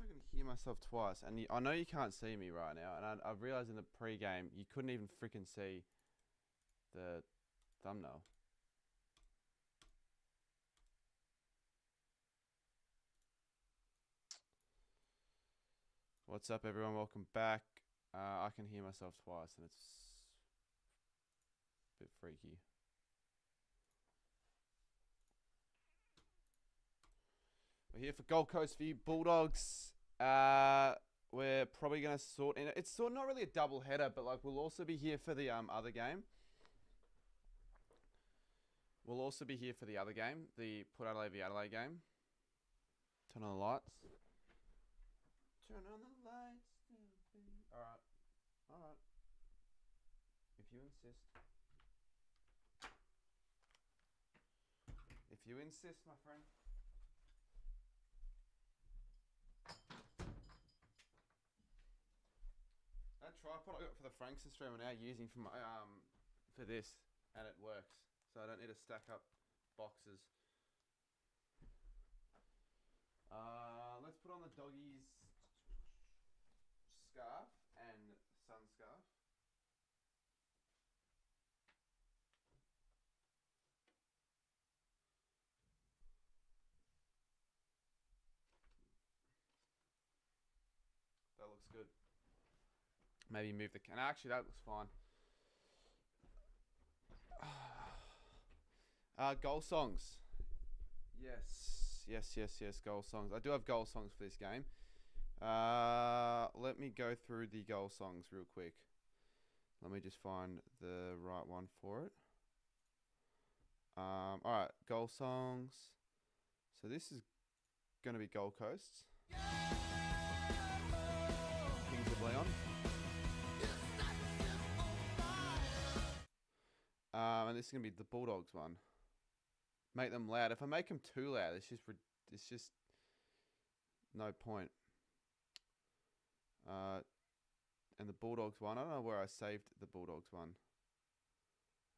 I can hear myself twice, and I know you can't see me right now, and I've realized in the pre-game you couldn't even freaking see the thumbnail. What's up, everyone? Welcome back. I can hear myself twice, and it's a bit freaky. We're here for Gold Coast for you Bulldogs. We're probably going to sort in. It's sort of not really a double header, but like we'll also be here for the other game. We'll also be here for the other game, the Port Adelaide v Adelaide game. Turn on the lights. Turn on the lights. Alright. Alright. If you insist. If you insist, my friend. That tripod I got for the Frankston stream I'm now using for my for this, and it works. So I don't need to stack up boxes. Let's put on the doggies scarf and sun scarf. That looks good. Maybe move the... Actually, that looks fine. Goal songs. Yes. Yes. Goal songs. I do have goal songs for this game. Let me go through the goal songs real quick. Let me just find the right one for it. Alright, goal songs. So this is going to be Gold Coast. Kings of Leon. And this is going to be the Bulldogs one. Make them loud. If I make them too loud, it's just no point. And the Bulldogs one, I don't know where I saved the Bulldogs one.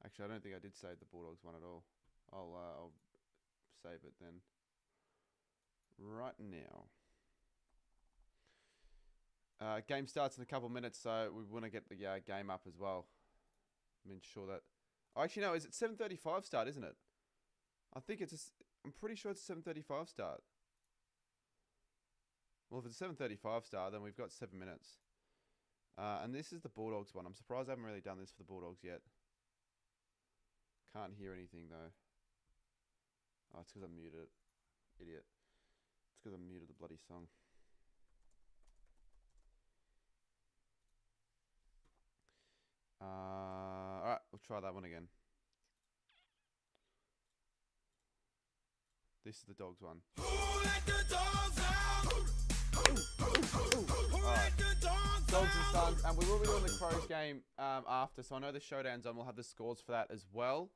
Actually, I don't think I did save the Bulldogs one at all. I'll save it then. Right now. Game starts in a couple minutes, so we want to get the game up as well. I mean, sure that... Oh, actually, no, is it 7:35 start, isn't it? I think it's... I'm pretty sure it's 7:35 start. Well, if it's a 7:35 start, then we've got 7 minutes. And this is the Bulldogs one. I'm surprised I haven't really done this for the Bulldogs yet. Can't hear anything, though. Oh, it's because I muted it. Idiot. It's because I muted the bloody song. Alright, we'll try that one again. This is the Dogs one. Who let the dogs out? Who let the dogs Dogs and Sons, and we will be doing the Crows game after, so I know the Showdown's on. We'll have the scores for that as well.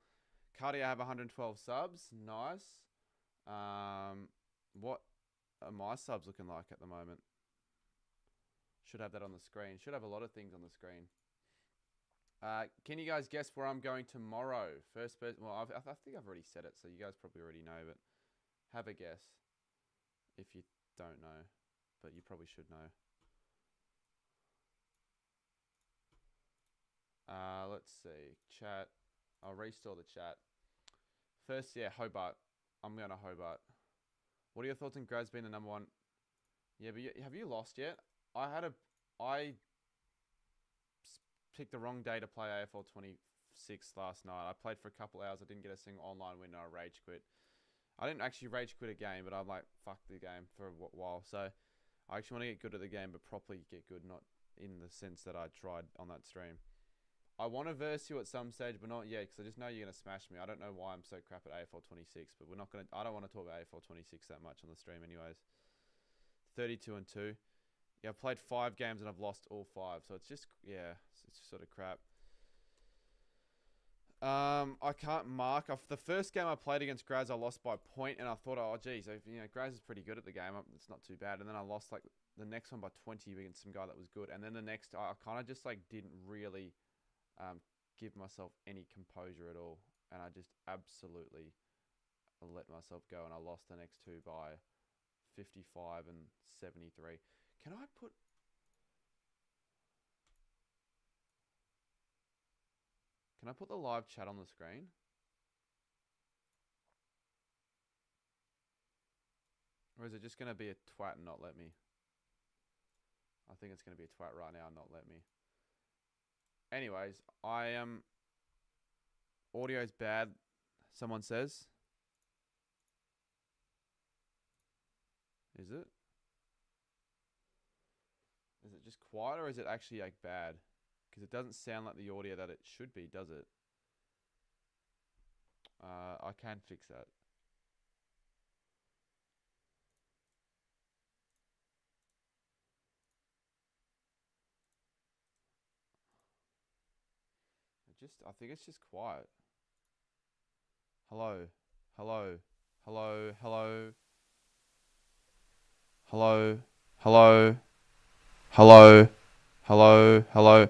Cardi, I have 112 subs. Nice. What are my subs looking like at the moment? Should have that on the screen. Should have a lot of things on the screen. Can you guys guess where I'm going tomorrow? First person. Well, I think I've already said it, so you guys probably already know, but have a guess if you don't know, but you probably should know. Let's see. Chat. I'll restore the chat. First, yeah, Hobart. I'm going to Hobart. What are your thoughts on Graz being the number one? Yeah, but have you lost yet? I picked the wrong day to play AFL 26 last night. I played for a couple hours. I didn't get a single online win and I rage quit. I didn't actually rage quit a game, but I'm like, fuck the game for a while. So I actually want to get good at the game, but properly get good, not in the sense that I tried on that stream. I want to verse you at some stage, but not yet, because I just know you're going to smash me. I don't know why I'm so crap at AFL 26, but we're not going to... I don't want to talk about AFL 26 that much on the stream anyways. 32-2. Yeah, I've played 5 games and I've lost all 5. So it's just, yeah, it's sort of crap. I can't mark. The first game I played against Graz, I lost by a point, and I thought, oh, geez, Graz is pretty good at the game. It's not too bad. And then I lost like the next one by 20 against some guy that was good. And then the next, I kind of just like didn't really give myself any composure at all. And I just absolutely let myself go. And I lost the next 2 by 55 and 73. Can I put... Can I put the live chat on the screen? Or is it just going to be a twat and not let me? I think it's going to be a twat right now and not let me. Anyways, I am... Audio's bad, someone says. Is it? Is it just quiet or is it actually like bad? Because it doesn't sound like the audio that it should be, does it? I can fix that. I think it's just quiet. Hello, hello, hello, hello, hello, hello, hello, hello, hello.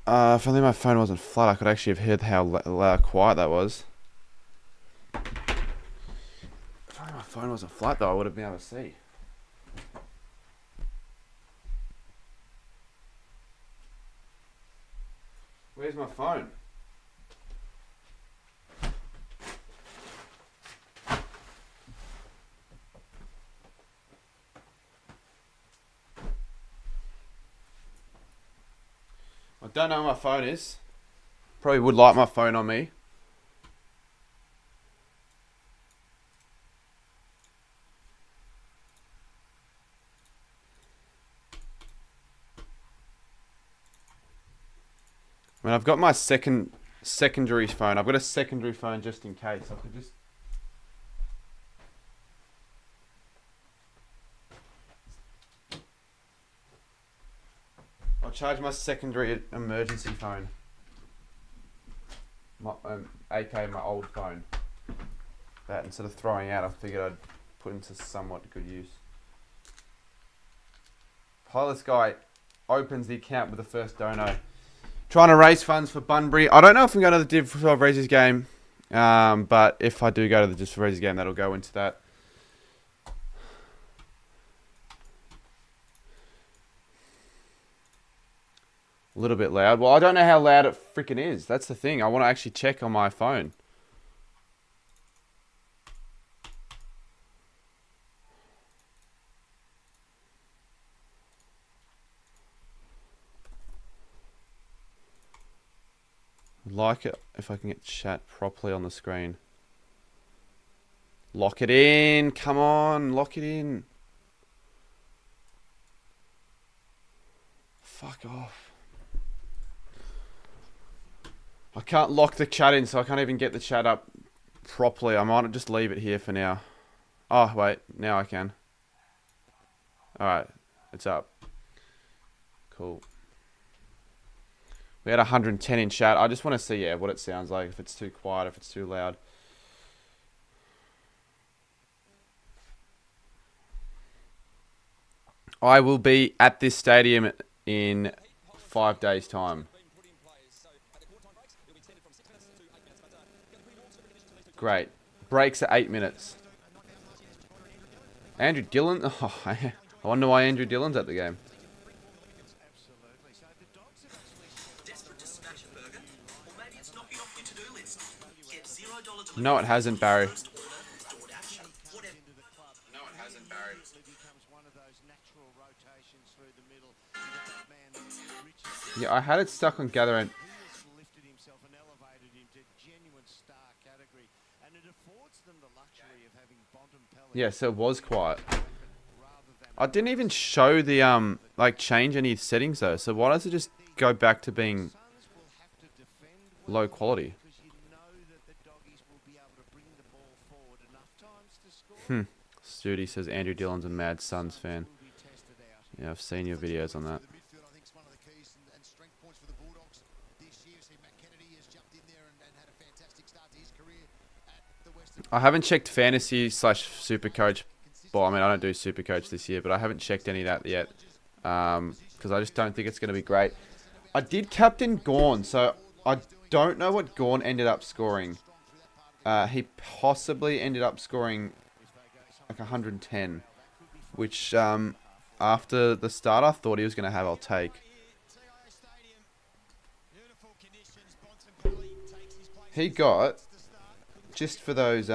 If only my phone wasn't flat, I could actually have heard how loud, quiet that was. If only my phone wasn't flat, though, I would have been able to see. Where's my phone? I don't know where my phone is. Probably would like my phone on me. I mean, I've got my secondary phone. I've got a secondary phone just in case. I could just... I'll charge my secondary emergency phone. aka my old phone. That instead of throwing out, I figured I'd put into somewhat good use. Pilot's guy opens the account with the first dono. Trying to raise funds for Bunbury. I don't know if I'm going to the Div 12 Raisers game, but if I do go to the Div 12 Raisers game, that'll go into that. A little bit loud. Well, I don't know how loud it freaking is. That's the thing. I want to actually check on my phone. I'd like it if I can get chat properly on the screen. Lock it in. Come on. Lock it in. Fuck off. I can't lock the chat in, so I can't even get the chat up properly. I might just leave it here for now. Oh, wait. Now I can. Alright. It's up. Cool. We had 110 in chat. I just want to see, yeah, what it sounds like. If it's too quiet, if it's too loud. I will be at this stadium in 5 days' time. Great. Breaks at 8 minutes. Andrew Dillon? Oh, I wonder why Andrew Dillon's at the game. No, it hasn't, Barry. Yeah, I had it stuck on gather and... Yeah, so it was quiet. I didn't even show the, like, change any settings, though. So why does it just go back to being low quality? Studi says Andrew Dillon's a Mad Suns fan. Yeah, I've seen your videos on that. I haven't checked fantasy / Supercoach. Well, I mean, I don't do Supercoach this year, but I haven't checked any of that yet. Because I just don't think it's going to be great. I did captain Gawn, so I don't know what Gawn ended up scoring. He possibly ended up scoring like 110, which after the start I thought he was going to have, I'll take. He got, just for those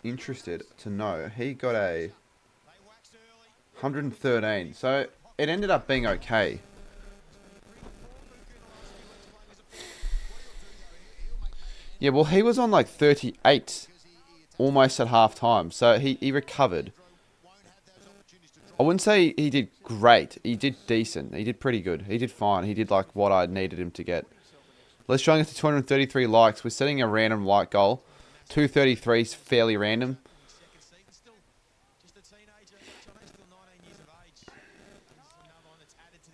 interested to know, he got a 113. So it ended up being okay. Yeah, well, he was on like 38 almost at half time. So he recovered. I wouldn't say he did great. He did decent. He did pretty good. He did fine. He did like what I needed him to get. Let's try and get to 233 likes. We're setting a random like goal. 233 is fairly random.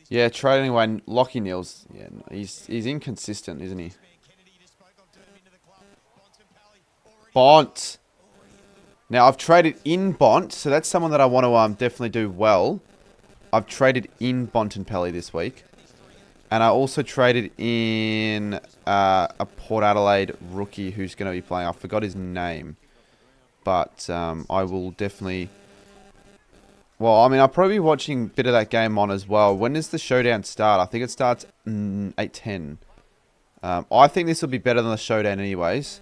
Yeah, trading away Lockie Nils. Yeah, he's inconsistent, isn't he? Bont. Now, I've traded in Bont, so that's someone that I want to definitely do well. I've traded in Bontempelli this week. And I also traded in a Port Adelaide rookie who's going to be playing. I forgot his name. But I will definitely... Well, I mean, I'll probably be watching a bit of that game on as well. When does the Showdown start? I think it starts 8:10. I think this will be better than the Showdown anyways.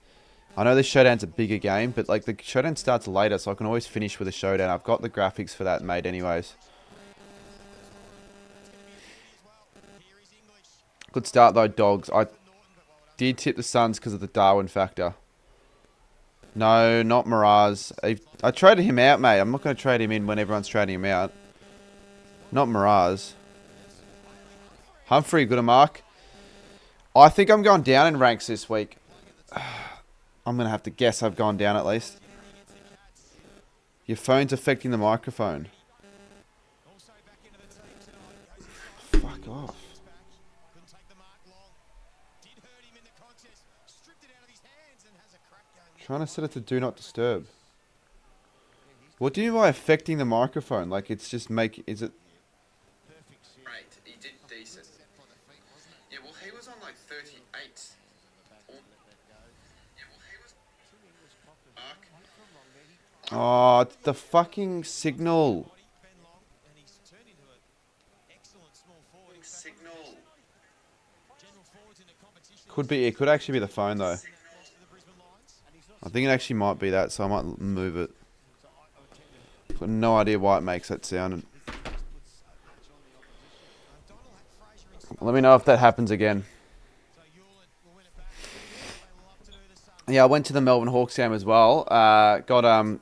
I know the Showdown's a bigger game, but like the Showdown starts later, so I can always finish with a Showdown. I've got the graphics for that made anyways. Good start though, Dogs. I did tip the Suns because of the Darwin factor. No, not Miraz. I traded him out, mate. I'm not going to trade him in when everyone's trading him out. Not Miraz. Humphrey, good a mark. I think I'm going down in ranks this week. I'm going to have to guess I've gone down at least. Your phone's affecting the microphone. Fuck off. Trying to set it to do not disturb. What do you mean by affecting the microphone? Like it's just is it? Right, he did decent. Yeah, well he was on like 38. Oh, it's the fucking signal. Could be. It could actually be the phone though. I think it actually might be that, so I might move it. I've got no idea why it makes that sound. Let me know if that happens again. Yeah, I went to the Melbourne Hawks game as well. Got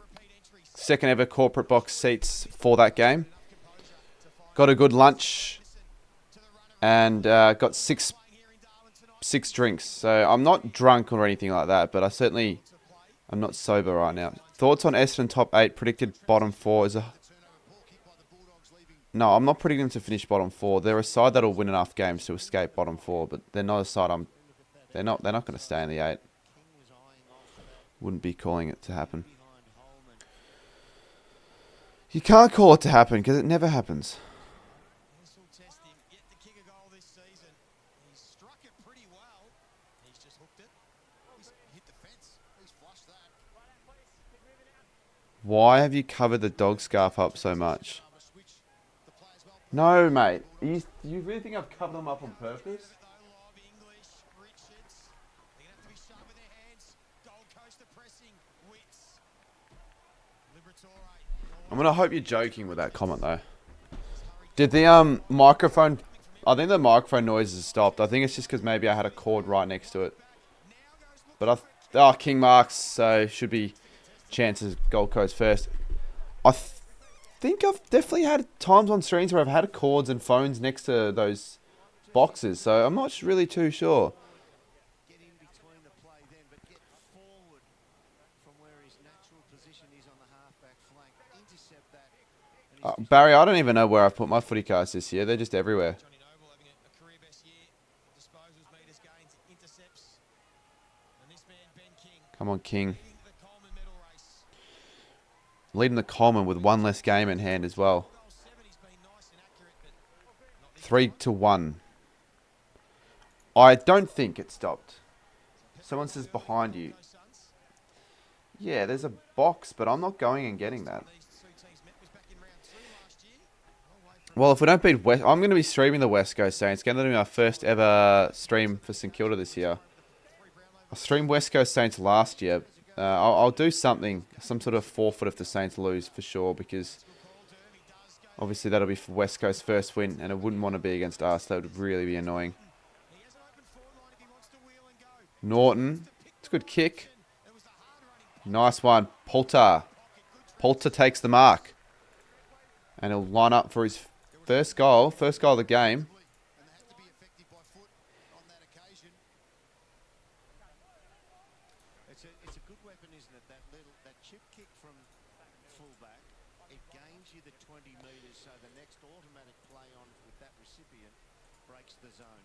second ever corporate box seats for that game. Got a good lunch. And got six drinks. So I'm not drunk or anything like that, but I'm not sober right now. Thoughts on Essendon top 8, predicted bottom 4 is a... No, I'm not predicting them to finish bottom 4. They're a side that'll win enough games to escape bottom 4, but they're not a side they're not going to stay in the 8. Wouldn't be calling it to happen. You can't call it to happen because it never happens. Why have you covered the dog scarf up so much? No, mate. You really think I've covered them up on purpose? I'm gonna hope you're joking with that comment though. Did the microphone... I think the microphone noise has stopped. I think it's just because maybe I had a cord right next to it. But King marks, so should be... chances Gold Coast first. I think I've definitely had times on streams where I've had cords and phones next to those boxes, so I'm not really too sure. Barry, I don't even know where I've put my footy cards this year. They're just everywhere. Come on, King. Leading the Coleman with one less game in hand as well. 3-1. I don't think it stopped. Someone says behind you. Yeah, there's a box, but I'm not going and getting that. Well, if we don't beat West... I'm going to be streaming the West Coast Saints. It's going to be my first ever stream for St Kilda this year. I streamed West Coast Saints last year. I'll do something, some sort of forfeit if the Saints lose for sure, because obviously that'll be for West Coast's first win, and it wouldn't want to be against us. That would really be annoying. Norton. It's a good kick. Nice one. Poulter. Poulter takes the mark. And he'll line up for his first goal. First goal of the game. It's a good weapon, isn't it? That chip kick from fullback, it gains you the 20 metres, so the next automatic play on with that recipient breaks the zone.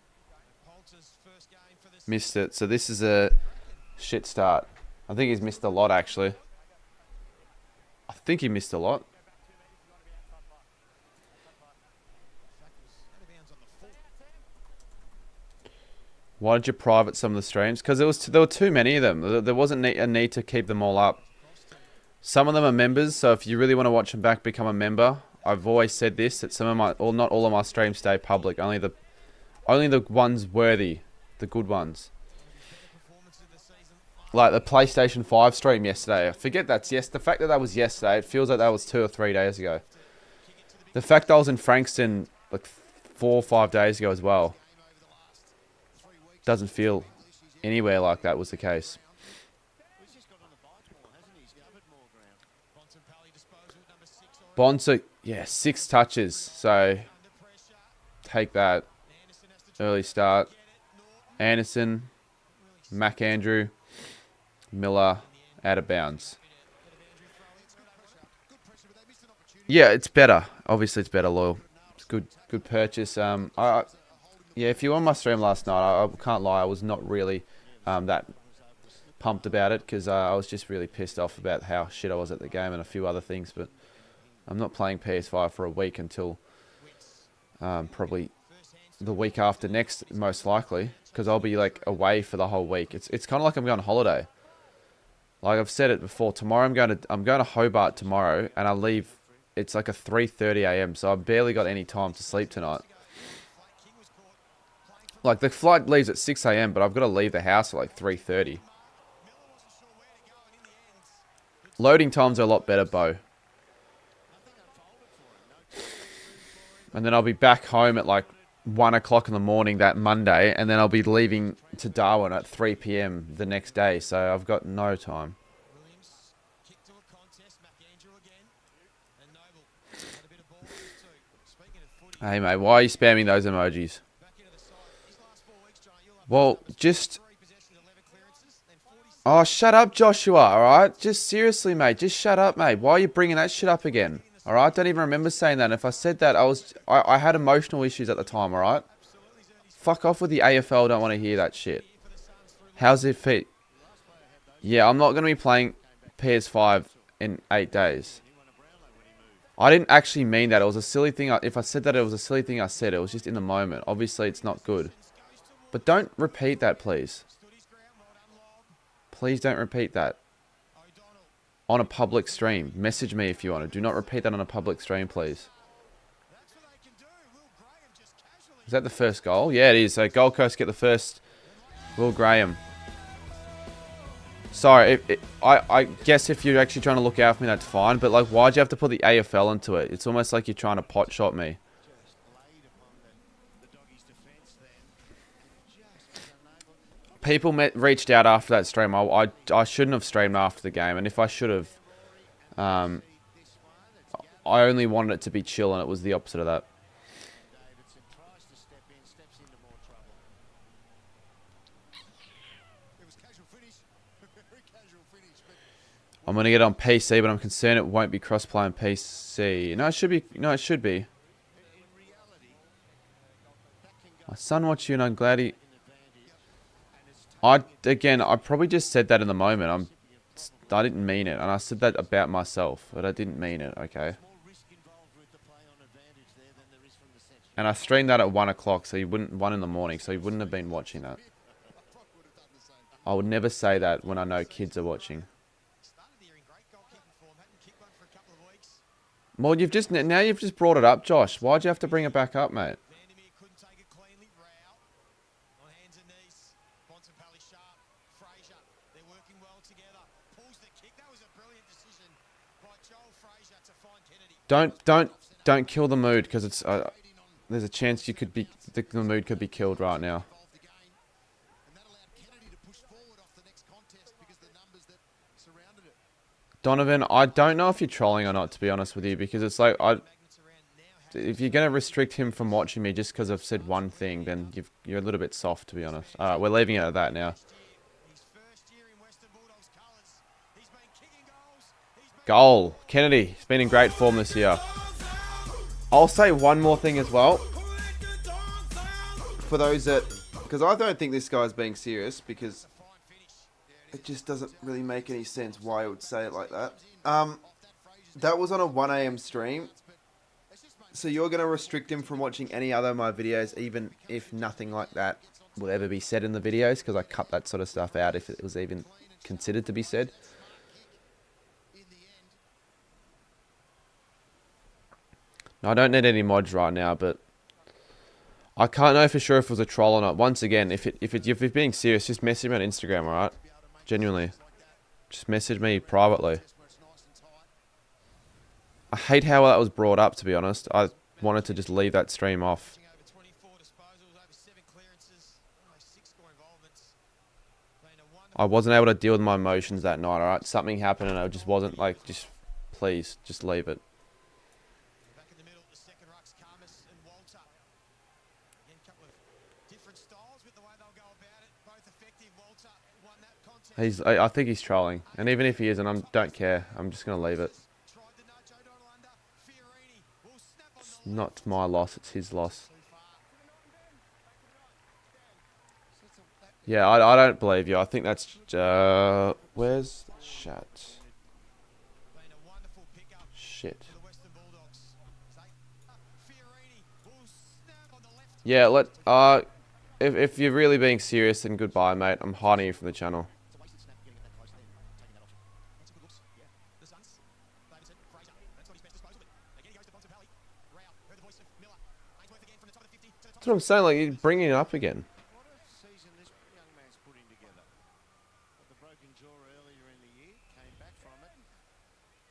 Missed it. So this is a shit start. I think he's missed a lot, actually. I think he missed a lot. Why did you private some of the streams? Because there were too many of them. There wasn't a need to keep them all up. Some of them are members, so if you really want to watch them back, become a member. I've always said this, that some of my, or not all of my streams stay public. Only the ones worthy, the good ones. Like the PlayStation 5 stream yesterday. I forget that's the fact that was yesterday, it feels like that was 2 or 3 days ago. The fact that I was in Frankston like 4 or 5 days ago as well. Doesn't feel anywhere like that was the case. Bonser, yeah, 6 touches. So, take that. Early start. Anderson, McAndrew, Miller, out of bounds. Yeah, it's better. Obviously, it's better, Loyal. It's good purchase. Yeah, if you were on my stream last night, I can't lie, I was not really that pumped about it, because I was just really pissed off about how shit I was at the game and a few other things, but I'm not playing PS5 for a week until probably the week after next, most likely, because I'll be like away for the whole week. It's kind of like I'm going on holiday. Like I've said it before, tomorrow I'm going to Hobart tomorrow, and I leave. It's like a 3:30 a.m. so I've barely got any time to sleep tonight. Like, the flight leaves at 6 a.m, but I've got to leave the house at like 3:30. Loading times are a lot better, Bo. And then I'll be back home at like 1 o'clock in the morning that Monday, and then I'll be leaving to Darwin at 3 p.m. the next day, so I've got no time. Hey, mate, why are you spamming those emojis? Well, just... Oh, shut up, Joshua, alright? Just seriously, mate. Just shut up, mate. Why are you bringing that shit up again? Alright? I don't even remember saying that. And if I said that, I had emotional issues at the time, alright? Fuck off with the AFL. Don't want to hear that shit. How's it fit? Yeah, I'm not going to be playing PS5 in 8 days. I didn't actually mean that. It was a silly thing. If I said that, it was a silly thing I said. It was just in the moment. Obviously, it's not good. But don't repeat that, please. Please don't repeat that. On a public stream. Message me if you want to. Do not repeat that on a public stream, please. Is that the first goal? Yeah, it is. So Gold Coast get the first. Will Graham. Sorry, I guess if you're actually trying to look out for me, that's fine. But like, why'd you have to put the AFL into it? It's almost like you're trying to pot shot me. People reached out after that stream. I shouldn't have streamed after the game, and if I should have, I only wanted it to be chill, and it was the opposite of that. I'm gonna get it on PC, but I'm concerned it won't be cross-play on PC. No, it should be. No, it should be. My son watched you, and I'm glad he. I probably just said that in the moment. I didn't mean it, and I said that about myself, but I didn't mean it. Okay. And I streamed that at 1 o'clock, so you wouldn't 1 in the morning, so you wouldn't have been watching that. I would never say that when I know kids are watching. Well, now you've just brought it up, Josh. Why'd you have to bring it back up, mate? Vandermeer couldn't take it cleanly. Rao on hands and knees. Bontempelli sharp. Fraser, they're working well together. Pulls the kick. That was a brilliant decision by Joel Fraser to find Kennedy. Don't kill the mood, because it's there's a chance you could be the mood could be killed right now. Donovan, I don't know if you're trolling or not, to be honest with you, because it's like if you're gonna restrict him from watching me just because I've said one thing, then you're a little bit soft, to be honest. All right, we're leaving it at that now. Goal, Kennedy. He's been in great form this year. I'll say one more thing as well. For those that, because I don't think this guy's being serious, because it just doesn't really make any sense why I would say it like that. That was on a 1 a.m. stream. So you're going to restrict him from watching any other of my videos, even if nothing like that will ever be said in the videos, because I cut that sort of stuff out if it was even considered to be said. No, I don't need any mods right now, but I can't know for sure if it was a troll or not. Once again, if you're being serious, just message me on Instagram, alright? Genuinely. Just message me privately. I hate how that was brought up, to be honest. I wanted to just leave that stream off. I wasn't able to deal with my emotions that night, alright? Something happened and I just wasn't like, please, just leave it. I think he's trolling, and even if he isn't, I don't care. I'm just gonna leave it. It's not my loss; it's his loss. Yeah, I don't believe you. I think that's where's the chat? Shit. Yeah, if you're really being serious, then goodbye, mate. I'm hiding you from the channel. That's what I'm saying, like, you're bringing it up again. What a season this young man's putting together. The broken jaw earlier in the year, came back from it.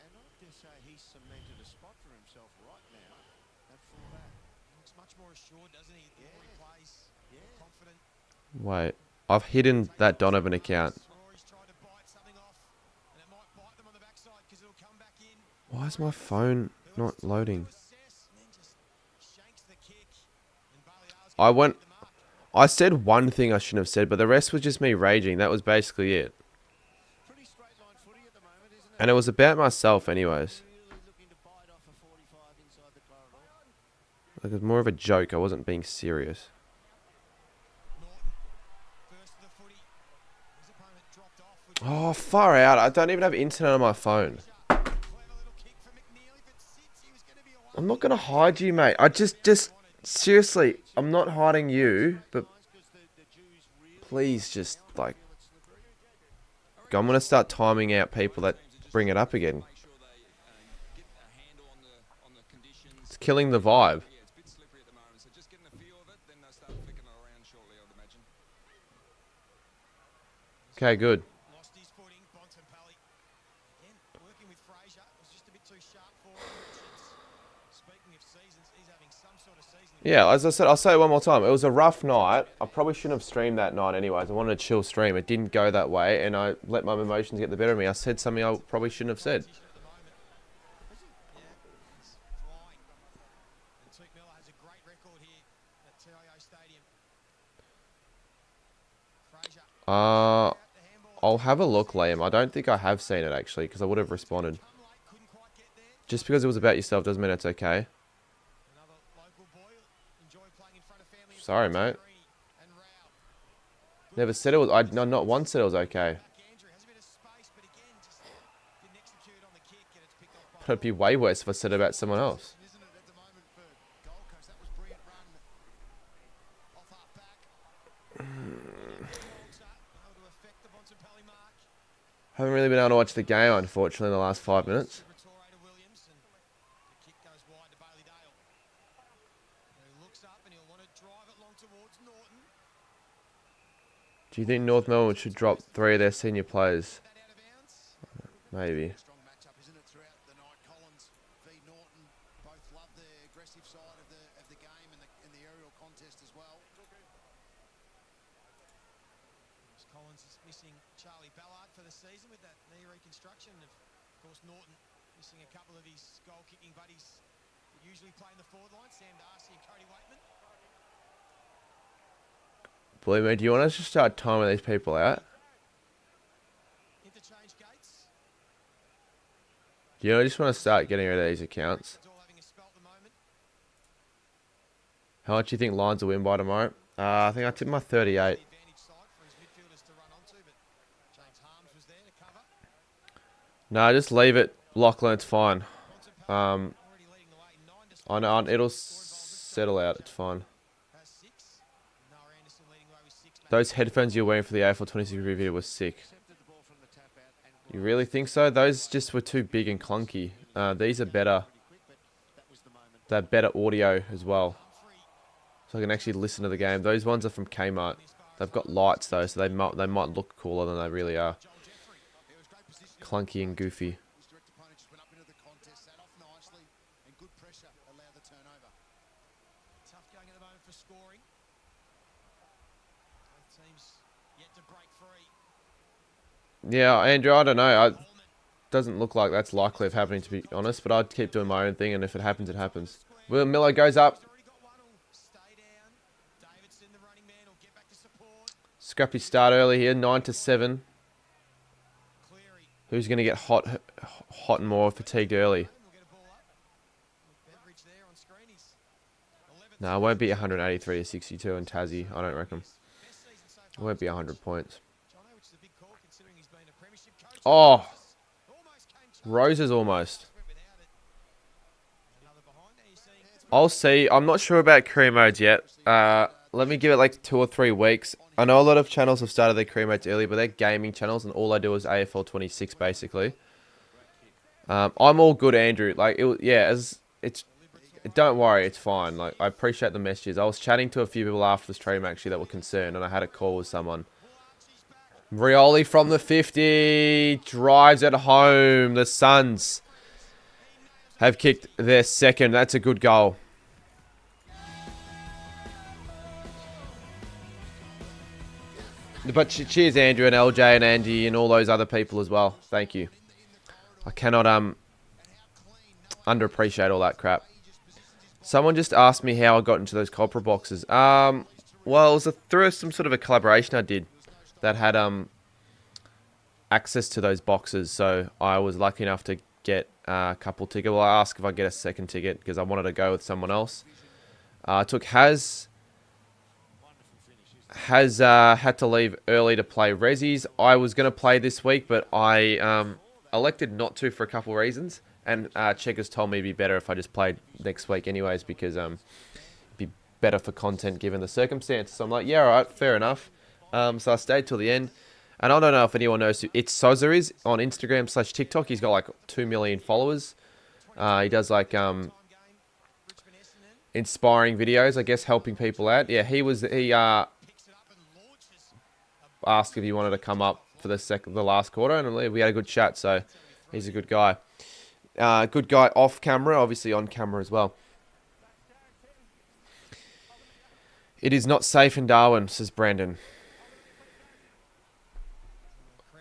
And I dare say he's cemented a spot for himself right now at fullback. Looks much more assured, doesn't he? The more he plays, more confident. Wait, I've hidden that Donovan account. Why is my phone not loading? I said one thing I shouldn't have said, but the rest was just me raging. That was basically it. And it was about myself anyways. Like, it was more of a joke. I wasn't being serious. Oh, far out. I don't even have internet on my phone. I'm not going to hide you, mate. I just... Seriously, I'm not hiding you, but please just, like, I'm going to start timing out people that bring it up again. It's killing the vibe. Okay, good. Yeah, as I said, I'll say it one more time. It was a rough night. I probably shouldn't have streamed that night anyways. I wanted a chill stream. It didn't go that way, and I let my emotions get the better of me. I said something I probably shouldn't have said. I'll have a look, Liam. I don't think I have seen it, actually, because I would have responded. Just because it was about yourself doesn't mean it's okay. Sorry, mate. Never said it was... not once said it was okay. But it'd be way worse if I said it about someone else. Haven't really been able to watch the game, unfortunately, in the last 5 minutes. Do you think North Melbourne should drop 3 of their senior players? Maybe. Strong matchup, isn't it, throughout the night? Collins v Norton both love the aggressive side of the game and the aerial contest as well. Collins is missing Charlie Ballard for the season with that knee reconstruction. Of course, Norton missing a couple of his goal-kicking buddies that usually play in the forward line, Sam Darcy and Cody Waitman. Believe me, do you want us to start timing these people out? Interchange Gates. Do you just want to start getting rid of these accounts? All having a spell at the moment. How much do you think Lions will win by tomorrow? I think I tipped my 38. The advantage side for his midfielders to run onto, but James Harms was there to cover. No, just leave it. Lachlan, it's fine. Already leading the way 9 to I know it'll settle out. It's fine. has 6. Noah Anderson leading the way with 6. Those headphones you're wearing for the AFL 26 review video were sick. Accepted the ball from the tap out and You really think so? Those just were too big and clunky. These are better. pretty quick, but that was the moment. They're better audio as well. So I can actually listen to the game. Those ones are from Kmart. They've got lights though, so they might look cooler than they really are. Clunky and goofy. His direct opponent just went up into the contest, sat off nicely, and good pressure allowed the turnover. Tough going at the moment for scoring. Both teams yet to break free. Yeah, Andrew, I don't know. Doesn't look like that's likely of happening, to be honest. But I'd keep doing my own thing, and if it happens, it happens. Will Miller goes up. Already got one. Will stay down. Davidson, the running man, will get back to support. Scrappy start early here, 9 to 7. Cleary. Who's going to get hot and more fatigued early? We'll get a ball up. Beveridge there on screen. He's 11th. No, it won't be 183 to 62 in Tassie. I don't reckon. Best season so It far. won't be 100 points. Jono, which is a big call considering he's been a premiership coach. Oh, Almost came close. Roses almost. Went without it. Another behind. Now you're seeing I'll see. I'm not sure about career modes yet. Let me give it like 2 or 3 weeks. I know a lot of channels have started their career modes early, but they're gaming channels, and all I do is AFL 26 basically. I'm all good, Andrew. Like, don't worry, it's fine. Like, I appreciate the messages. I was chatting to a few people after the stream actually that were concerned, and I had a call with someone. Rioli from the 50 drives at home. The Suns have kicked their second. That's a good goal. But cheers, Andrew and LJ and Andy and all those other people as well. Thank you. I cannot underappreciate all that crap. Someone just asked me how I got into those copper boxes. Well, it was through some sort of a collaboration I did that had access to those boxes. So I was lucky enough to get a couple tickets. Well, I asked if I get a second ticket because I wanted to go with someone else. I took Has had to leave early to play Rezzies. I was going to play this week, but I elected not to for a couple of reasons. And Checkers told me it'd be better if I just played next week anyways, because it'd be better for content given the circumstances. So I'm like, yeah, all right, fair enough. So I stayed till the end. And I don't know if anyone knows who It's Sozer is on Instagram/TikTok. He's got like 2 million followers. He does like inspiring videos, I guess, helping people out. Yeah, he asked if he wanted to come up for the last quarter, and we had a good chat. So he's a good guy. Good guy off camera, obviously on camera as well. It is not safe in Darwin, says Brandon.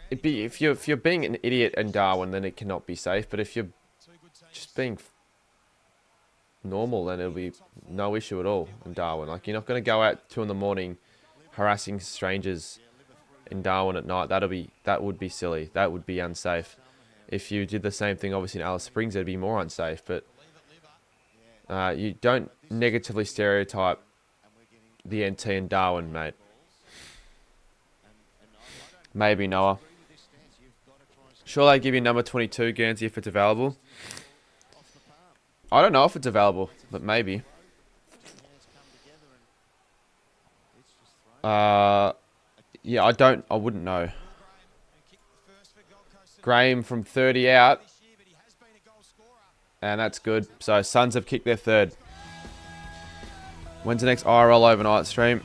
If you're being an idiot in Darwin, then it cannot be safe. But if you're just being normal, then it'll be no issue at all in Darwin. Like, you're not going to go out 2 in the morning harassing strangers in Darwin at night. That would be silly. That would be unsafe. If you did the same thing, obviously in Alice Springs, it'd be more unsafe. But you don't negatively stereotype the NT in Darwin, mate. Maybe, Noah. Sure, they give you number 22, Guernsey, if it's available. I don't know if it's available, but maybe. Yeah, I wouldn't know. Graham from 30 out. And that's good. So Suns have kicked their third. When's the next IRL overnight stream?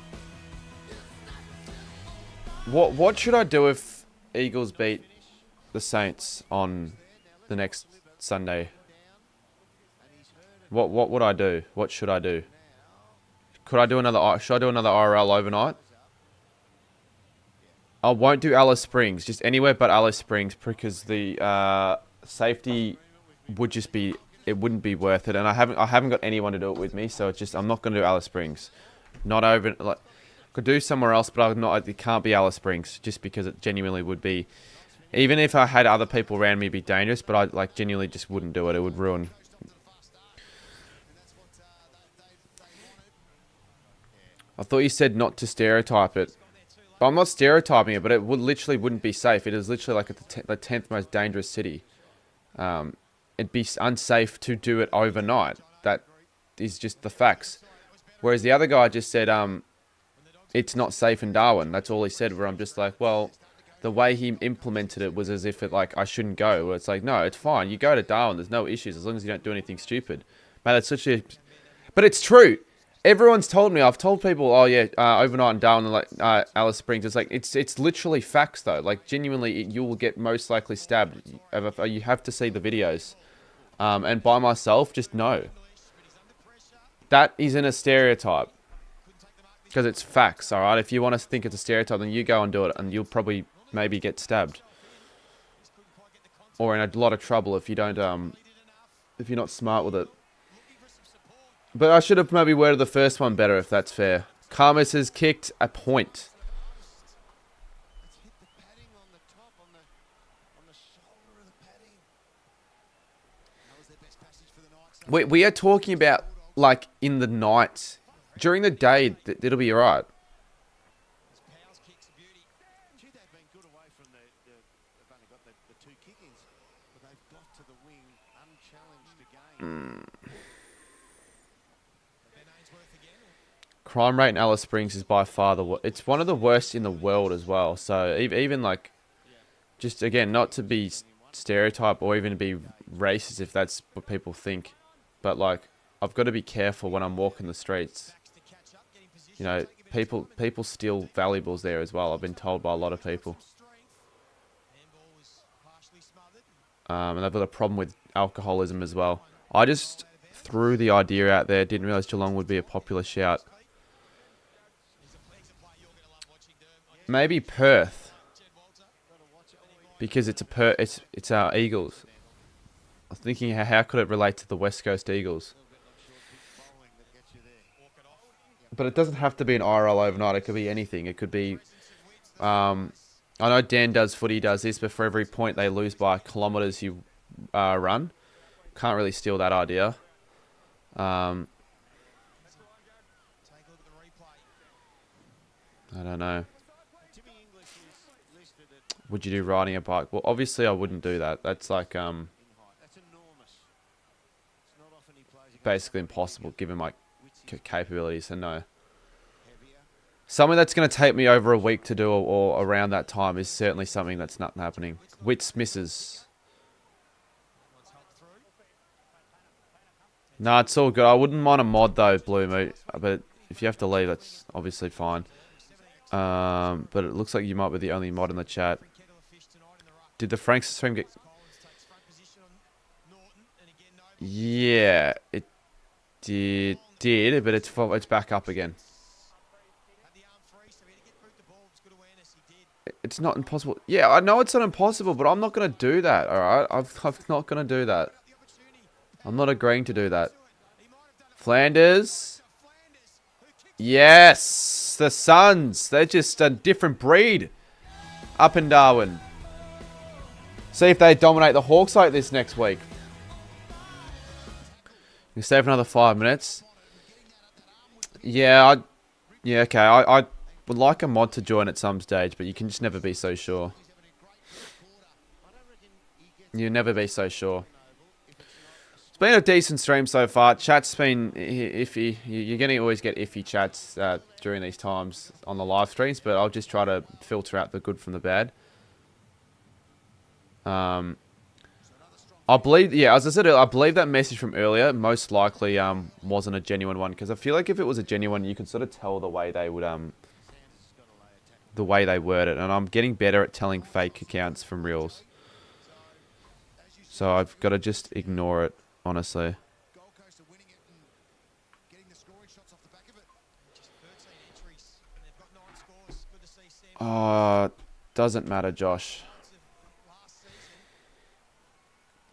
What should I do if Eagles beat the Saints on the next Sunday? What would I do? What should I do? Should I do another RL overnight? I won't do Alice Springs, just anywhere but Alice Springs, because the safety would just be, it wouldn't be worth it, and I haven't got anyone to do it with me, so it's just, I'm not going to do Alice Springs. Not over, like, could do somewhere else, but it can't be Alice Springs, just because it genuinely would be, even if I had other people around me, it'd be dangerous, but I like genuinely just wouldn't do it. It would ruin. I thought you said not to stereotype it. But I'm not stereotyping it, but it literally wouldn't be safe. It is literally like the 10th most dangerous city. It'd be unsafe to do it overnight. That is just the facts. Whereas the other guy just said, it's not safe in Darwin. That's all he said, where I'm just like, well, the way he implemented it was as if it, like, I shouldn't go. Where it's like, no, it's fine. You go to Darwin. There's no issues as long as you don't do anything stupid. Mate, that's such a... But it's true. Everyone's told me. I've told people, oh yeah, overnight in Darwin, like Alice Springs. It's like it's literally facts though. Like genuinely, you will get most likely stabbed. You have to see the videos. And by myself, just know that isn't a stereotype because it's facts. All right. If you want to think it's a stereotype, then you go and do it, and you'll probably maybe get stabbed or in a lot of trouble if you don't if you're not smart with it. But I should have maybe worded the first one better, if that's fair. Karmas has kicked a point. We are talking about, like, in the night. During the day, it'll be alright. Crime rate in Alice Springs is by far it's one of the worst in the world as well. So even like, just again, not to be stereotype or even be racist if that's what people think, but like, I've got to be careful when I'm walking the streets. You know, people steal valuables there as well. I've been told by a lot of people. And they've got a problem with alcoholism as well. I just threw the idea out there. Didn't realise Geelong would be a popular shout. Maybe Perth, because it's our Eagles. I was thinking, how could it relate to the West Coast Eagles? But it doesn't have to be an IRL overnight. It could be anything. It could be. I know Dan does footy, does this, but for every point they lose by kilometres you run, can't really steal that idea. I don't know. Would you do riding a bike? Well, obviously I wouldn't do that. That's like basically impossible given my capabilities. So no. Something that's going to take me over a week to do or around that time is certainly something that's not happening. Wits misses. No, it's all good. I wouldn't mind a mod though, Blue Moot. But if you have to leave, that's obviously fine. But it looks like you might be the only mod in the chat. Did the Franks stream get... Yeah, it did, but it's back up again. It's not impossible. Yeah, I know it's not impossible, but I'm not going to do that, alright? I'm not going to do that. I'm not agreeing to do that. Flanders. Yes! The Suns. They're just a different breed up in Darwin. See if they dominate the Hawks like this next week. You stay for another 5 minutes. Yeah, okay. I would like a mod to join at some stage, but you can just never be so sure. You never be so sure. It's been a decent stream so far. Chat's been iffy. You're going to always get iffy chats during these times on the live streams, but I'll just try to filter out the good from the bad. I believe, yeah, as I said, I believe that message from earlier most likely wasn't a genuine one, because I feel like if it was a genuine, you could sort of tell the way they would the way they word it, and I'm getting better at telling fake accounts from reels. So I've got to just ignore it, honestly. Gold Coast are winning it and getting the scoring shots off the back of it. Just 13 entries, and they've got 9 scores. Good to see Sam. Doesn't matter, Josh. Last season,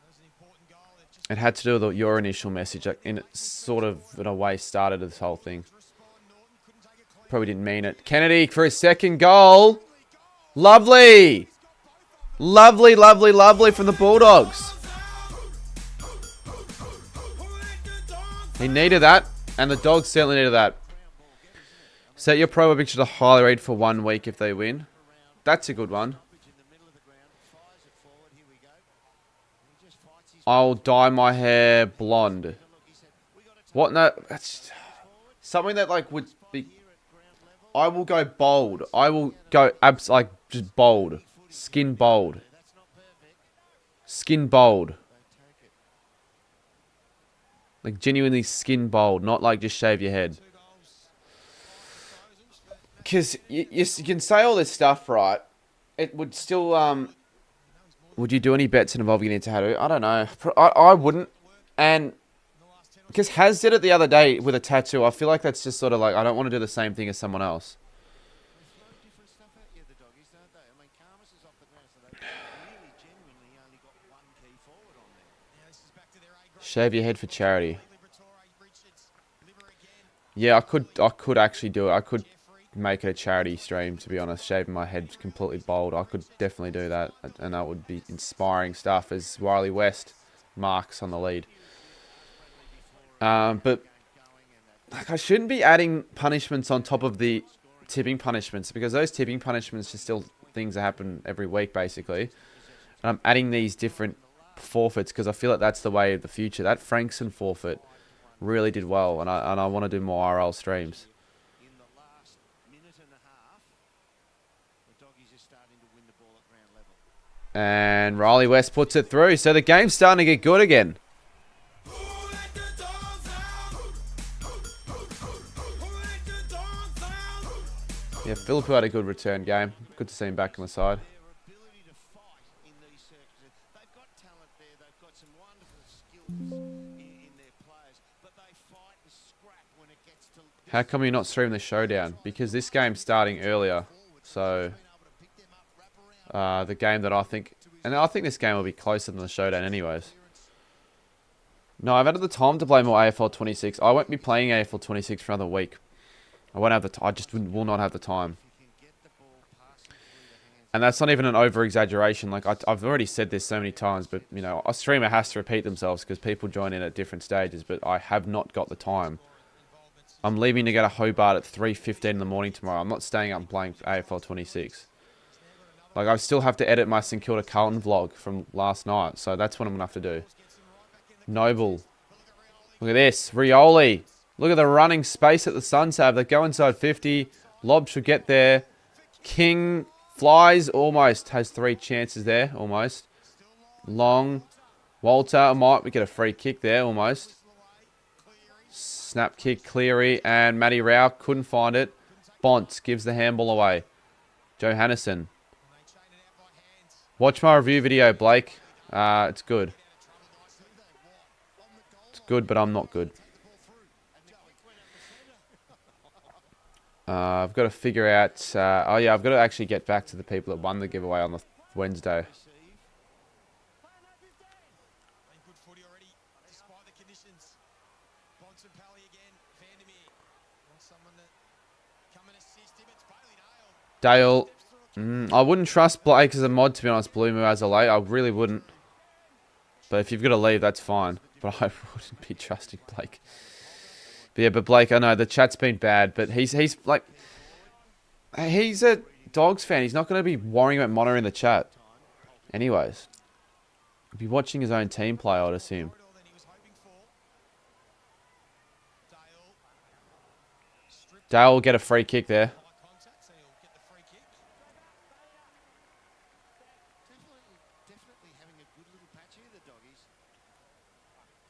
that was an important goal. They've just It had to do with your initial message, like, in it sort of, in a way, started this whole thing. Respond, Norton couldn't take it clean. Probably didn't mean it. Kennedy for his second goal. Lovely. Lovely, lovely, lovely from the Bulldogs. He needed that, and the Dogs certainly needed that. Set your promo picture to highly rate for 1 week if they win. That's a good one. In the middle of the ground, fires it forward. Here we go. He just fights his I'll dye my hair blonde. look. He said, "We got to take What? No, that's something that like would be. here at ground level." I will go bold. I will go like just bold, skin bold, That's not perfect. skin bold, They take it. like genuinely skin bold, not like just shave your head. 2 goals, 5 disposals for Matt. Because you can say all this stuff, right? It would still Would you do any bets involving any tattoo? I don't know. I wouldn't. And In the last 10 or because Haz did it the other day with a tattoo, I feel like that's just sort of like I don't want to do the same thing as someone else. They throw different stuff at you, the doggies, don't they? I mean, Karmas is off the ground, so they really genuinely only got one key forward on there. Now this is back to their A grade. Shave your head for charity. Liberatore, Richards, Liver again. Yeah, I could actually do it. I could Jeffrey. make it a charity stream, to be honest. Shaving my head completely bald. I could definitely do that. And that would be inspiring stuff as Riley West marks on the lead. But like, I shouldn't be adding punishments on top of the tipping punishments, because those tipping punishments are still things that happen every week, basically. And I'm adding these different forfeits because I feel like that's the way of the future. That Frankson forfeit really did well, and I want to do more RL streams. In the last minute and a half, the doggies are starting to win the ball at ground level. And Riley West puts it through. So the game's starting to get good again. Yeah, Philippou had a good return game. Good to see him back on the side. Their ability to fight in these circumstances. They've got talent there. They've got some wonderful skills in their players, but they fight and scrap when it gets to How come you're not streaming the Showdown? Because this game's starting earlier. So the game that I think... And I think this game will be closer than the Showdown anyways. No, I've added the time to play more AFL 26. I won't be playing AFL 26 for another week. I won't have the I just will not have the time. And that's not even an over-exaggeration. Like, I've already said this so many times, but, you know, a streamer has to repeat themselves because people join in at different stages, but I have not got the time. I'm leaving to go to Hobart at 3:15 in the morning tomorrow. I'm not staying up and playing AFL 26. Like, I still have to edit my St Kilda Carlton vlog from last night, so that's what I'm going to have to do. Noble. Look at this. Rioli. Look at the running space that the Suns have. They go inside 50. Lob should get there. King flies. Almost. Has 3 chances there. Almost. Long. Walter might get a free kick there. Almost. Snap kick. Cleary. And Matty Rao couldn't find it. Bonts gives the handball away. Johannesen. Watch my review video, Blake. It's good. It's good, but I'm not good. I've got to figure out... oh, yeah, I've got to actually get back to the people that won the giveaway on the Wednesday. Playing good footy already, despite the conditions. Bontempelli again, Vandermeer. Wants someone to come and assist him. It's Bailey Nail. Dale. I wouldn't trust Blake as a mod, to be honest. Blue Moo as a late. I really wouldn't. But if you've got to leave, that's fine. But I wouldn't be trusting Blake. But yeah, but Blake, I know the chat's been bad, but he's like... He's a Dogs fan. He's not going to be worrying about monitoring the chat. Anyways. He'll be watching his own team play, I'd assume. Than he was hoping for. Dale. Dale will get a free kick there. Eye contact, so he'll get the free kick. Definitely having a good little patch here, the doggies.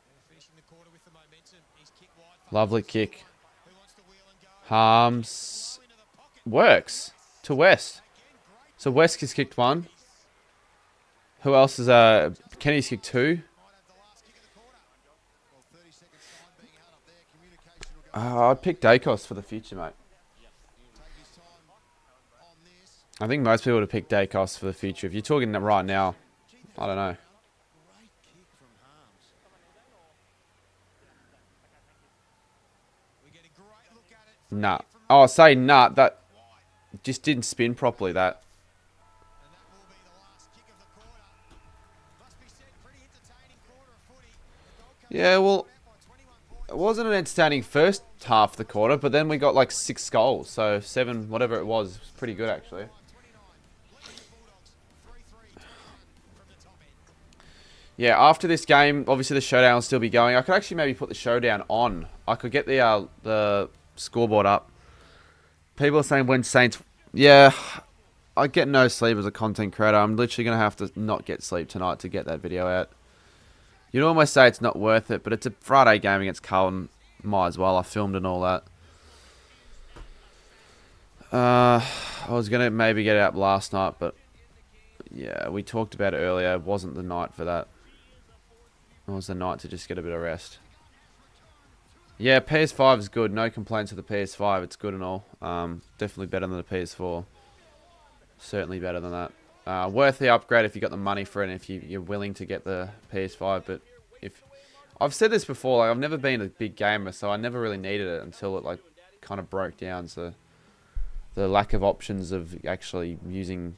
They're finishing the quarter with the momentum. He's kicked wide. Lovely kick. Who wants to wheel and go? Harms. Into the pocket. Works. To West. So West has kicked 1. Who else is Kenny's kicked 2. I'd pick Dacos for the future, mate. I think most people would have picked Dacos for the future. If you're talking right now, I don't know. Nah. Oh, say nah. That just didn't spin properly, that. Yeah, well, it wasn't an entertaining first half of the quarter, but then we got like 6 goals. So 7, whatever it was pretty good, actually. Yeah, after this game, obviously the showdown will still be going. I could actually maybe put the showdown on. I could get the scoreboard up. People are saying when Saints... Yeah, I get no sleep as a content creator. I'm literally going to have to not get sleep tonight to get that video out. You'd almost say it's not worth it, but it's a Friday game against Carlton. Might as well. I filmed and all that. I was going to maybe get it up last night, but... Yeah, we talked about it earlier. It wasn't the night for that. It was the night to just get a bit of rest. Yeah, PS5 is good. No complaints with the PS5. It's good and all. Definitely better than the PS4. Certainly better than that. Worth the upgrade if you got the money for it and if you're willing to get the PS5. But if I've said this before, like I've never been a big gamer, so I never really needed it until it like kind of broke down. So the lack of options of actually using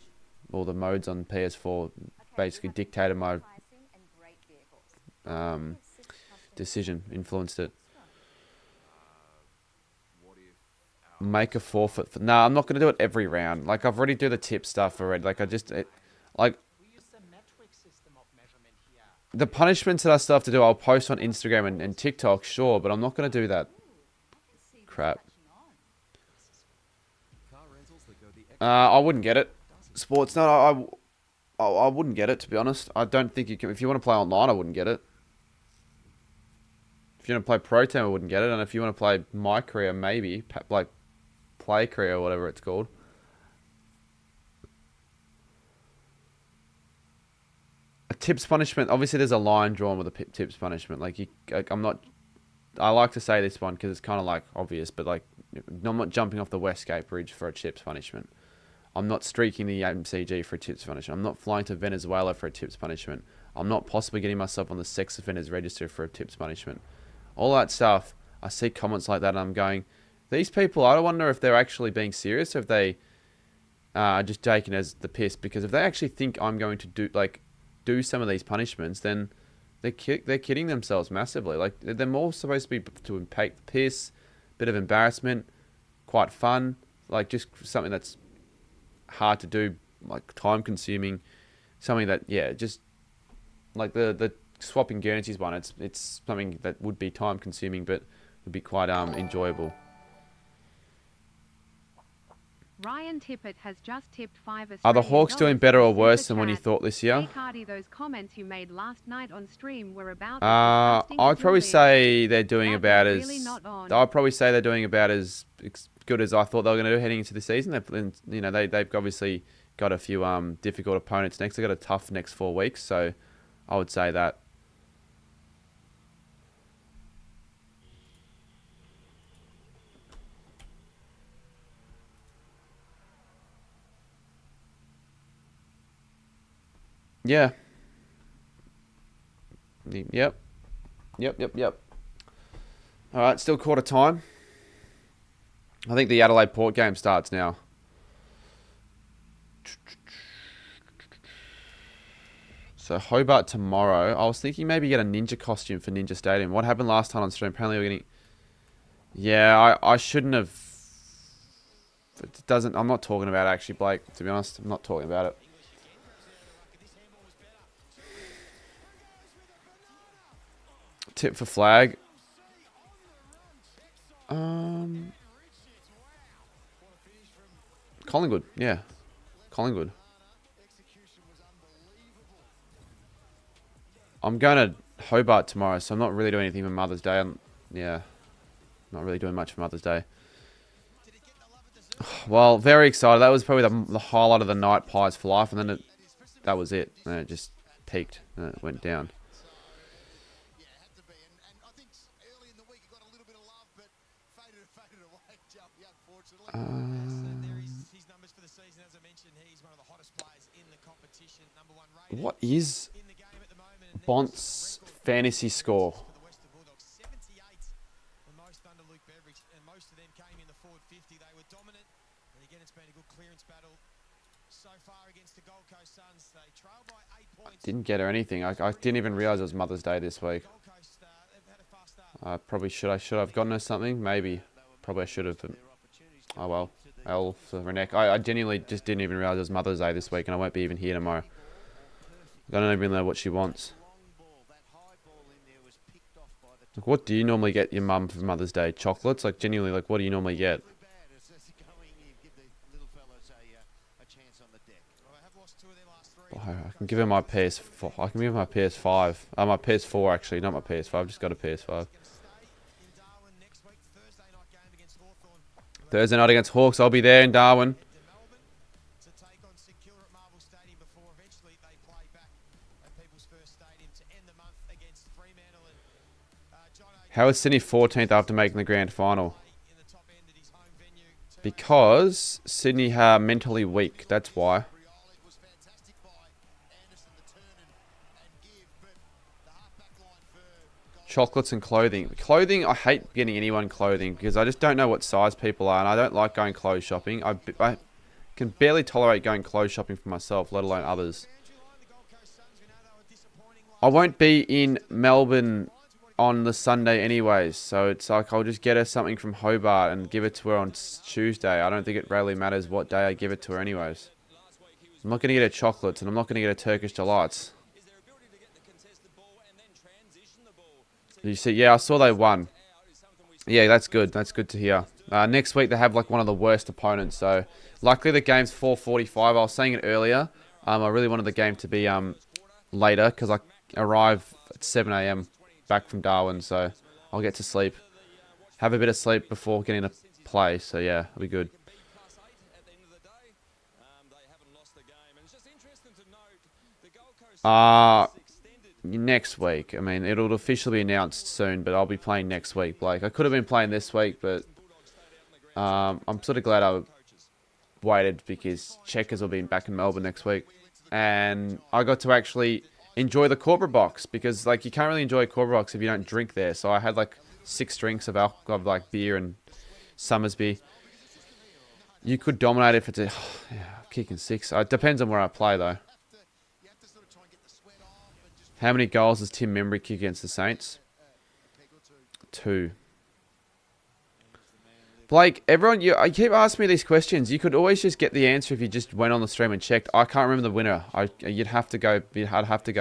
all the modes on PS4 basically dictated my decision, influenced it. Make a forfeit. Nah, I'm not going to do it every round. Like, I've already do the tip stuff already. Like, the punishments that I still have to do, I'll post on Instagram and TikTok, sure, but I'm not going to do that crap. I wouldn't get it. Sports, no, I wouldn't get it, to be honest. I don't think you can. If you want to play online, I wouldn't get it. If you want to play Pro Team, I wouldn't get it. And if you want to play My Career, maybe. Like, Play Career or whatever it's called. A tips punishment. Obviously, there's a line drawn with a tips punishment. Like, I'm not... I like to say this one because it's kind of, like, obvious. But, like, I'm not jumping off the Westgate Bridge for a tips punishment. I'm not streaking the MCG for a tips punishment. I'm not flying to Venezuela for a tips punishment. I'm not possibly getting myself on the sex offenders register for a tips punishment. All that stuff, I see comments like that and I'm going, these people, I wonder if they're actually being serious or if they are just taking it as the piss. Because if they actually think I'm going to do some of these punishments, then they're kidding themselves massively. Like, they're more supposed to be to take the piss, bit of embarrassment, quite fun, like just something that's hard to do, like time consuming, something that, yeah, just like the swapping Guernseys one, it's something that would be time consuming but would be quite enjoyable. Ryan Tippett has just tipped $5. Are the Hawks doing better or worse than when you thought this year? Those comments you made last night on stream were about I'd probably say they're doing about as I'd probably say they're doing about as good as I thought they were going to do heading into the season. They've obviously got a few difficult opponents next. They've got a tough next 4 weeks, so I would say that. Yeah. Yep. All right, still quarter time. I think the Adelaide Port game starts now. So Hobart tomorrow. I was thinking maybe get a ninja costume for Ninja Stadium. What happened last time on stream? Apparently we're getting... Yeah, I shouldn't have... It doesn't... I'm not talking about it actually, Blake. To be honest, I'm not talking about it. Tip for flag. Collingwood, yeah. Collingwood. I'm going to Hobart tomorrow, so I'm not really doing anything for Mother's Day. Yeah, not really doing much for Mother's Day. Well, very excited. That was probably the highlight of the night, Pies for Life, and then that was it. And it just peaked and it went down. So, yeah, it had to be. And I think early in the week it got a little bit of love, but faded away, Joey, unfortunately. There is his numbers for the season. As I mentioned, he's one of the hottest players in the competition. #1 rated What is in the game at the moment. And Bont's fantasy score? for the Western Bulldogs, 78, the most under Luke Beveridge, and most of them came in the forward 50. They were dominant, and again, it's been a good clearance battle so far against the Gold Coast Suns. They trail by 8 points. Didn't get her anything. I didn't even realise it was Mother's Day this week. Gold Coast, they've had a fast start. I probably should. I should have gotten her something. Maybe. Probably I should have. But oh well. L for Renek. I genuinely just didn't even realise it was Mother's Day this week, and I won't be even here tomorrow. I don't even know what she wants. Like, what do you normally get your mum for Mother's Day? Chocolates? Like, genuinely, like, what do you normally get? Oh, I can give her my PS4. I can give her my PS5. My PS4 actually, not my PS5. I've just got a PS5. Thursday night against Hawks. I'll be there in Darwin. How is Sydney 14th after making the grand final? Because Sydney are mentally weak. That's why. Chocolates and clothing. Clothing, I hate getting anyone clothing because I just don't know what size people are, and I don't like going clothes shopping. I can barely tolerate going clothes shopping for myself, let alone others. I won't be in Melbourne on the Sunday anyways, so it's like I'll just get her something from Hobart and give it to her on Tuesday. I don't think it really matters what day I give it to her anyways. I'm not going to get her chocolates, and I'm not going to get her Turkish Delights. You see, yeah, I saw they won. Yeah, that's good. That's good to hear. Next week they have like one of the worst opponents, so luckily the game's 4:45. I was saying it earlier. I really wanted the game to be later because I arrive at 7 AM back from Darwin, so I'll get to sleep. Have a bit of sleep before getting to play, so yeah, it'll be good. Next week. I mean, it'll officially be announced soon, but I'll be playing next week, Blake. I could have been playing this week, but I'm sort of glad I waited because Checkers will be back in Melbourne next week. And I got to actually enjoy the corporate box because, like, you can't really enjoy a corporate box if you don't drink there. So I had, like, 6 drinks of alcohol, like beer and Summersby. You could dominate it if it's a kicking 6. It depends on where I play, though. How many goals does Tim Membry kick against the Saints? 2. Blake, everyone, I keep asking me these questions. You could always just get the answer if you just went on the stream and checked. I can't remember the winner. I'd have to go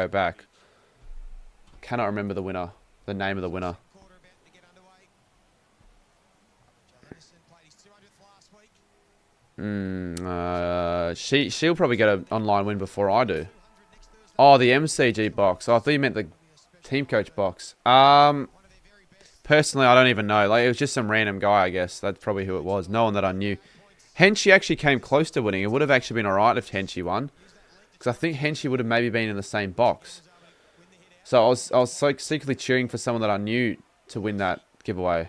back. Cannot remember the winner. The name of the winner. She'll probably get an online win before I do. Oh, the MCG box. Oh, I thought you meant the team coach box. Personally, I don't even know. Like, it was just some random guy, I guess. That's probably who it was. No one that I knew. Henshey actually came close to winning. It would have actually been alright if Henshey won. Because I think Henshey would have maybe been in the same box. So I was like secretly cheering for someone that I knew to win that giveaway.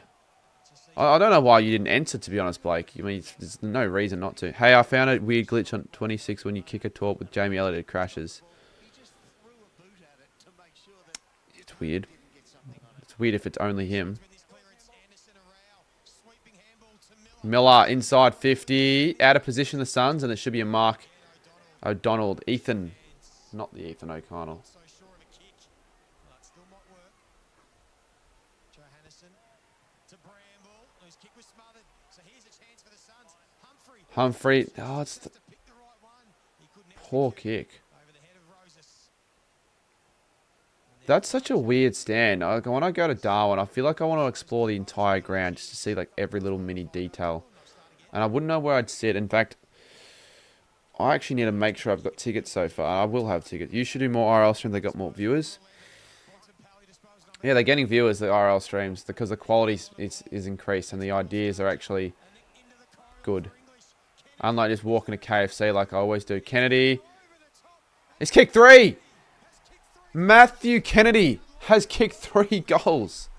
I don't know why you didn't enter, to be honest, Blake. I mean, there's no reason not to. Hey, I found a weird glitch on 26 when you kick a talk with Jamie Elliott, it crashes. It's weird. It's weird if it's only him. Miller inside 50. Out of position, the Suns, and it should be a Mark O'Donnell. Ethan. Not the Ethan O'Connell. Humphrey. Oh, it's the poor kick. That's such a weird stand. When I go to Darwin, I feel like I want to explore the entire ground just to see like every little mini detail. And I wouldn't know where I'd sit. In fact, I actually need to make sure I've got tickets so far. I will have tickets. You should do more RL streams. They got more viewers. Yeah, they're getting viewers, the RL streams, because the quality is increased and the ideas are actually good. Unlike just walking to KFC like I always do. Kennedy. He's kicked 3. Matthew Kennedy has kicked 3 goals.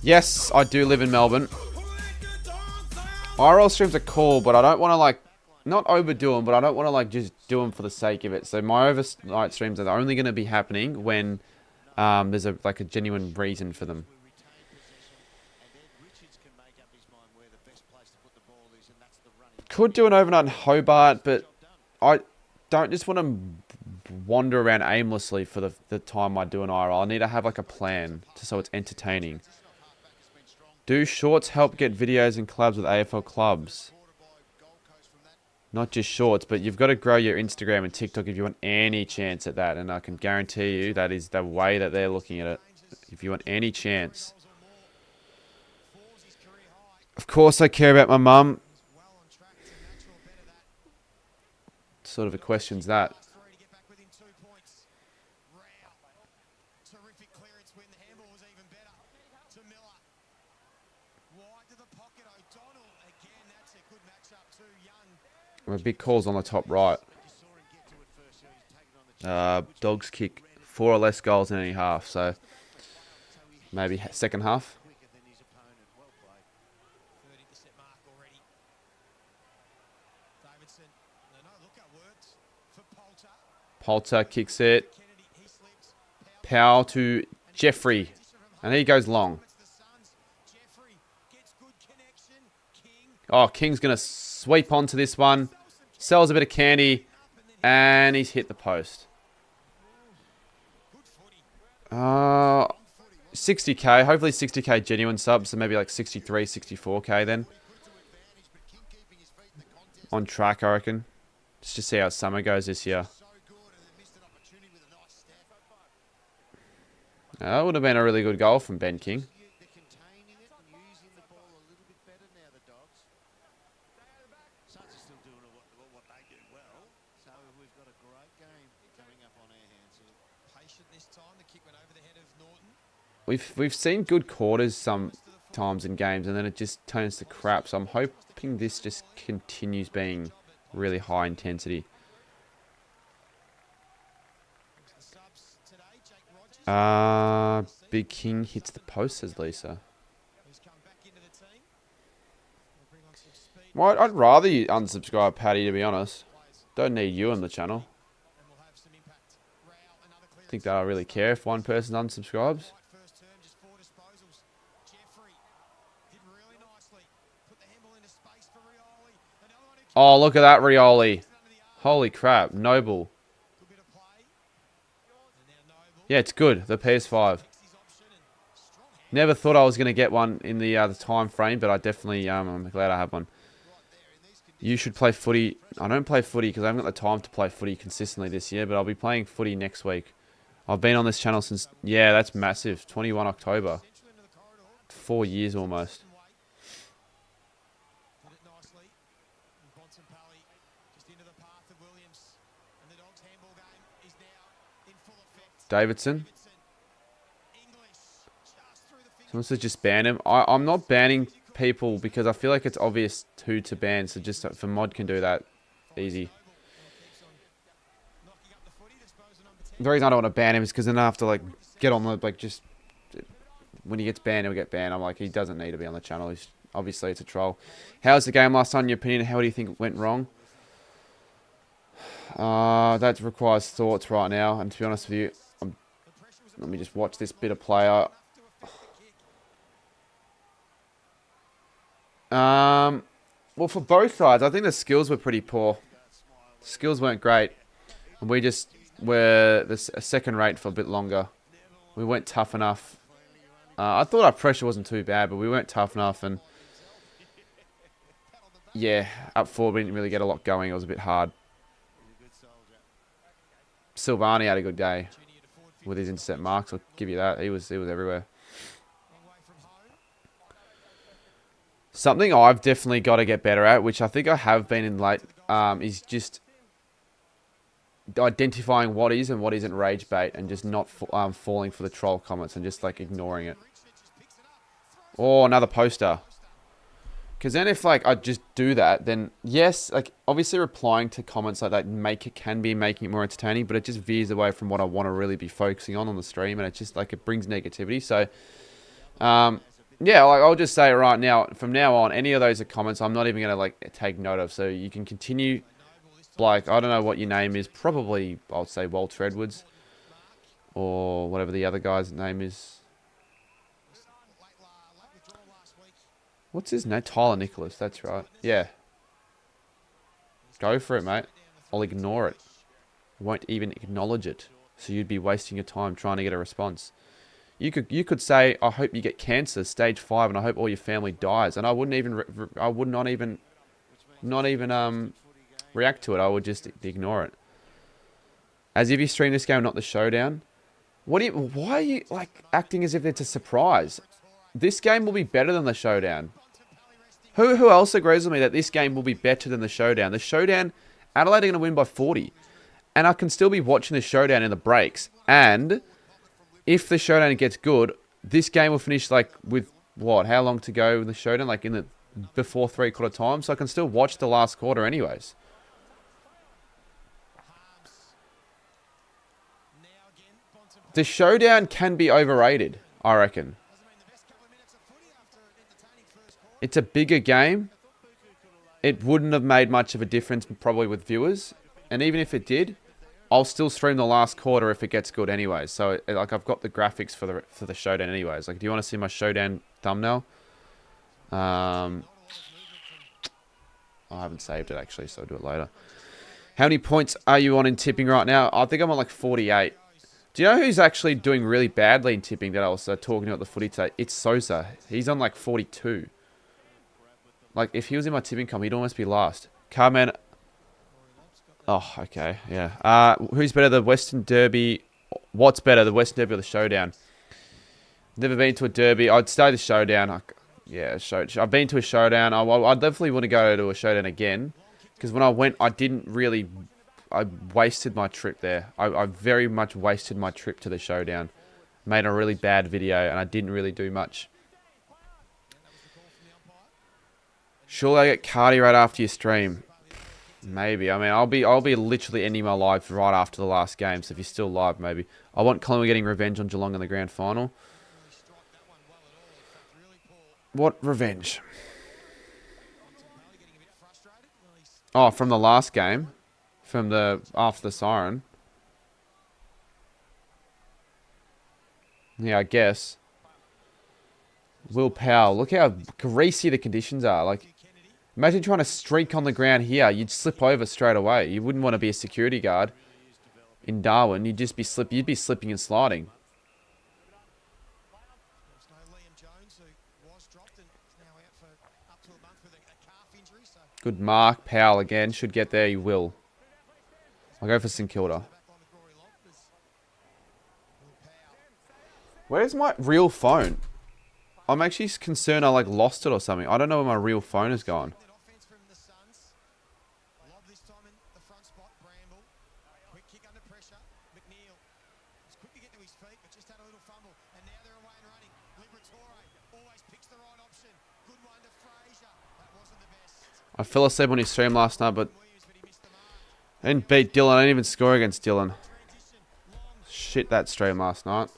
Yes, I do live in Melbourne. IRL streams are cool, but I don't want to like, not overdo them, but I don't want to like just do them for the sake of it. So my overnight streams are only going to be happening when there's a genuine reason for them. Could do an overnight in Hobart, but I don't just want to wander around aimlessly for the time I do an IRL. I need to have like a plan so it's entertaining. Do shorts help get videos and collabs with AFL clubs? Not just shorts, but you've got to grow your Instagram and TikTok if you want any chance at that. And I can guarantee you that is the way that they're looking at it. If you want any chance. Of course I care about my mum. Sort of a question's that. Big calls on the top right. Dogs kick 4 or less goals in any half, so maybe second half. Poulter kicks it. Powell to Jeffrey. And he goes long. Oh, King's going to sweep onto this one. Sells a bit of candy. And he's hit the post. 60k. Hopefully 60k genuine subs. So maybe like 63, 64k then. On track, I reckon. Let's just see how summer goes this year. That would have been a really good goal from Ben King. We've seen good quarters sometimes in games, and then it just turns to crap. So I'm hoping this just continues being really high intensity. Big King hits the post, says Lisa. Well, I'd rather you unsubscribe, Paddy, to be honest. Don't need you on the channel. Think that I really care if one person unsubscribes. Oh, look at that Rioli. Holy crap, Noble. Yeah, it's good, the PS5. Never thought I was going to get one in the time frame, but I definitely, I'm glad I have one. You should play footy. I don't play footy because I haven't got the time to play footy consistently this year, but I'll be playing footy next week. I've been on this channel since, yeah, that's massive, 21 October. 4 years almost. Davidson. Someone says just ban him. I'm not banning people because I feel like it's obvious who to ban. So just for mod can do that easy. The reason I don't want to ban him is because then I have to like get on the like just when he gets banned, he'll get banned. I'm like, he doesn't need to be on the channel. He's obviously it's a troll. How's the game last night in your opinion? How do you think it went wrong? That requires thoughts right now. And to be honest with you, let me just watch this bit of player. Well, for both sides, I think the skills were pretty poor. Skills weren't great. And we just were the second rate for a bit longer. We weren't tough enough. I thought our pressure wasn't too bad, but we weren't tough enough. And yeah, up forward, we didn't really get a lot going. It was a bit hard. Silvani had a good day with his intercept marks. I'll give you that. He was everywhere. Something I've definitely got to get better at, which I think I have been in late, is just identifying what is and what isn't rage bait, and just not falling for the troll comments and just like ignoring it. Or another poster. Because then if, like, I just do that, then, yes, like, obviously replying to comments like that can be making it more entertaining, but it just veers away from what I want to really be focusing on the stream, and it just, like, it brings negativity. So, yeah, like, I'll just say right now, from now on, any of those comments, I'm not even going to, like, take note of. So you can continue, like, I don't know what your name is. Probably, I'll say Walter Edwards. Or whatever the other guy's name is. What's his name? Tyler Nicholas, that's right. Yeah. Go for it, mate. I'll ignore it. I won't even acknowledge it. So you'd be wasting your time trying to get a response. You could say, I hope you get cancer, stage 5, and I hope all your family dies. And I wouldn't even, I would not even react to it. I would just ignore it. As if you stream this game, not the Showdown. Why are you, like, acting as if it's a surprise? This game will be better than the Showdown. Who else agrees with me that this game will be better than the Showdown? The Showdown, Adelaide are going to win by 40. And I can still be watching the Showdown in the breaks. And if the Showdown gets good, this game will finish, like, with, what, how long to go in the Showdown? Like, before 3/4 time. So I can still watch the last quarter anyways. The Showdown can be overrated, I reckon. It's a bigger game. It wouldn't have made much of a difference probably with viewers. And even if it did, I'll still stream the last quarter if it gets good anyways. So, like, I've got the graphics for the Showdown anyways. Like, do you want to see my Showdown thumbnail? I haven't saved it, actually, so I'll do it later. How many points are you on in tipping right now? I think I'm on, like, 48. Do you know who's actually doing really badly in tipping that I was talking about the footy today? It's Sosa. He's on, like, 42. Like, if he was in my tipping comp, he'd almost be last. Carman. Oh, okay. Yeah. Who's better, the Western Derby? What's better, the Western Derby or the Showdown? Never been to a Derby. I'd stay the Showdown. Yeah, I've been to a Showdown. I definitely want to go to a Showdown again. Because when I went, I wasted my trip there. I very much wasted my trip to the Showdown. Made a really bad video, and I didn't really do much. Surely I get Cardi right after your stream. Maybe. I mean, I'll be literally ending my live right after the last game. So if you're still live, maybe. I want Collingwood getting revenge on Geelong in the grand final. What revenge? Oh, from the last game. From after the siren. Yeah, I guess. Will Powell. Look how greasy the conditions are. Like, imagine trying to streak on the ground here. You'd slip over straight away. You wouldn't want to be a security guard in Darwin. You'd just be slipping and sliding. Good mark. Powell again. Should get there. He will. I'll go for St Kilda. Where's my real phone? I'm actually concerned I, like, lost it or something. I don't know where my real phone is gone. I fell asleep on his stream last night, but I didn't beat Dylan. I didn't even score against Dylan. Shit, that stream last night.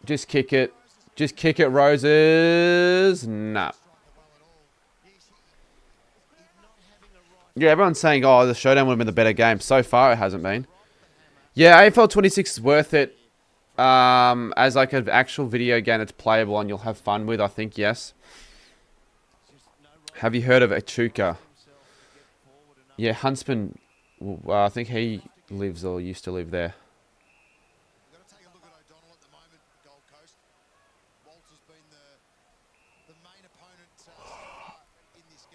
Just kick it. Just kick it, Roses. Nah. Yeah, everyone's saying, oh, the Showdown would have been the better game. So far, it hasn't been. Yeah, AFL 26 is worth it. As like an actual video game that's playable and you'll have fun with, I think, yes. Have you heard of Echuca? Yeah, Huntsman, I think he lives or used to live there.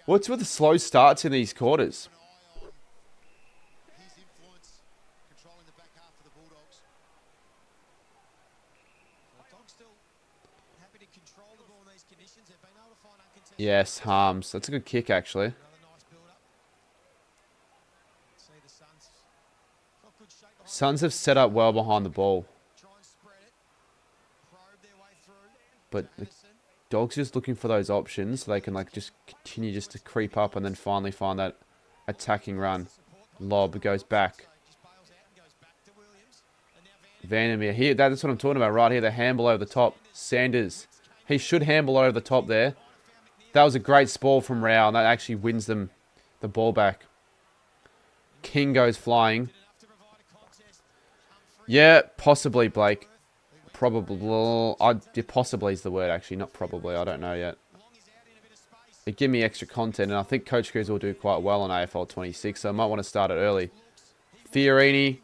What's with the slow starts in these quarters? Yes, Harms. That's a good kick, actually. Suns have set up well behind the ball. but the Dogs just looking for those options so they can like just continue just to creep up and then finally find that attacking run. Lob goes back. Vandermeer here. That's what I'm talking about right here. The handball over the top. Sanders. He should handball over the top there. That was a great sprawl from Rao, and that actually wins them the ball back. King goes flying. Yeah, possibly, Blake. Probably. Possibly is the word, actually. Not probably. I don't know yet. It give me extra content, and I think Coach Cruz will do quite well on AFL 26, so I might want to start it early. Fiorini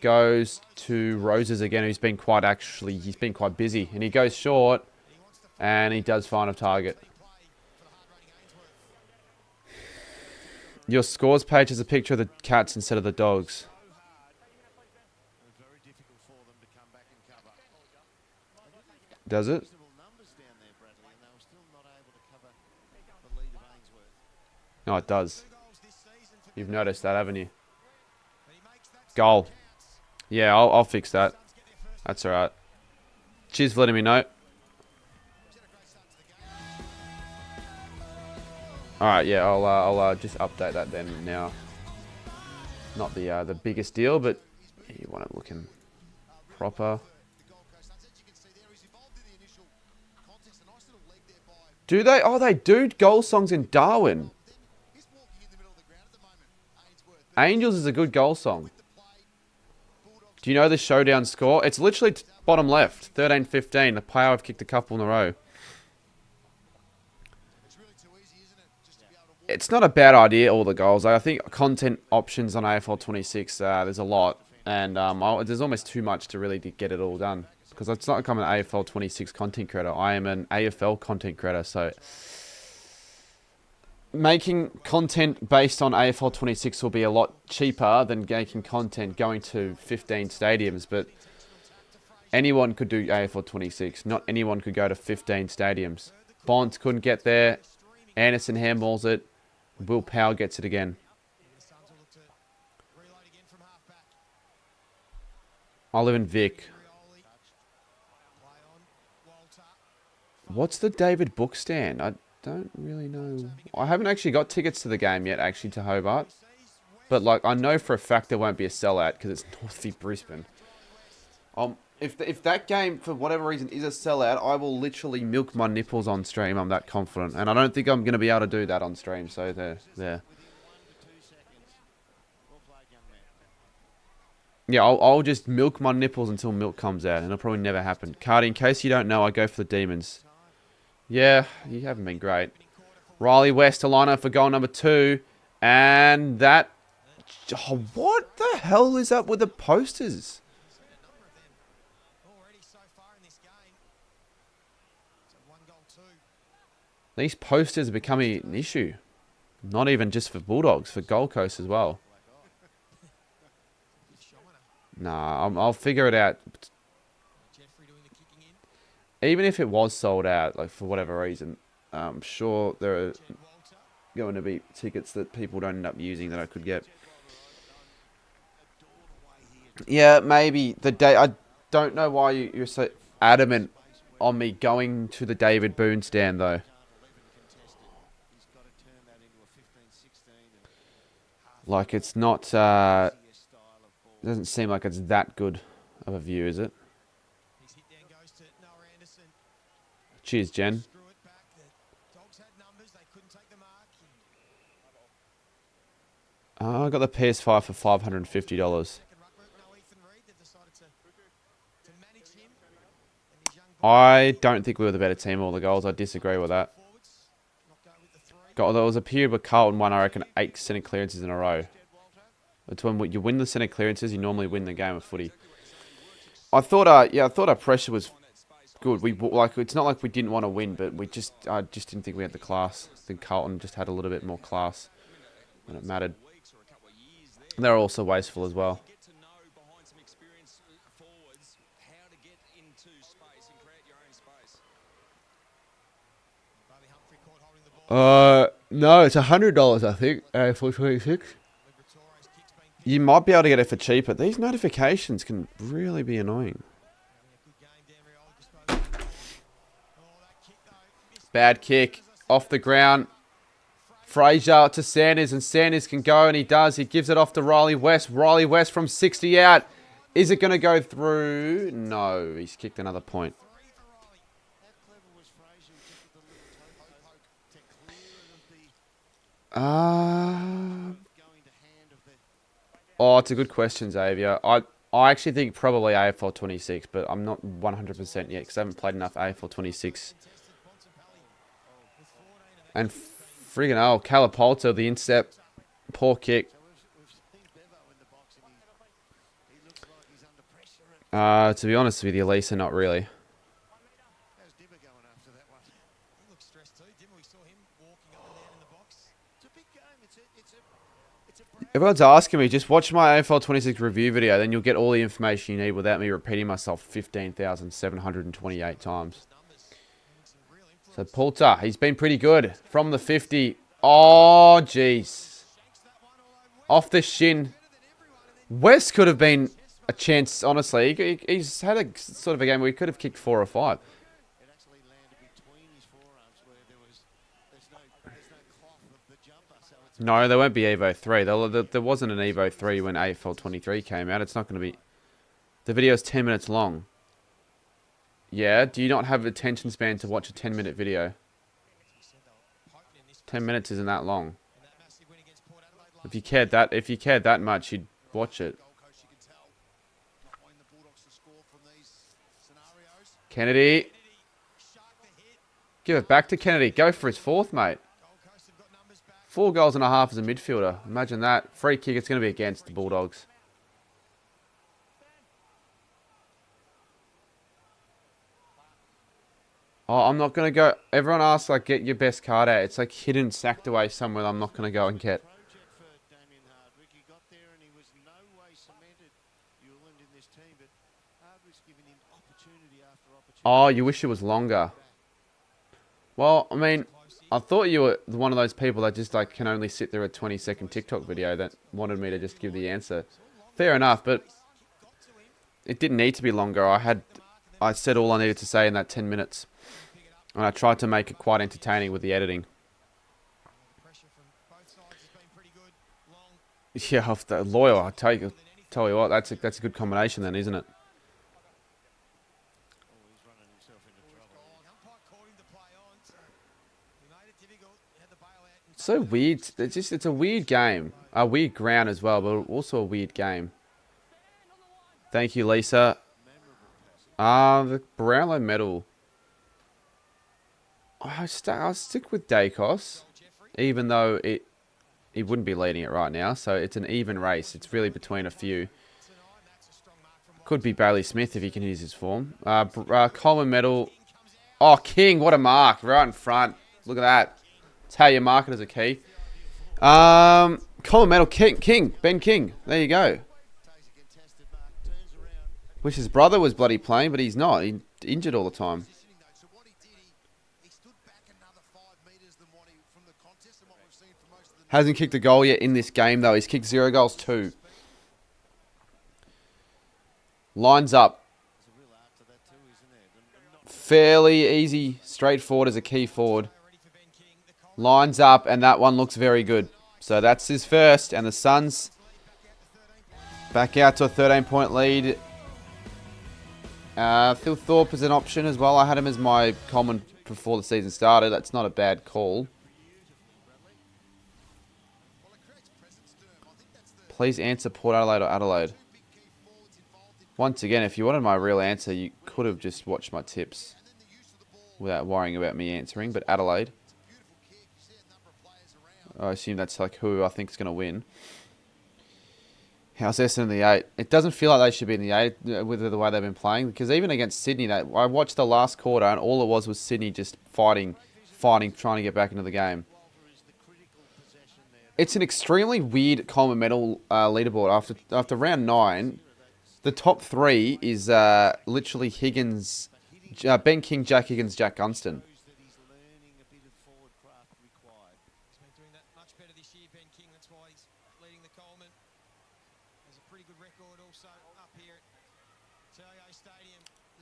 goes to Roses again, who's been quite busy, and he goes short, and he does find a target. Your scores page has a picture of the Cats instead of the Dogs. Does it? No, it does. You've noticed that, haven't you? Goal. Yeah, I'll fix that. That's alright. Cheers for letting me know. Alright, yeah, I'll just update that then now. Not the biggest deal, but you want it looking proper. Do they? Oh, they do goal songs in Darwin. Angels is a good goal song. Do you know the Showdown score? It's literally bottom left. 13-15. The player have kicked a couple in a row. It's not a bad idea, all the goals. I think content options on AFL 26, there's a lot. And there's almost too much to really get it all done. Because it's not like I'm an AFL 26 content creator. I am an AFL content creator. So making content based on AFL 26 will be a lot cheaper than making content going to 15 stadiums. But anyone could do AFL 26. Not anyone could go to 15 stadiums. Bonds couldn't get there. Anderson handballs it. Will Powell gets it again. I live in Vic. What's the David Book stand? I don't really know. I haven't actually got tickets to the game yet, actually, to Hobart. But, like, I know for a fact there won't be a sellout because it's Northview Brisbane. If that game, for whatever reason, is a sellout, I will literally milk my nipples on stream. I'm that confident. And I don't think I'm going to be able to do that on stream. So, there. Yeah, I'll just milk my nipples until milk comes out. And it'll probably never happen. Cardi, in case you don't know, I go for the Demons. Yeah, you haven't been great. Riley West to line up for goal number 2. And that... Oh, what the hell is up with the posters? These posters are becoming an issue. Not even just for Bulldogs, for Gold Coast as well. Nah, I'll figure it out. Even if it was sold out, like for whatever reason, I'm sure there are going to be tickets that people don't end up using that I could get. Yeah, maybe the day. I don't know why you're so adamant on me going to the David Boone stand though. Like it's not. It doesn't seem like it's that good of a view, is it? Cheers, Jen. I got the PS5 for $550. I don't think we were the better team, all the goals. I disagree with that. There was a period where Carlton won, I reckon, 8 centre clearances in a row. It's when you win the centre clearances, you normally win the game of footy. I thought our pressure was good. It's not like we didn't want to win, but I just didn't think we had the class. I think Carlton just had a little bit more class when it mattered. They're also wasteful as well. No, it's $100, I think. For 26. You might be able to get it for cheaper. These notifications can really be annoying. Bad kick. Off the ground. Fraser to Sanders, and Sanders can go, and he does. He gives it off to Riley West. Riley West from 60 out. Is it going to go through? No, he's kicked another point. Oh, it's a good question, Xavier. I actually think probably AFL 26, but I'm not 100% yet because I haven't played enough AFL 26. And friggin' hell, Calapolto, the intercept, poor kick. To be honest with you, Lisa, not really. Everyone's asking me, just watch my AFL 26 review video, then you'll get all the information you need without me repeating myself 15,728 times. So Poulter, he's been pretty good from the 50. Oh, jeez. Off the shin. West could have been a chance, honestly. He's had a sort of a game where he could have kicked 4 or 5. No, there won't be Evo 3. There wasn't an Evo 3 when AFL 23 came out. It's not going to be... The video is 10 minutes long. Yeah, do you not have attention span to watch a 10-minute video? 10 minutes isn't that long. If you cared that much, you'd watch it. Kennedy. Give it back to Kennedy. Go for his 4th, mate. 4 goals and a half as a midfielder. Imagine that. Free kick, it's going to be against the Bulldogs. Oh, I'm not going to go... Everyone asks, like, get your best card out. It's, like, hidden, sacked away somewhere I'm not going to go and get. Oh, you wish it was longer. Well, I mean... I thought you were one of those people that just like can only sit there a 20-second TikTok video that wanted me to just give the answer. Fair enough, but it didn't need to be longer. I said all I needed to say in that 10 minutes. And I tried to make it quite entertaining with the editing. Yeah, off the Loyal, I tell you what, that's a good combination then, isn't it? So weird. It's a weird game. A weird ground as well, but also a weird game. Thank you, Lisa. The Brownlow medal. I'll stick with Dacos, even though he wouldn't be leading it right now. So it's an even race. It's really between a few. Could be Bailey Smith if he can use his form. Coleman medal. Oh, King, what a mark. Right in front. Look at that. That's how you mark it as a key. Coleman medal, King. Ben King. There you go. Wish his brother was bloody playing, but he's not. He's injured all the time. Hasn't kicked a goal yet in this game, though. He's kicked 0 goals, 2. Lines up. Fairly easy, straightforward as a key forward. Lines up, and that one looks very good. So that's his first, and the Suns back out to a 13-point lead. Phil Thorpe is an option as well. I had him as my common before the season started. That's not a bad call. Please answer Port Adelaide or Adelaide. Once again, if you wanted my real answer, you could have just watched my tips without worrying about me answering. But Adelaide. I assume that's like who I think is going to win. How's Essendon in the 8? It doesn't feel like they should be in the 8 with the way they've been playing. Because even against Sydney, I watched the last quarter and all it was Sydney just fighting, trying to get back into the game. It's an extremely weird Coleman medal leaderboard. After round 9, the top 3 is literally Higgins, Ben King, Jack Higgins, Jack Gunston.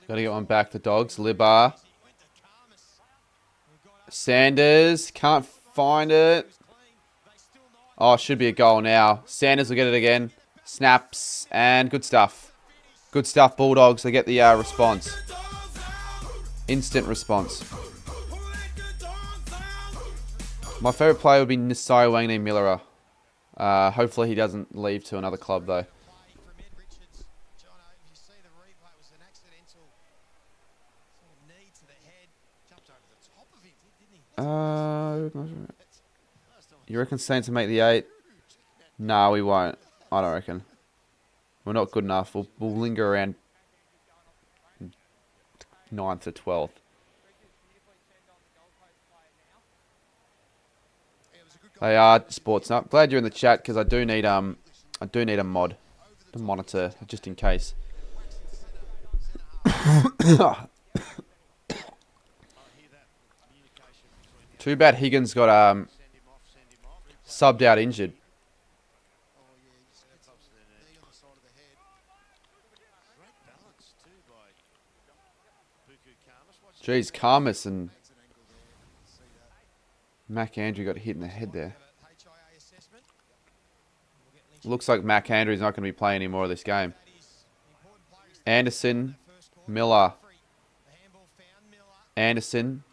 Got to get one back. The Dogs. Libar. Sanders can't find it. Oh, should be a goal now. Sanders will get it again. Snaps and good stuff. Good stuff, Bulldogs. They get the response. Instant response. My favourite player would be Nisai Wangney Miller. Hopefully he doesn't leave to another club though. You reckon Saints will make the 8? No, we won't. I don't reckon. We're not good enough. We'll linger around 9th to 12th. They are Sports Nut. Glad you're in the chat because I do need a mod to monitor just in case. Too bad Higgins got subbed out injured. Jeez, Karmas and Mac Andrew got hit in the head there. Looks like Mac Andrew's not going to be playing any more of this game. Anderson, Miller, Anderson,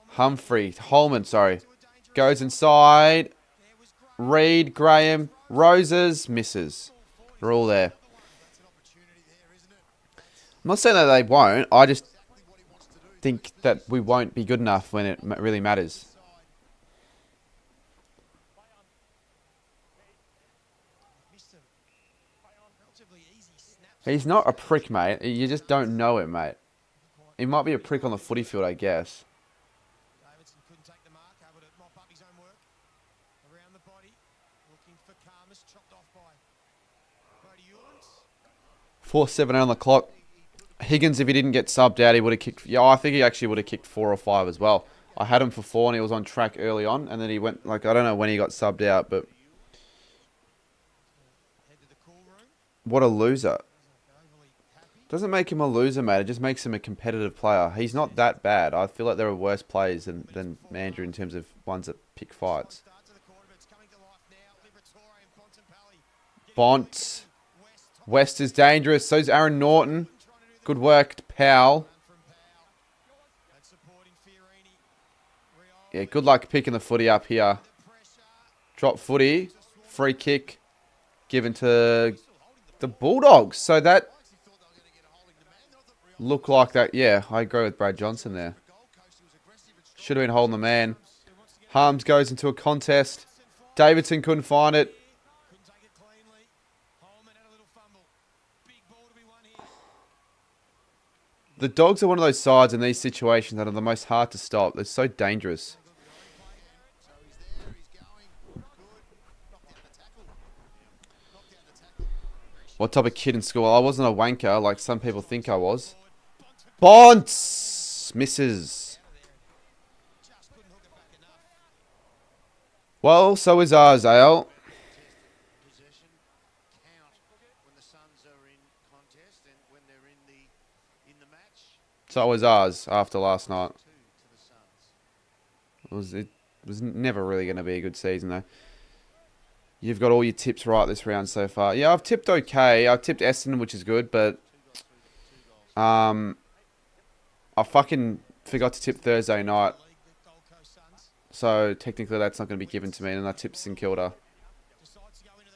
Humphrey, Holman, sorry. Goes inside. Reed, Graham, Roses, misses. They're all there. I'm not saying that they won't. I just think that we won't be good enough when it really matters. He's not a prick, mate. You just don't know it, mate. He might be a prick on the footy field, I guess. 4:07 on the clock. Higgins, if he didn't get subbed out, he would have kicked. Yeah, I think he actually would have kicked 4 or 5 as well. I had him for 4 and he was on track early on, and then he went like I don't know when he got subbed out, but what a loser! Doesn't make him a loser, mate. It just makes him a competitive player. He's not that bad. I feel like there are worse players than Andrew in terms of ones that pick fights. Bont. West is dangerous. So's Aaron Norton. Good work, Powell. Yeah, good luck picking the footy up here. Drop footy. Free kick. Given to the Bulldogs. So that looked like that. Yeah, I agree with Brad Johnson there. Should have been holding the man. Harms goes into a contest. Davidson couldn't find it. The Dogs are one of those sides in these situations that are the most hard to stop. They're so dangerous. What type of kid in school? I wasn't a wanker like some people think I was. Bonts! Misses. Well, so is ours, Ale. So was ours after last night. It was never really going to be a good season, though. You've got all your tips right this round so far. Yeah, I've tipped okay. I've tipped Essendon, which is good, but I fucking forgot to tip Thursday night. So technically that's not going to be given to me, and I tipped St Kilda.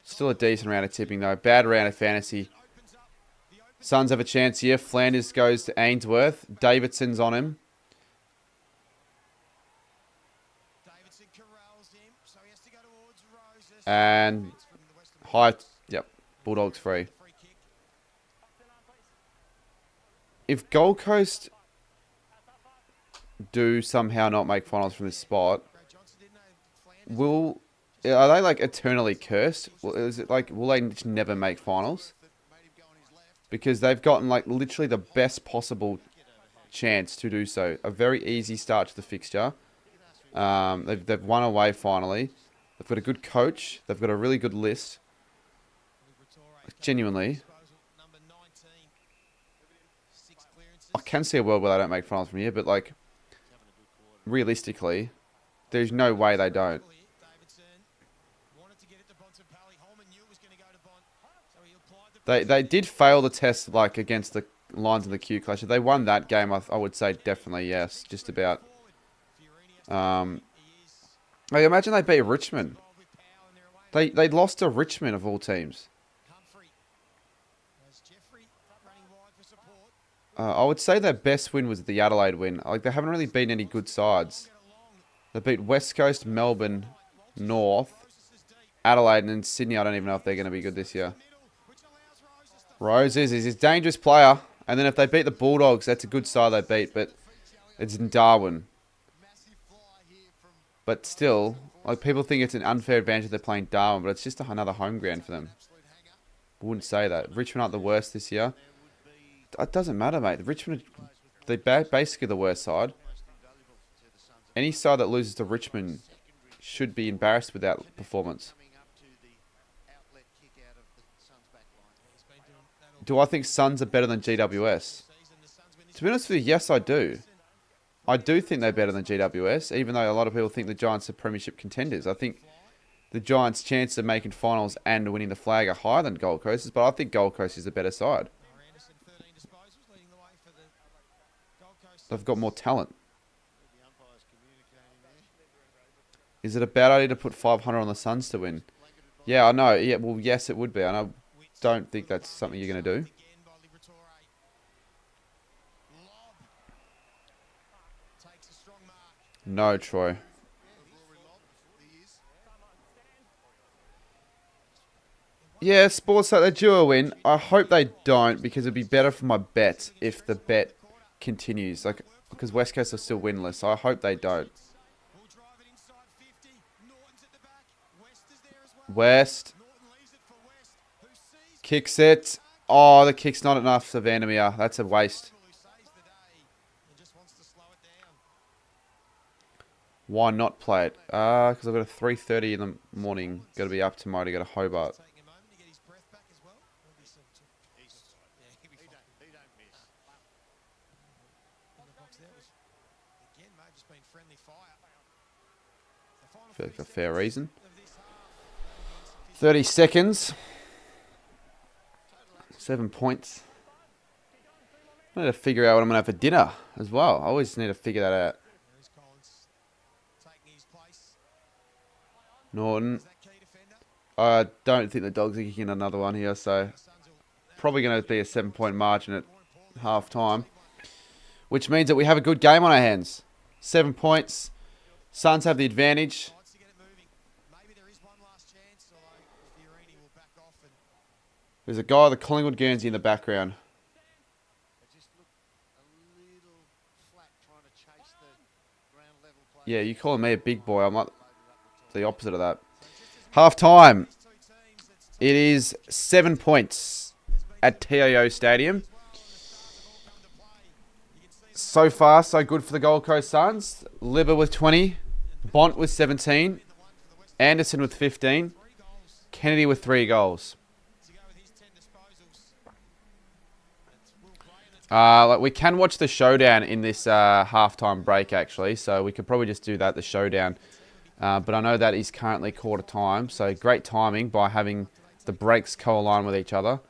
Still a decent round of tipping, though. Bad round of fantasy. Suns have a chance here. Flanders goes to Ainsworth. Davidson's on him. And high, yep, Bulldogs free. If Gold Coast do somehow not make finals from this spot, are they like eternally cursed? Is it like, will they just never make finals? Because they've gotten like literally the best possible chance to do so. A very easy start to the fixture. They've won away finally. They've got a good coach. They've got a really good list. Genuinely. I can see a world where they don't make finals from here, but like realistically, there's no way they don't. They did fail the test like against the Lions of the Q Clash. If they won that game, I would say definitely yes, just about. Like imagine they beat Richmond. They lost to Richmond of all teams. I would say their best win was the Adelaide win. Like they haven't really beaten any good sides. They beat West Coast, Melbourne, North, Adelaide, and then Sydney. I don't even know if they're going to be good this year. Roses is a dangerous player. And then if they beat the Bulldogs, that's a good side they beat. But it's in Darwin. But still, like people think it's an unfair advantage they're playing Darwin. But it's just another home ground for them. I wouldn't say that. Richmond aren't the worst this year. It doesn't matter, mate. Richmond, they're basically the worst side. Any side that loses to Richmond should be embarrassed with that performance. Do I think Suns are better than GWS? To be honest with you, yes, I do. I do think they're better than GWS, even though a lot of people think the Giants are premiership contenders. I think the Giants' chances of making finals and winning the flag are higher than Gold Coast's, but I think Gold Coast is the better side. They've got more talent. Is it a bad idea to put 500 on the Suns to win? Yeah, I know. Yeah, well, yes, it would be. I don't think that's something you're going to do. No, Troy. Yeah, sports like they do a win. I hope they don't because it'd be better for my bet if the bet continues. Like because West Coast are still winless. So I hope they don't. West kicks it. Oh, the kick's not enough for Vandermeer. That's a waste. Why not play it? Because I've got a 3:30 in the morning. Got to be up tomorrow to go to Hobart. I feel like a fair reason. 30 seconds. 7 points. I need to figure out what I'm going to have for dinner as well. I always need to figure that out. Norton. I don't think the Dogs are kicking another one here, so probably going to be a 7-point margin at half time, which means that we have a good game on our hands. 7 points. Suns have the advantage. There's a guy with a Collingwood Guernsey in the background. Yeah, you calling me a big boy. I'm like the opposite of that. Half time. It is 7 points at TAO Stadium. So far, so good for the Gold Coast Suns. Libba with 20. Bont with 17. Anderson with 15. Kennedy with 3 goals. We can watch the Showdown in this halftime break, actually. So we could probably just do that, the Showdown. But I know that is currently quarter time. So great timing by having the breaks co-align with each other.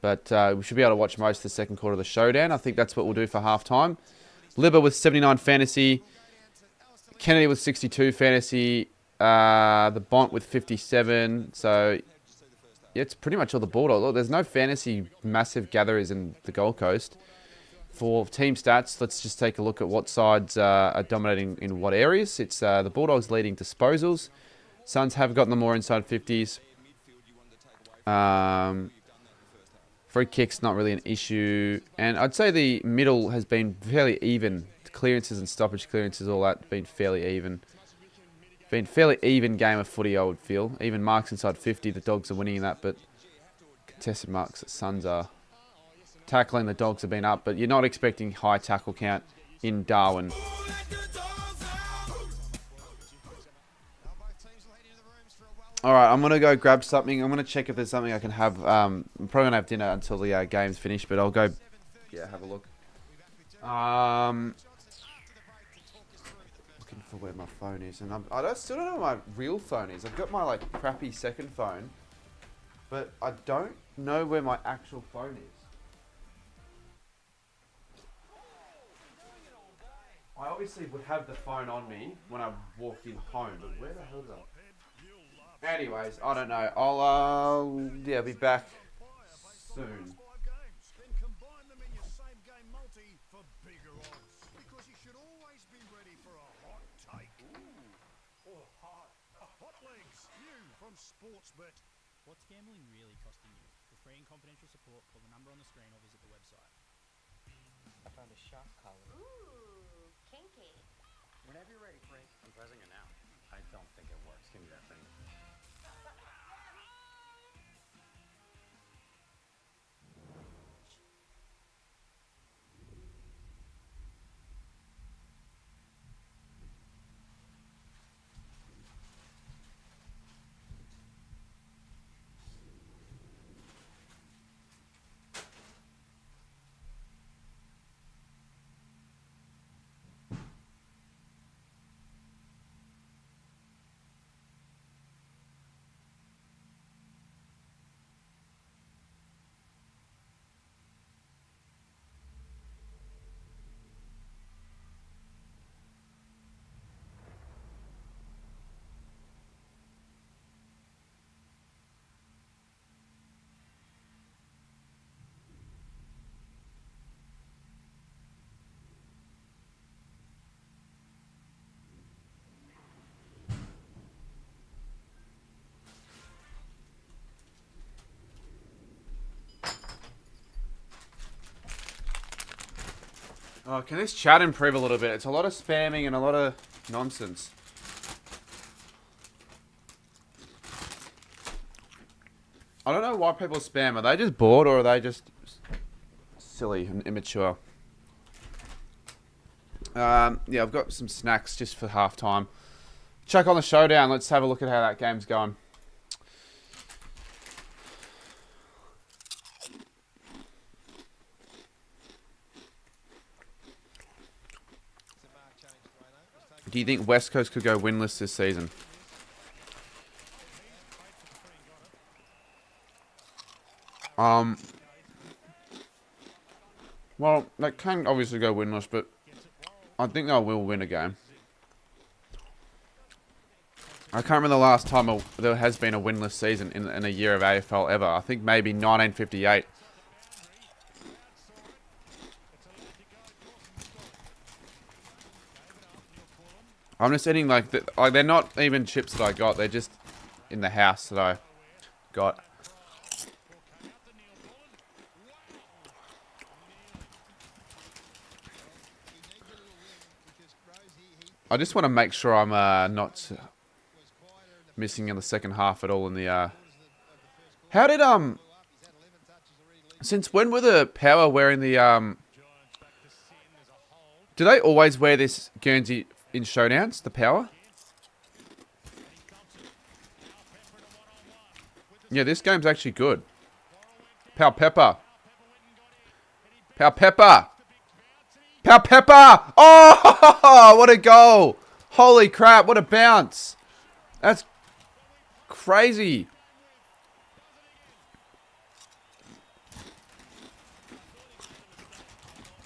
But we should be able to watch most of the second quarter of the Showdown. I think that's what we'll do for halftime. Libba with 79 fantasy. Kennedy with 62 fantasy. The Bont with 57. So yeah, it's pretty much all the Bulldogs. Look, there's no fantasy massive gatherers in the Gold Coast. For team stats, let's just take a look at what sides are dominating in what areas. It's the Bulldogs leading disposals. Suns have gotten the more inside 50s. Free kicks, not really an issue. And I'd say the middle has been fairly even. Clearances and stoppage clearances, all that, been fairly even. Been fairly even game of footy, I would feel. Even marks inside 50, the Dogs are winning in that, but contested marks, the Suns are tackling. The Dogs have been up, but you're not expecting high tackle count in Darwin. All right, I'm going to go grab something. I'm going to check if there's something I can have. I'm probably going to have dinner until the game's finished, but I'll go have a look. for where my phone is, and still don't know where my real phone is. I've got my like crappy second phone, but I don't know where my actual phone is. I obviously would have the phone on me when I walked in home, but where the hell is it? Anyways, I don't know. I'll be back soon. Then combine them in your same game multi for bigger odds. Because you should always be ready for a hot take. Hot legs, new from Sportsbet. What's gambling really costing you? For free and confidential support, call the number on the screen or visit the website. I found a shock collar. Ooh, kinky. Whenever you're ready, Frank. I'm pressing it now. I don't think it works. Give me that thing. Oh, can this chat improve a little bit? It's a lot of spamming and a lot of nonsense. I don't know why people spam. Are they just bored or are they just silly and immature? Yeah, I've got some snacks just for halftime. Chuck on the Showdown. Let's have a look at how that game's going. Do you think West Coast could go winless this season? Well, they can obviously go winless, but I think they will win a game. I can't remember the last time there has been a winless season in a year of AFL ever. I think maybe 1958. I'm just eating like they're not even chips that I got. They're just in the house that I got. I just want to make sure I'm not missing in the second half at all in the How did since when were the Power wearing the do they always wear this Guernsey in Showdowns, the Power? Yeah, this game's actually good. Pow Pepper. Pow Pepper. Pow Pepper! Oh, what a goal! Holy crap, what a bounce! That's crazy.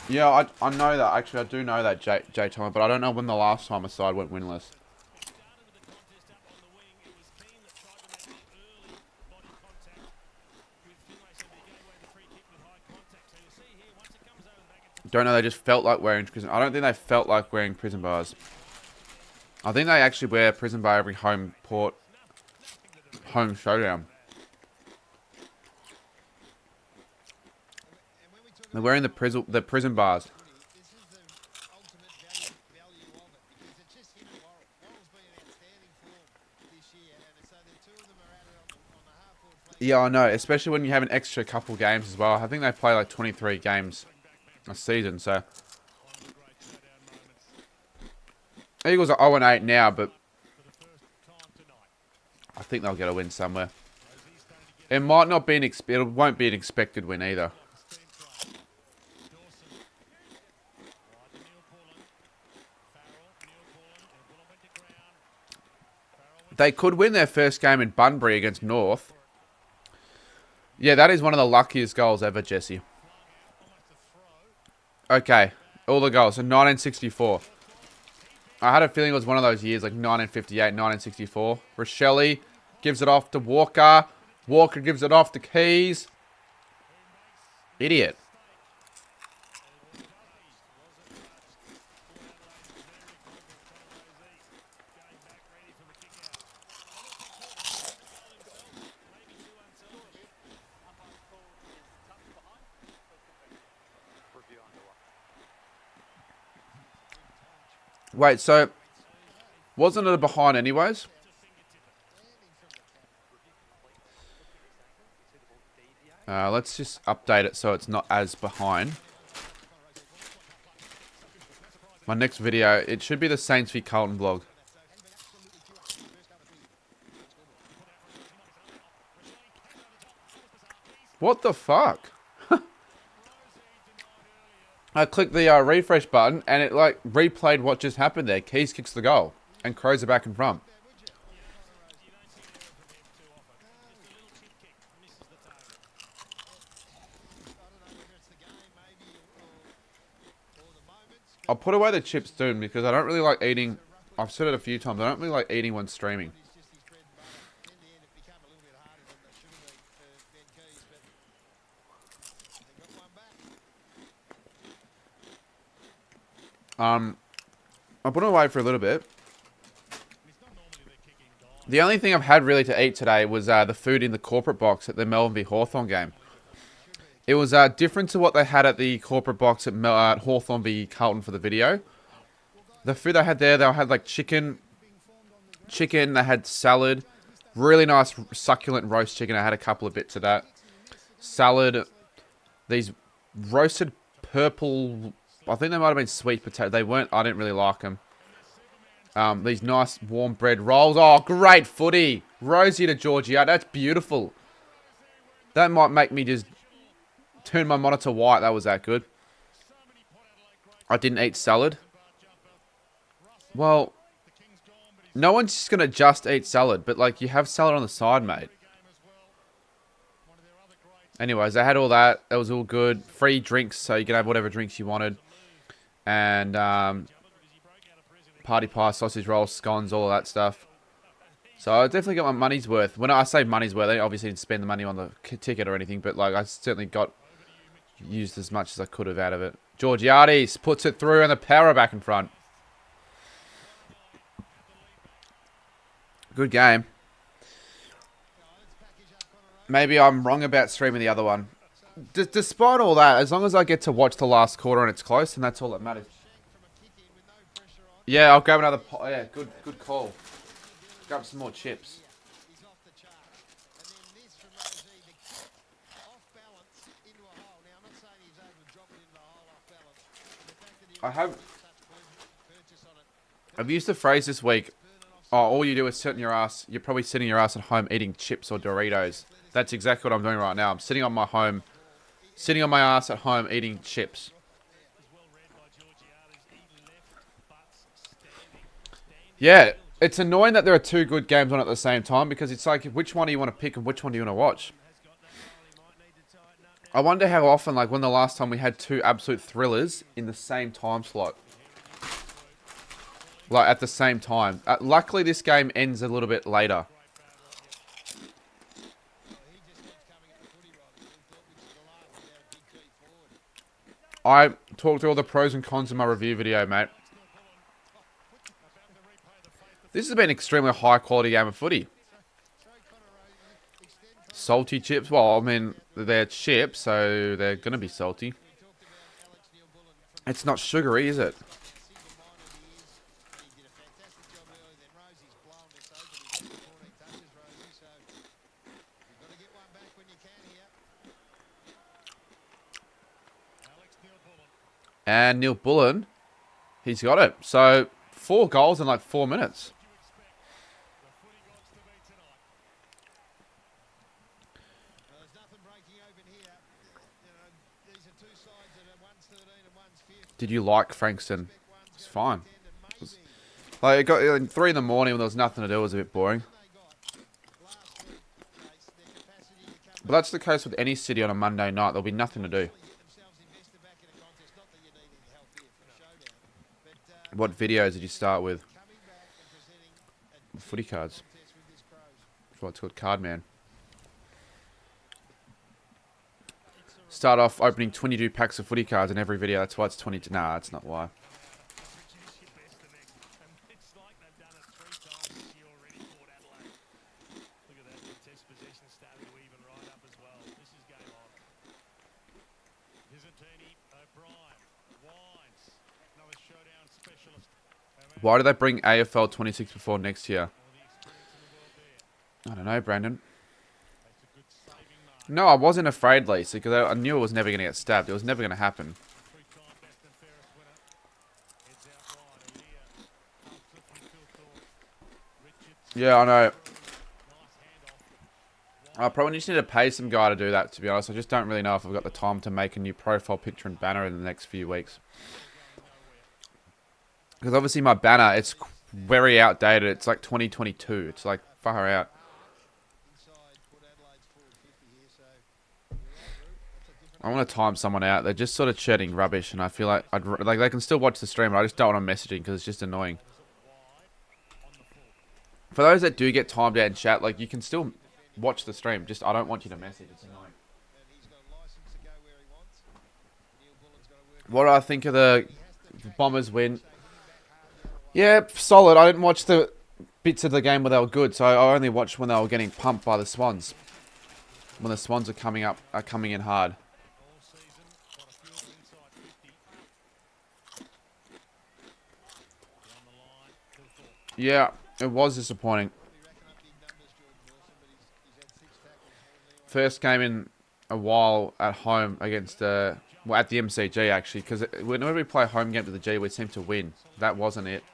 Yeah, I know that. Actually, I do know that, J Time, but I don't know when the last time a side went winless. Don't know, they just felt like wearing prison. I don't think they felt like wearing prison bars. I think they actually wear prison bar every home Showdown. They're wearing the prison bars. Yeah, I know, especially when you have an extra couple games as well. I think they play like 23 games a season, so Eagles are 0-8 now, but I think they'll get a win somewhere. It might not be it won't be an expected win either. They could win their first game in Bunbury against North. Yeah, that is one of the luckiest goals ever, Jesse. Okay, all the goals. So 1964. I had a feeling it was one of those years, like 1958, 1964. Rochelle gives it off to Walker. Walker gives it off to Keys. Idiot. Wait, so wasn't it a behind anyways? Let's just update it so it's not as behind. My next video, it should be the Saints v Carlton vlog. What the fuck? I clicked the refresh button and it like replayed what just happened there. Keys kicks the goal and Crows are back in front. I'll put away the chips soon because I don't really like eating. I've said it a few times. I don't really like eating when streaming. I'll put it away for a little bit. The only thing I've had really to eat today was the food in the corporate box at the Melbourne v Hawthorn game. It was different to what they had at the corporate box at Hawthorn v Carlton for the video. The food they had there, they had like chicken, they had salad, really nice succulent roast chicken. I had a couple of bits of that. Salad, these roasted purple, I think they might have been sweet potato. They weren't, I didn't really like them. These nice warm bread rolls. Oh, great footy. Rosie to Georgia. That's beautiful. That might make me just turn my monitor white. That was that good. I didn't eat salad. Well, no one's just going to just eat salad, but like you have salad on the side, mate. Anyways, I had all that. It was all good. Free drinks, so you can have whatever drinks you wanted. And party pie, sausage rolls, scones, all of that stuff. So I definitely got my money's worth. When I say money's worth, I obviously didn't spend the money on the ticket or anything, but like I certainly used as much as I could have out of it. Georgiades puts it through and the power back in front. Good game. Maybe I'm wrong about streaming the other one. Despite all that, as long as I get to watch the last quarter and it's close, and that's all that matters. Yeah, I'll grab another. Yeah, good call. Grab some more chips. I've used the phrase this week. Oh, all you do is sit in your ass. You're probably sitting your ass at home eating chips or Doritos. That's exactly what I'm doing right now. I'm sitting on my ass at home eating chips. Yeah, it's annoying that there are two good games on at the same time because it's like, which one do you want to pick and which one do you want to watch? I wonder how often, like when the last time we had two absolute thrillers in the same time slot. Like at the same time. Luckily this game ends a little bit later. I talked through all the pros and cons in my review video, mate. This has been an extremely high quality game of footy. Salty chips. Well, I mean, they're chips, so they're going to be salty. It's not sugary, is it? And Neil Bullen, he's got it. So, 4 goals in like 4 minutes. Did you like Frankston? It's fine. Like, it got like, 3 in the morning when there was nothing to do. It was a bit boring. But that's the case with any city on a Monday night. There'll be nothing to do. What videos did you start with? Footy cards. That's what it's called, Card Man. Start off opening 22 packs of footy cards in every video. That's why it's 22. Nah, that's not why. Why do they bring AFL 26 before next year? I don't know, Brandon. No, I wasn't afraid, Lisa, because I knew it was never going to get stabbed. It was never going to happen. Yeah, I know. I probably just need to pay some guy to do that, to be honest. I just don't really know if I've got the time to make a new profile picture and banner in the next few weeks. Because obviously my banner, it's very outdated. It's like 2022. It's like far out. I want to time someone out. They're just sort of chatting rubbish, and I feel like like they can still watch the stream, but I just don't want them messaging because it's just annoying. For those that do get timed out and chat, like you can still watch the stream. Just I don't want you to message. It's annoying. What do I think of the Bombers win? Yeah, solid. I didn't watch the bits of the game where they were good, so I only watched when they were getting pumped by the Swans. When the Swans are coming in hard. Yeah, it was disappointing. First game in a while at home against well, at the MCG actually, because whenever we play home game to the G, we seem to win. That wasn't it.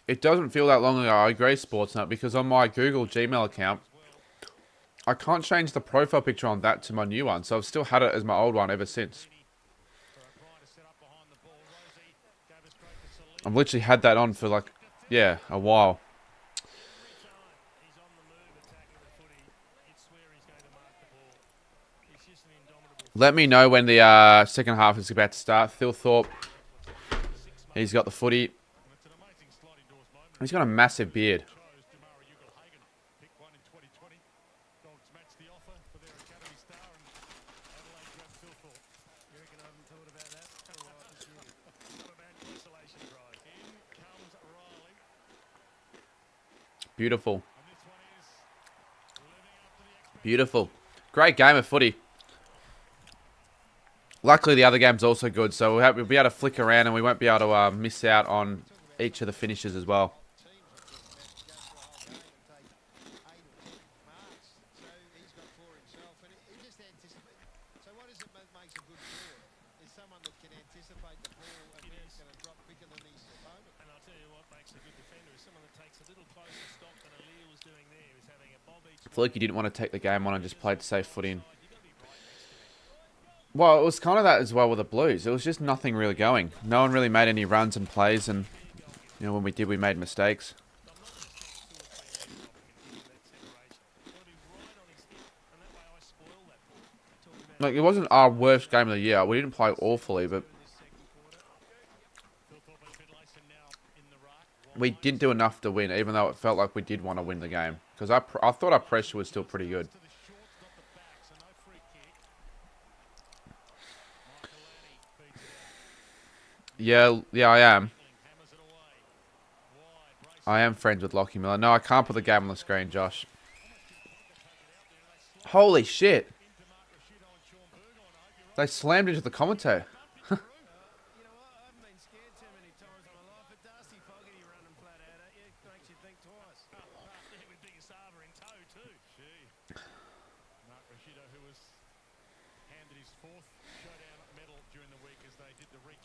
It doesn't feel that long ago, I agree, Sportsnut, because on my Google Gmail account, I can't change the profile picture on that to my new one, so I've still had it as my old one ever since. I've literally had that on for like, yeah, a while. Let me know when the second half is about to start. Phil Thorpe, he's got the footy. He's got a massive beard. Beautiful. Beautiful. Great game of footy. Luckily, the other game's also good, so we'll be able to flick around and we won't be able to miss out on each of the finishes as well. I feel like you didn't want to take the game on and just played safe footy in. Well, it was kind of that as well with the Blues. It was just nothing really going. No one really made any runs and plays, and you know when we did, we made mistakes. Like it wasn't our worst game of the year. We didn't play awfully, but we didn't do enough to win, even though it felt like we did want to win the game. Because I thought our pressure was still pretty good. Yeah, I am. I am friends with Lockie Miller. No, I can't put the game on the screen, Josh. Holy shit. They slammed into the commentator.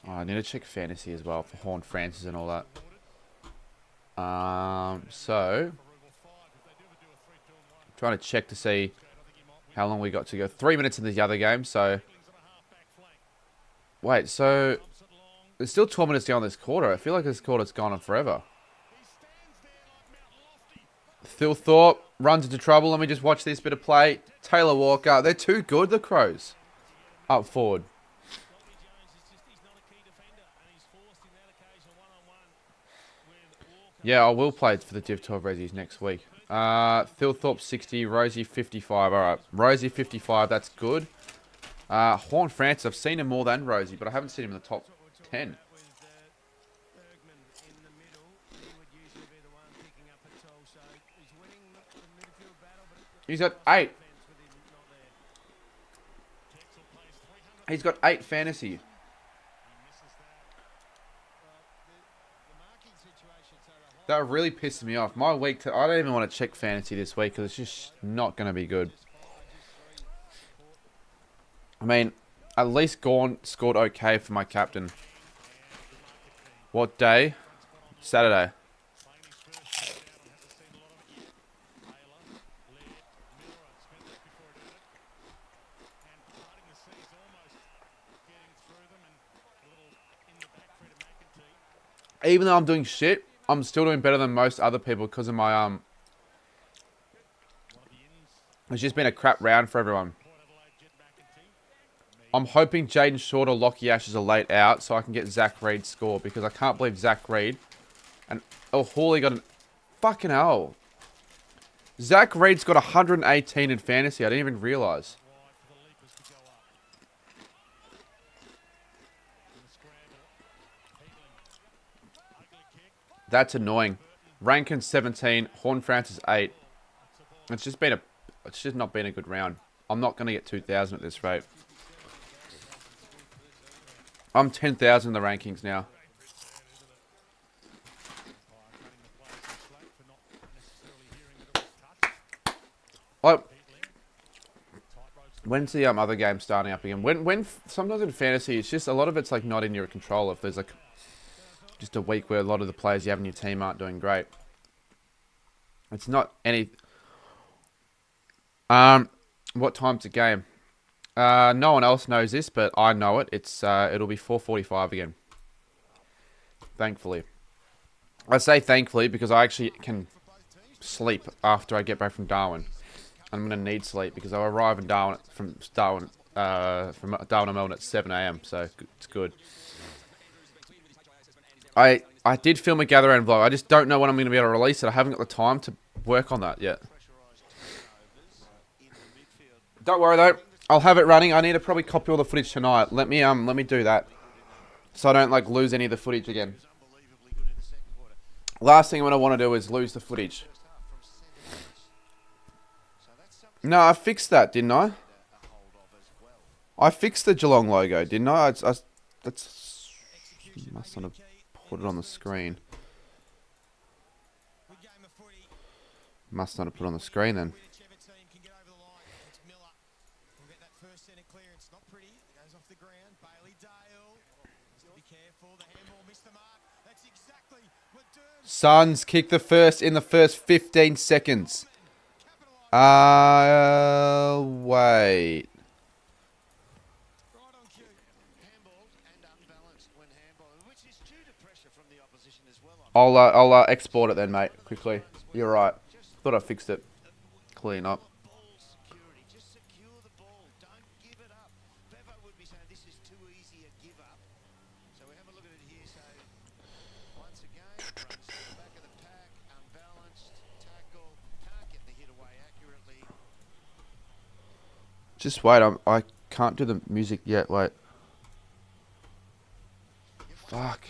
Oh, I need to check fantasy as well for Horn Francis and all that. So Trying to check to see how long we got to go. 3 minutes in the other game, so... Wait, so... There's still 12 minutes down this quarter. I feel like this quarter's gone on forever. Thilthorpe runs into trouble. Let me just watch this bit of play. Taylor Walker. They're too good, the Crows. Up forward. Yeah, I will play for the Div 12 Resies next week. Thilthorpe 60, Rosie 55. Alright, Rosie 55, that's good. Horn Francis, I've seen him more than Rosie, but I haven't seen him in the top 10. He's got 8. He's got 8 fantasy. That really pisses me off. My week, I don't even want to check fantasy this week because it's just not going to be good. I mean, at least Gorn scored okay for my captain. What day? Saturday. Even though I'm doing shit, I'm still doing better than most other people because of my, it's just been a crap round for everyone. I'm hoping Jaden Short or Lockie Ashes are late out so I can get Zach Reed's score because I can't believe Zach Reed and Hawley got an... Fucking hell. Zach Reed's got 118 in fantasy. I didn't even realise. That's annoying. Rankin 17, Horn Francis 8. It's just not been a good round. I'm not going to get 2,000 at this rate. I'm 10,000 in the rankings now. Like, when's the other game starting up again? When sometimes in fantasy, it's just a lot of it's like not in your control. If there's like just a week where a lot of the players you have in your team aren't doing great. It's not any... What time's the game? No one else knows this, but I know it. It'll be 4:45 again. Thankfully. I say thankfully because I actually can sleep after I get back from Darwin. I'm going to need sleep because I'll arrive in Darwin from Darwin to Melbourne at 7 AM, so it's good. I did film a gather round vlog. I just don't know when I'm going to be able to release it. I haven't got the time to work on that yet. Don't worry though. I'll have it running. I need to probably copy all the footage tonight. Let me do that, so I don't like lose any of the footage again. Last thing what I want to do is lose the footage. No, I fixed that, didn't I? I fixed the Geelong logo, didn't I? That's must not have put it on the screen. Must not have put it on the screen then. Suns kick the first in the first 15 seconds. Wait. I'll export it then, mate, quickly. You're right. Thought I fixed it. Clean up. Just wait, I can't do the music yet, wait. Fuck.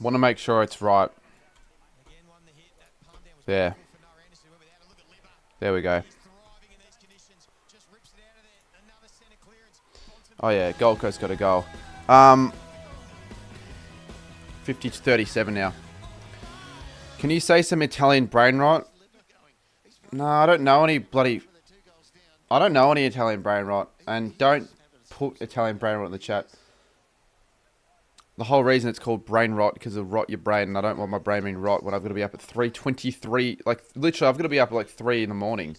Want to make sure it's right. There. There we go. Oh yeah, Gold Coast got a goal. 50-37 now. Can you say some Italian brain rot? No, I don't know any Italian brain rot. And don't put Italian brain rot in the chat. The whole reason it's called brain rot because it'll rot your brain, and I don't want my brain being rot when I've got to be up at 3:23. Like, literally, I've got to be up at like 3 in the morning.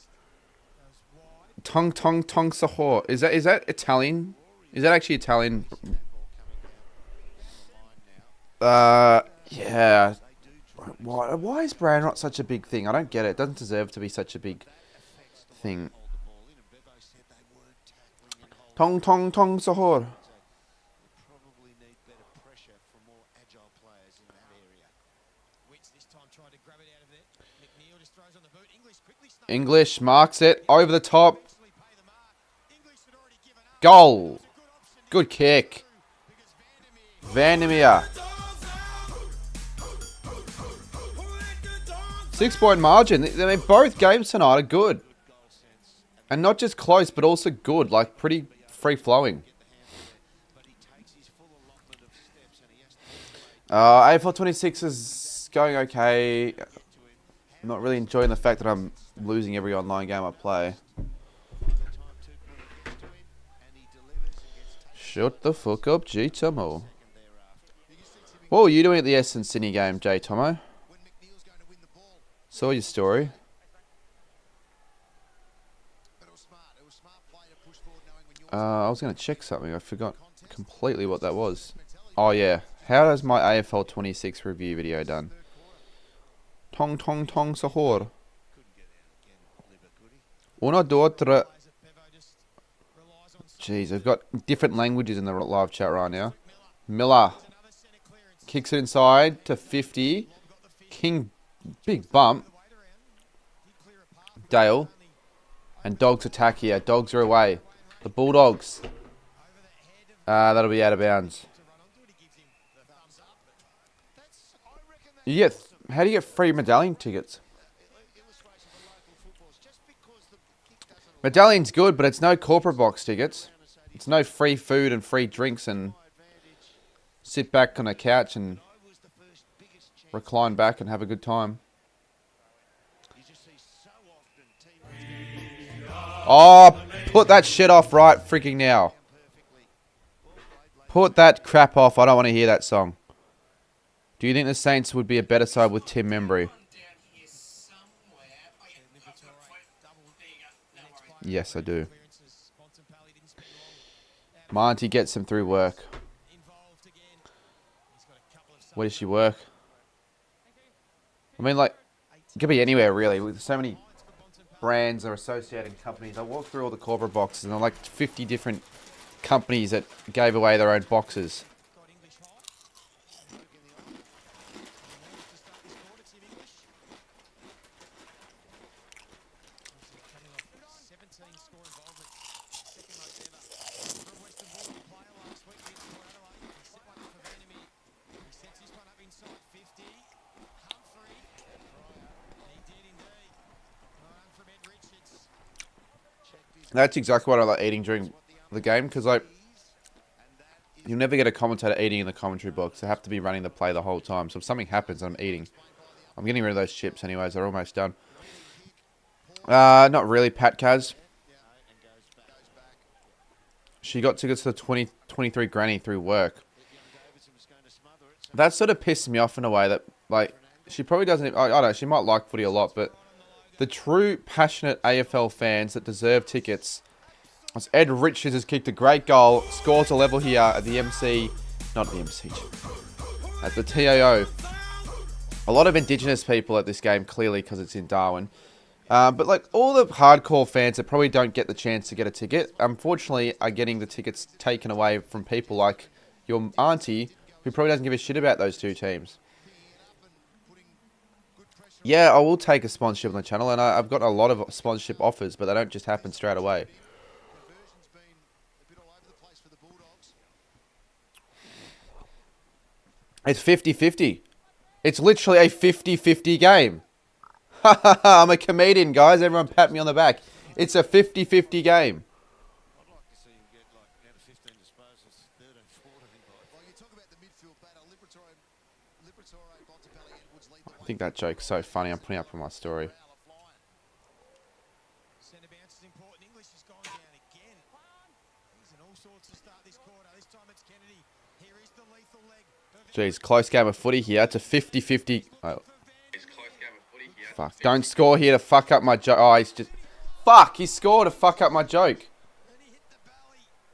Tong sahor. Is that Italian? Is that actually Italian? Yeah. Why is brain rot such a big thing? I don't get it. It doesn't deserve to be such a big thing. Tong sahor. English marks it over the top. Goal. Good kick. Vandermeer. 6-point margin. I mean, both games tonight are good. And not just close, but also good. Like, pretty free-flowing. AFL 26 is going okay. I'm not really enjoying the fact that I'm losing every online game I play. Shut the fuck up, G Tomo. What were you doing at the Essendon Sydney game, J Tomo? Saw your story. I was going to check something. I forgot completely what that was. Oh yeah. How does my AFL 26 review video done? Tong sahor. Una, dos, tres. Jeez, I've got different languages in the live chat right now. Miller kicks it inside to 50. King, big bump. Dale. And Dogs attack here. Dogs are away. The Bulldogs. That'll be out of bounds. How do you get free medallion tickets? Medallion's good, but it's no corporate box tickets. It's no free food and free drinks and sit back on a couch and recline back and have a good time. Oh, put that shit off right freaking now. Put that crap off. I don't want to hear that song. Do you think the Saints would be a better side with Tim Membry? Yes, I do. My auntie gets him through work. Where does she work? I mean, like, it could be anywhere, really. With so many brands or associated companies. I walked through all the corporate boxes, and there are like 50 different companies that gave away their own boxes. That's exactly what I like eating during the game, because like you'll never get a commentator eating in the commentary box. They have to be running the play the whole time. So if something happens, I'm eating. I'm getting rid of those chips anyways. They're almost done. Not really, Pat Kaz. She got tickets to the 2023 granny through work. That sort of pisses me off in a way that, like, she probably doesn't... I don't know, she might like footy a lot, but the true passionate AFL fans that deserve tickets... As Ed Richards has kicked a great goal, scores a level here at the MC... Not the MC. At the TAO. A lot of Indigenous people at this game, clearly, because it's in Darwin. But like all the hardcore fans that probably don't get the chance to get a ticket, unfortunately are getting the tickets taken away from people like your auntie, who probably doesn't give a shit about those two teams. Yeah, I will take a sponsorship on the channel, and I've got a lot of sponsorship offers, but they don't just happen straight away. It's 50-50. It's literally a 50-50 game. I'm a comedian, guys. Everyone pat me on the back. It's a 50-50 game. I'd like to see him get like out of 15 disposals, 13, 14. Well, you talk about the midfield battle. Liberatore I think that joke's so funny. I'm putting it up on my story. Centre bounce is important. English has gone down again. He's in all sorts to start this quarter. This time it's Kennedy. Here is the lethal leg. Jeez, close game of footy here. It's a 50-50. Oh. Fuck. Don't score here to fuck up my joke. Oh, he's just... Fuck! He scored to fuck up my joke.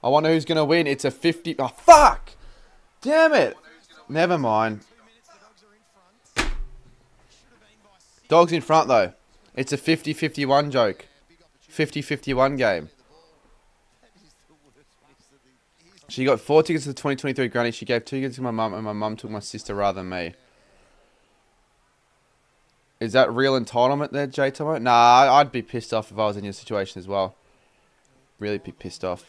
I wonder who's going to win. It's a 50... Oh, fuck! Damn it! Never mind. Dogs in front, though. It's a 50-51 joke. 50-51 game. She got 4 tickets to the 2023 Granny. She gave 2 tickets to my mum, and my mum took my sister rather than me. Is that real entitlement there, J Tomo? Nah, I'd be pissed off if I was in your situation as well. Really be pissed off.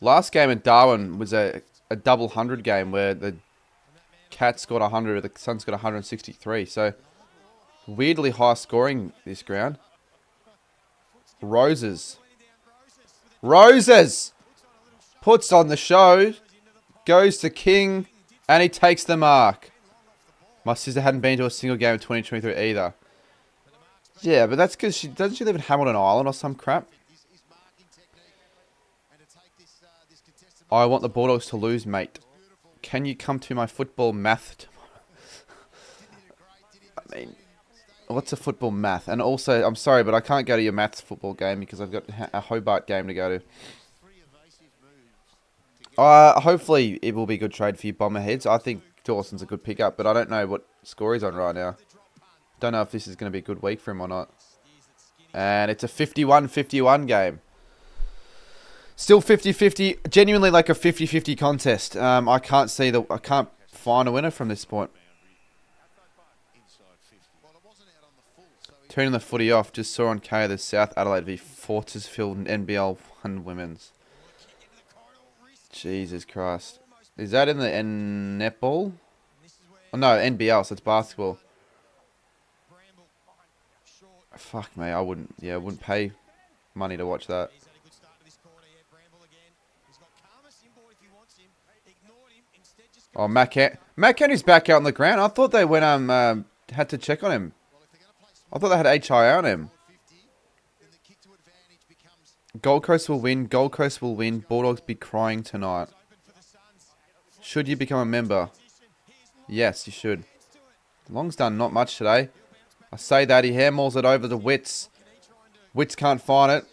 Last game in Darwin was a double 100 game where the Cats got 100, the Suns got 163. So weirdly high scoring this ground. Roses. Puts on the show. Goes to King. And he takes the mark. My sister hadn't been to a single game in 2023 either. Yeah, but that's because doesn't she live in Hamilton Island or some crap? I want the Bulldogs to lose, mate. Can you come to my football math tomorrow? I mean, what's a football math? And also, I'm sorry, but I can't go to your maths football game because I've got a Hobart game to go to. Hopefully, it will be a good trade for you Bomberheads. I think Dawson's a good pickup, but I don't know what score he's on right now. Don't know if this is going to be a good week for him or not. And it's a 51-51 game. Still 50-50. Genuinely like a 50-50 contest. I can't find a winner from this point. Turning the footy off. Just saw on K the South Adelaide v Fortisfield NBL 1 Women's. Jesus Christ. Is that in the netball? Oh, no, NBL, so it's basketball. Fuck me, I wouldn't pay money to watch that. Oh, Matt Kenny's back out on the ground. I thought they went had to check on him. I thought they had HI on him. Gold Coast will win. Gold Coast will win. Bulldogs be crying tonight. Should you become a member? Yes, you should. Long's done not much today. I say that. He handballs it over to Wits. Wits can't find it.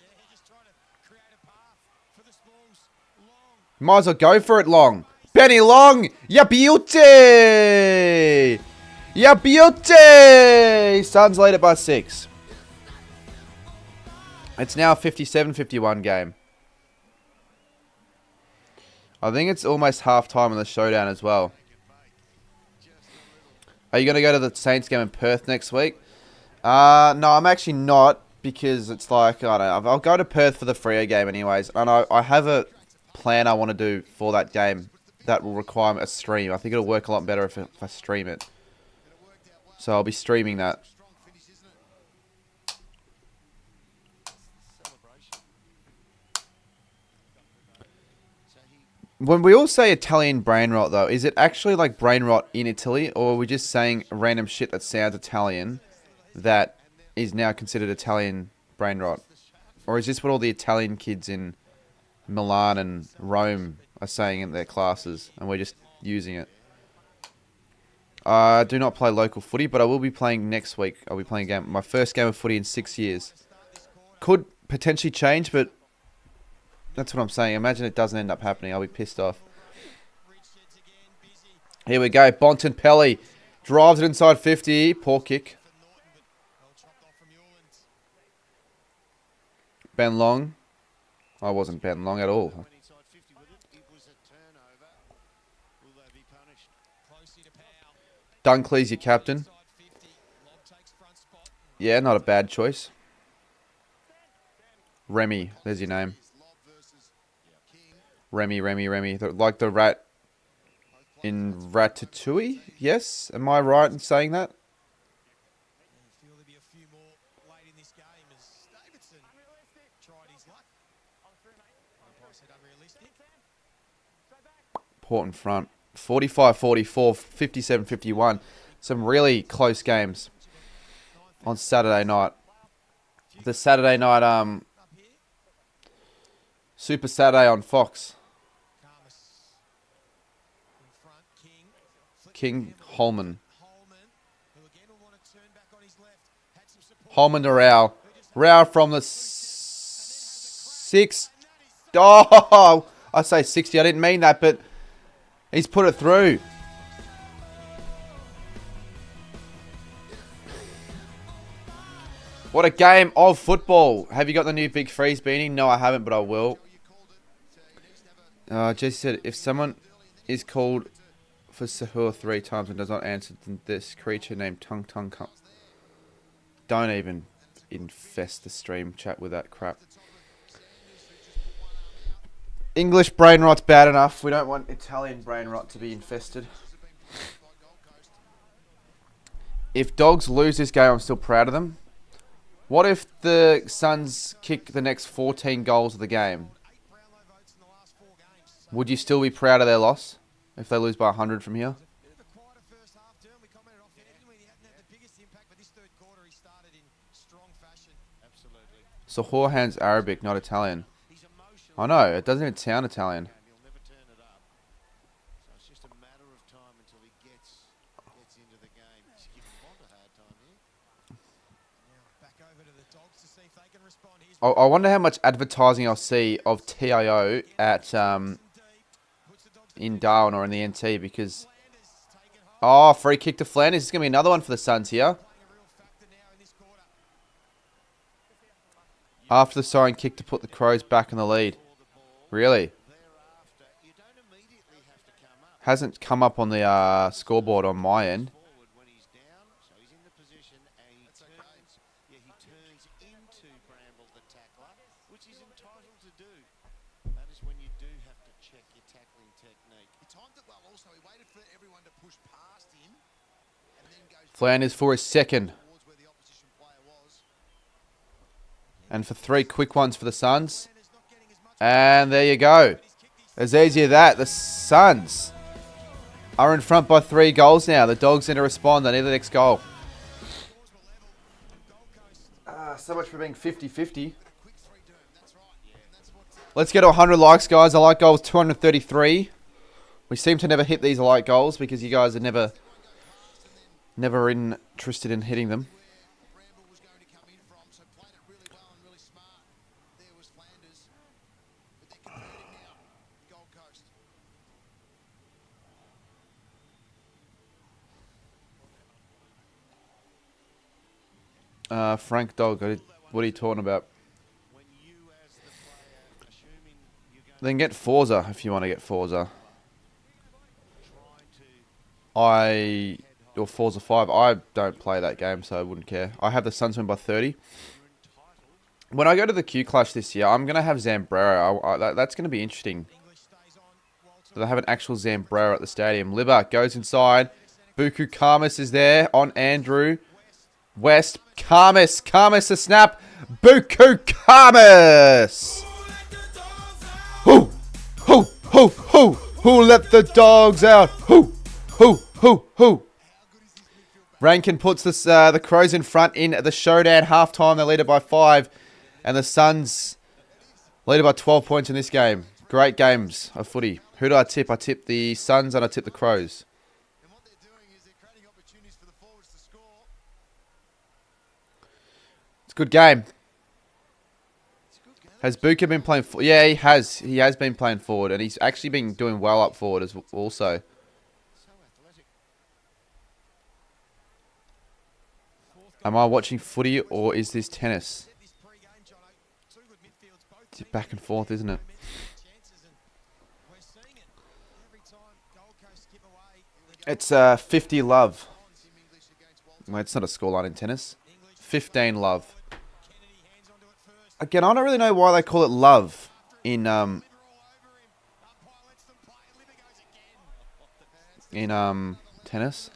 Might as well go for it, Long. Benny Long! Ya beauty! Ya beauty! Suns lead it by 6. It's now a 57-51 game. I think it's almost half-time on the Showdown as well. Are you going to go to the Saints game in Perth next week? No, I'm actually not, because it's like, I don't know. I'll go to Perth for the Freo game anyways. And I have a plan I want to do for that game that will require a stream. I think it'll work a lot better if I stream it. So I'll be streaming that. When we all say Italian brain rot, though, is it actually like brain rot in Italy, or are we just saying random shit that sounds Italian that is now considered Italian brain rot? Or is this what all the Italian kids in Milan and Rome are saying in their classes, and we're just using it? I do not play local footy, but I will be playing next week. I'll be playing a game, my first game of footy in 6 years. Could potentially change, but that's what I'm saying. Imagine it doesn't end up happening. I'll be pissed off. Here we go. Bontempelli drives it inside 50. Poor kick. Ben Long. I wasn't Ben Long at all. Dunkley's your captain. Yeah, not a bad choice. Remy, there's your name. Remy. Like the rat in Ratatouille? Yes? Am I right in saying that? Port in front. 45-44, 57-51. Some really close games on Saturday night. The Saturday night, Super Saturday on Fox. King Holman. Holman to Rao. Rao from the 6. Oh, I say 60. I didn't mean that, but he's put it through. What a game of football. Have you got the new Big Freeze beanie? No, I haven't, but I will. Jesse said, if someone is called for Sahur 3 times and does not answer, then this creature named Tung Tung come. Don't even infest the stream chat with that crap. English brain rot's bad enough. We don't want Italian brain rot to be infested. If Dogs lose this game, I'm still proud of them. What if the Suns kick the next 14 goals of the game? Would you still be proud of their loss if they lose by 100 from here? So Horhan's Arabic, not Italian. I know, it doesn't even sound Italian. I wonder how much advertising I'll see of TIO at in Darwin or in the NT, because free kick to Flanders. This is gonna be another one for the Suns here. After the siren kick to put the Crows back in the lead. Really? Hasn't come up on the scoreboard on my end. Flanders for his second. And for 3 quick ones for the Suns. And there you go. As easy as that. The Suns are in front by 3 goals now. The Dogs need to respond. They need the next goal. So much for being 50-50. Let's get to 100 likes, guys. I like goals 233. We seem to never hit these like goals because you guys are never interested in hitting them. Frank Dog, what are you talking about? Then get Forza if you want to get Forza. Or Forza 5. I don't play that game, so I wouldn't care. I have the Suns win by 30. When I go to the Q Clash this year, I'm going to have Zambrero. That's going to be interesting. So they have an actual Zambrero at the stadium. Libba goes inside. Buku Karmas is there on Andrew. West. Karmas a snap. Buku Karmas. Who? Who let the dogs out? Who? Rankin puts the Crows in front in the Showdown halftime. They lead it by 5. And the Suns lead it by 12 points in this game. Great games of footy. Who do I tip? I tip the Suns and I tip the Crows. It's a good game. Has Buka been playing forward? Yeah, he has. He has been playing forward. And he's actually been doing well up forward as also. Am I watching footy or is this tennis? It's back and forth, isn't it? It's 50 love. Well, it's not a scoreline in tennis. 15 love. Again, I don't really know why they call it love in tennis.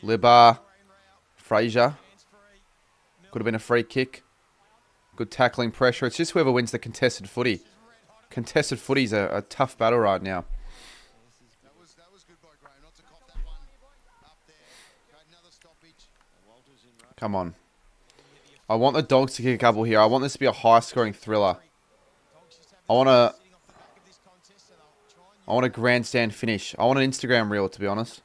Libba, Fraser. Could have been a free kick. Good tackling pressure. It's just whoever wins the contested footy. Contested footy's a tough battle right now. That was good by Graham not to cop that one up there. Got another stoppage. Walters in rush. Come on. I want the Dogs to kick a couple here. I want this to be a high-scoring thriller. I want a grandstand finish. I want an Instagram reel, to be honest.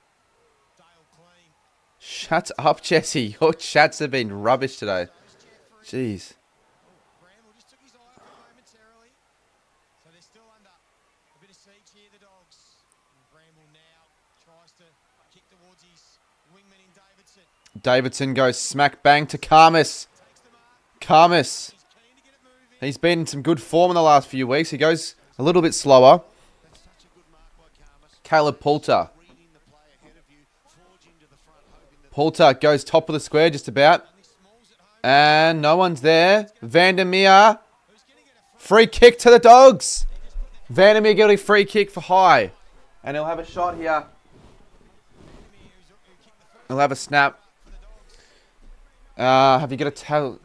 Shut up, Jesse. Your chats have been rubbish today. Jeez. Bramble just took his eye off it momentarily. So they're still under a bit of siege here, the Dogs. And Bramble now tries to kick towards his wingman in Davidson. Davidson goes smack bang to Karmas. Karmas. He's keen to get it moving. He's been in some good form in the last few weeks. He goes a little bit slower. That's such a good mark by Karmas. Caleb Poulter. Reading the play ahead of you, forging to the front, hoping that Poulter goes top of the square just about. And no one's there. Vandermeer. Free kick to the Dogs. Vandermeer getting a free kick for high. And he'll have a shot here. He'll have a snap. Have you got a tell?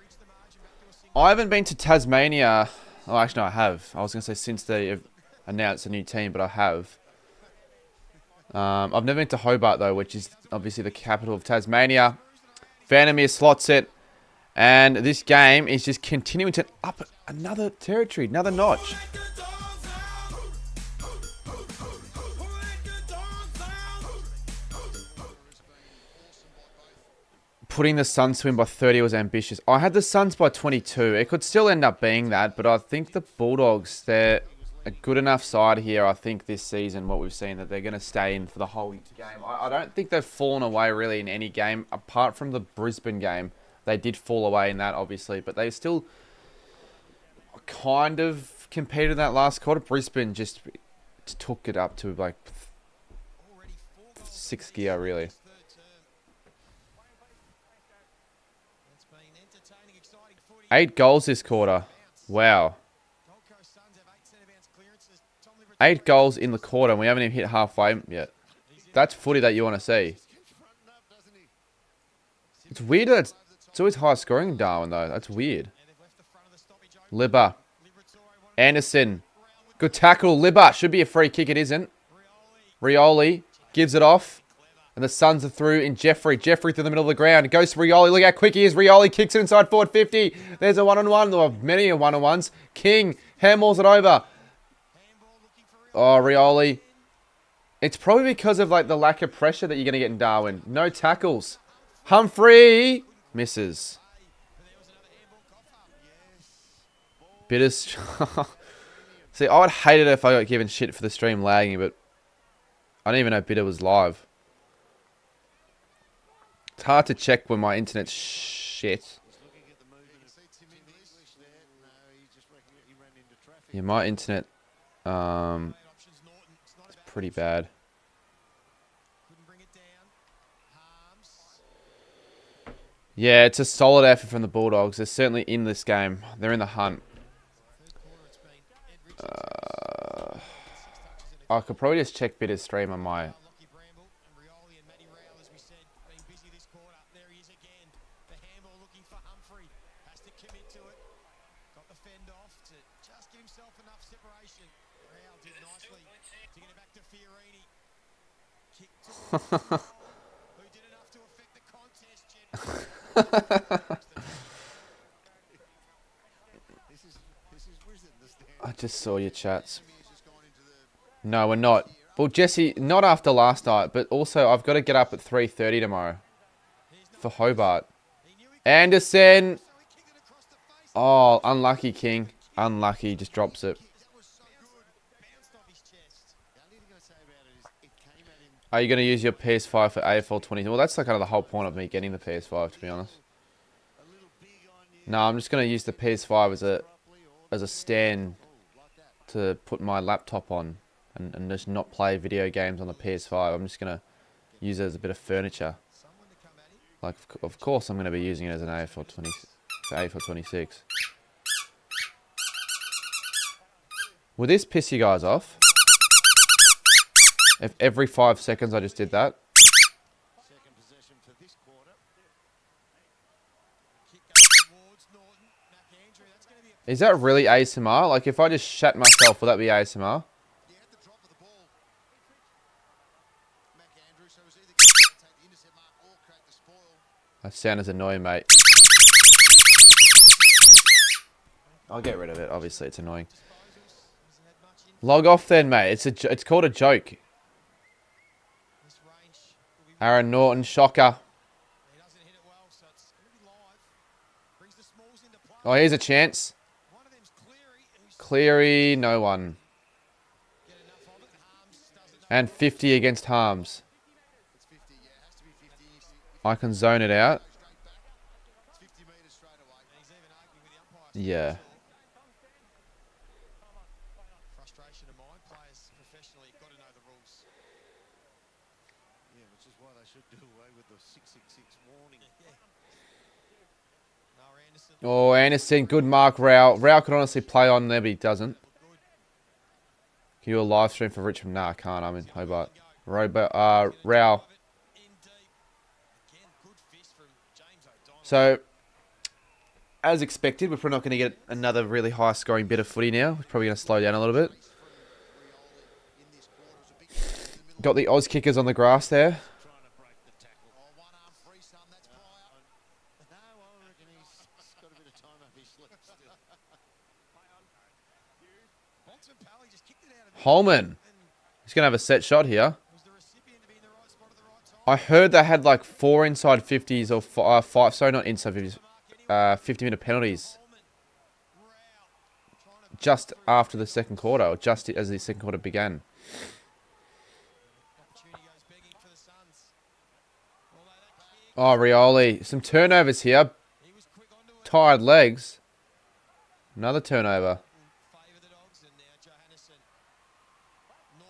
I haven't been to Tasmania. Oh, actually, no, I have. I was going to say since they have announced a new team, but I have. I've never been to Hobart, though, which is obviously the capital of Tasmania. Vandermeer slots it. And this game is just continuing to up another territory, another notch. Putting the Suns to win by 30 was ambitious. I had the Suns by 22. It could still end up being that, but I think the Bulldogs, they're a good enough side here, I think, this season, what we've seen, that they're going to stay in for the whole game. I don't think they've fallen away, really, in any game, apart from the Brisbane game. They did fall away in that, obviously, but they still kind of competed in that last quarter. Brisbane just took it up to, like, sixth gear, really. It's been entertaining, exciting footy. 8 goals this quarter. Wow. Gold Coast Suns have 8 centre-bounce clearances. Tom Liberty 8 goals in the quarter, and we haven't even hit halfway yet. That's footy that you want to see. It's weird that it's always high scoring in Darwin, though. That's weird. and they've left the front of the stoppage open. Libba. Liberatore won Anderson. Good tackle. Libba. Should be a free kick. It isn't. Rioli gives it off. And the Suns are through in Jeffrey. Jeffrey through the middle of the ground. It goes to Rioli. Look how quick he is. Rioli kicks it inside forward 50. There's a one-on-one. There are many a one-on-ones. King handballs it over. Oh, Rioli. It's probably because of like the lack of pressure that you're going to get in Darwin. No tackles. Humphrey misses. Bitters. See, I would hate it if I got given shit for the stream lagging, but I didn't even know Bitter was live. It's hard to check when my internet's shit. Yeah, my internet is pretty bad. Couldn't bring it down. Harms. Yeah, it's a solid effort from the Bulldogs. They're certainly in this game. They're in the hunt. Third quarter, it's been Ed Richards. I could probably just check Bitter's stream on my... Lockie Bramble and Rioli and Matty Rowell, as we said, been busy this quarter. There he is again. The handball looking for Humphrey. Has to commit to it. Got the fend off to just give himself enough separation. Rowell did nicely to get it back to Fiorini. Kick to who did enough to affect the contest, Jed. This is risen, the stand. I just saw your chats. No, we're not. Well, Jesse, not after last night, but also I've got to get up at 3:30 tomorrow for Hobart. Anderson. Oh, unlucky, King. Unlucky, just drops it. Are you going to use your PS5 for AFL 20? Well, that's like kind of the whole point of me getting the PS5, to be honest. No, I'm just going to use the PS5 as a stand to put my laptop on and just not play video games on the PS5. I'm just going to use it as a bit of furniture. Like, of course I'm going to be using it as an AFL 20 for AFL 26. Will this piss you guys off? If every 5 seconds I just did that. Second possession for this quarter. Is that really ASMR? Like, if I just shat myself, will that be ASMR? Yeah, at the drop of the ball. Mac Andrews, so it was either going to take the intercept mark or create the spoil. That sound is annoying, mate. I'll get rid of it. Obviously, it's annoying. Log off then, mate. It's called a joke. Aaron Norton, shocker. Oh, here's a chance. Cleary, no one. And 50 against Harms. I can zone it out. Yeah. Frustration of mine. Players professionally got to know the rules. Yeah, which is why they should do away with the 666 warning. No, Anderson. Oh, Anderson, good mark, Rao. Rao could honestly play on there, but he doesn't. Can you do a live stream for Richmond? Nah, I can't. I'm in Hobart. Rao. In deep. Again, good fist from James O'Donnell. So, as expected, we're probably not going to get another really high-scoring bit of footy now. We're probably going to slow down a little bit. Got the Oz kickers on the grass there. Trying to break the tackle. Oh, one arm free some, that's Pryor. No, I reckon he's got a bit of time up his sleeve still. Bontempelli just kicked it out of Holman. He's going to have a set shot here. was the recipient to be in the right spot at the right time. I heard they had like 4 inside 50s or 5. Sorry, not inside 50s. 50-minute penalties. Just after the second quarter, or just as the second quarter began. Opportunity goes begging for the Suns. Although that kick, Oh, Rioli. Some turnovers here. he was quick onto it. Tired legs. Another turnover. Favour the Dogs and now Johannesson.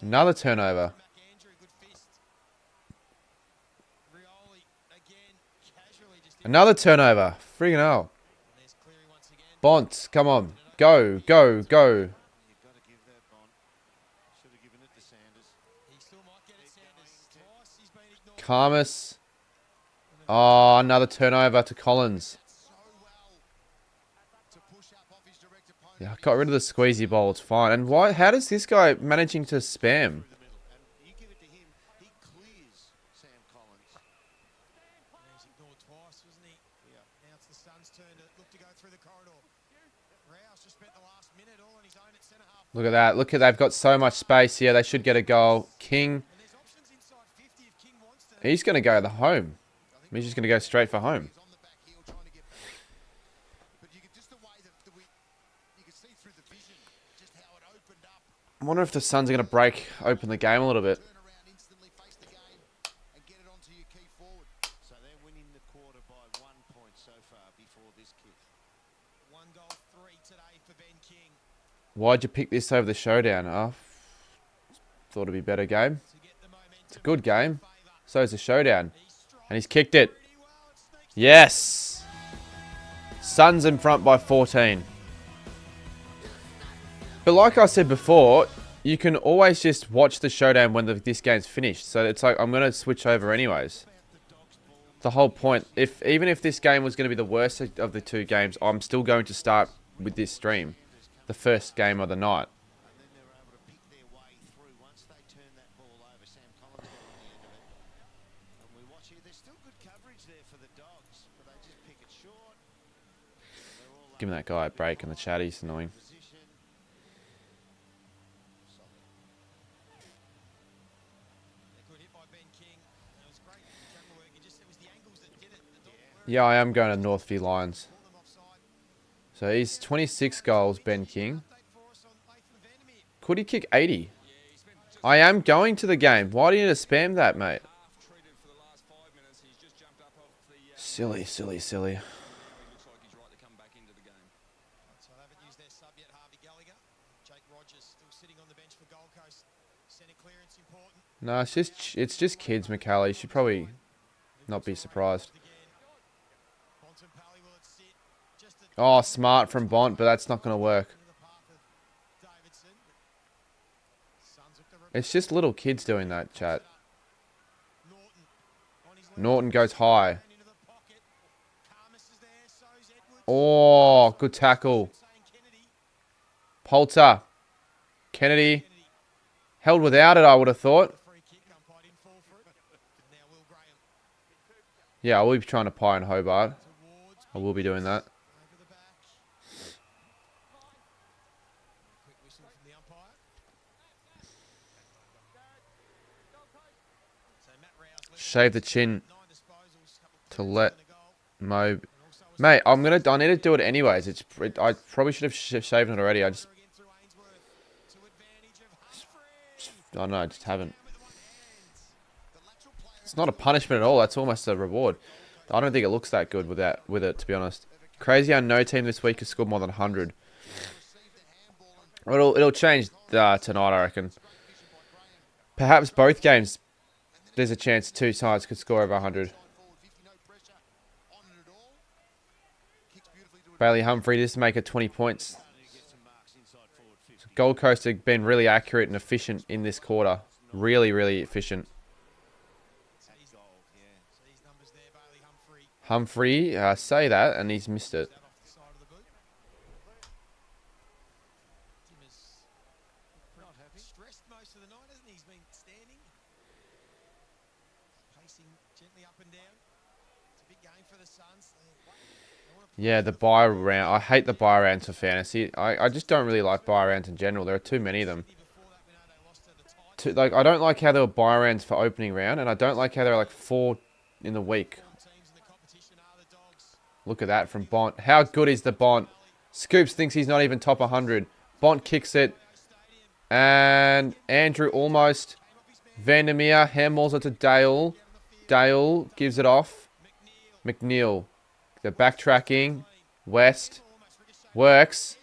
Another turnover. McAndrew, good fist. Rioli again, casually just in. Another turnover. Friggin' hell. There's Cleary once again. Bont, come on. Go, go, go. You've got to give that Bond. Should have given it to Sanders. He still might get it, Sanders. Twice he's been ignored. Karmas. Oh, another turnover to Collins. So well to push up off his direct opponent. Yeah, I got rid of the squeezy bowl. It's fine. And why? How does this guy managing to spam? Through the middle. And you give it to him, he clears Sam Collins. Yeah, he's ignored twice, wasn't he? Yeah. Now it's the Suns' turn to look to go through the corridor. Rouse just spent the last minute all on his own at centre half. Look at that. Look at they've got so much space here. They should get a goal. King. And there's options inside 50 if King wants to. He's going to go the home. He's just going to go straight for home. He's on the back heel trying to get back. But you could just the way that you could see through the vision just how it opened up. I wonder if the Suns are going to break open the game a little bit. Turn around instantly, face the game, and get it onto your key forward. So they're winning the quarter by 1 point so far before this kick. 1 goal, 3 today for Ben King. Why'd you pick this over the Showdown? Oh, thought it'd be a better game. To get the momentum. It's a good game. Favour. So is the Showdown. He strikes And he's kicked it. pretty well. It sneaks Yes! Suns in front by 14. But like I said before, you can always just watch the Showdown when this game's finished. So it's like, I'm going to switch over anyways. The whole point. Even if this game was going to be the worst of the 2 games, I'm still going to start with this stream. The first game of the night. And then they were able to pick their way through. Once they turned that ball over, Sam Collins got on the end of it. And we watch here, there's still good coverage there for the Dogs, but they just pick it short. They're all Giving that guy a break in the chat, he's annoying. position. A good hit by Ben King. It was great camera work. It was the angles that did it. The Dogs Yeah, I am going to Northview Lions. pulled them offside. So he's 26 goals, Ben King. Update for us on Nathan Vandermeer. Could he kick 80? I am going to the game. Why do you need to spam that, mate? Treated for the last 5 minutes. He's just jumped up off the. Silly, silly, silly. Now he looks like he's right to come back into the game. So they haven't used their sub yet, Harvey Gallagher. Jake Rogers still sitting on the bench for Gold Coast. Centre clearance important. No, it's just kids, McCallie. You should probably not be surprised. Again. Bontempelli will it sit just at Oh, smart from Bont, but that's not going to work. into the path of Davidson. Suns look to It's just little kids doing that, chat. Norton on his left. Norton goes high. And into the pocket. Karmas is there, so's Edwards. Oh, good tackle. Saying Kennedy Poulter. Kennedy. Held without it, I would have thought. Yeah, I will be trying to pie in Hobart. I will be doing that. Shave the chin to let Mo. Mate, I need to do it anyways. I probably should have shaved it already. I don't know, I just haven't. It's not a punishment at all. That's almost a reward. I don't think it looks that good with it, to be honest. Crazy how no team this week has scored more than 100. It'll change tonight, I reckon. Perhaps both games, there's a chance two sides could score over 100. Bailey Humphrey just make it 20 points. Gold Coast have been really accurate and efficient in this quarter. Really, really efficient. Humphrey, say that, and he's missed it. Yeah, the buy round. I hate the buy rounds for fantasy. I just don't really like buy rounds in general. There are too many of them. I don't like how there were buy rounds for opening round, and I don't like how there are like 4 in the week. Look at that from Bont. How good is the Bont? Scoops thinks he's not even top 100. Bont kicks it. And Andrew almost. Vandermeer handballs it to Dale. Dale gives it off. McNeil. The backtracking. West. Works.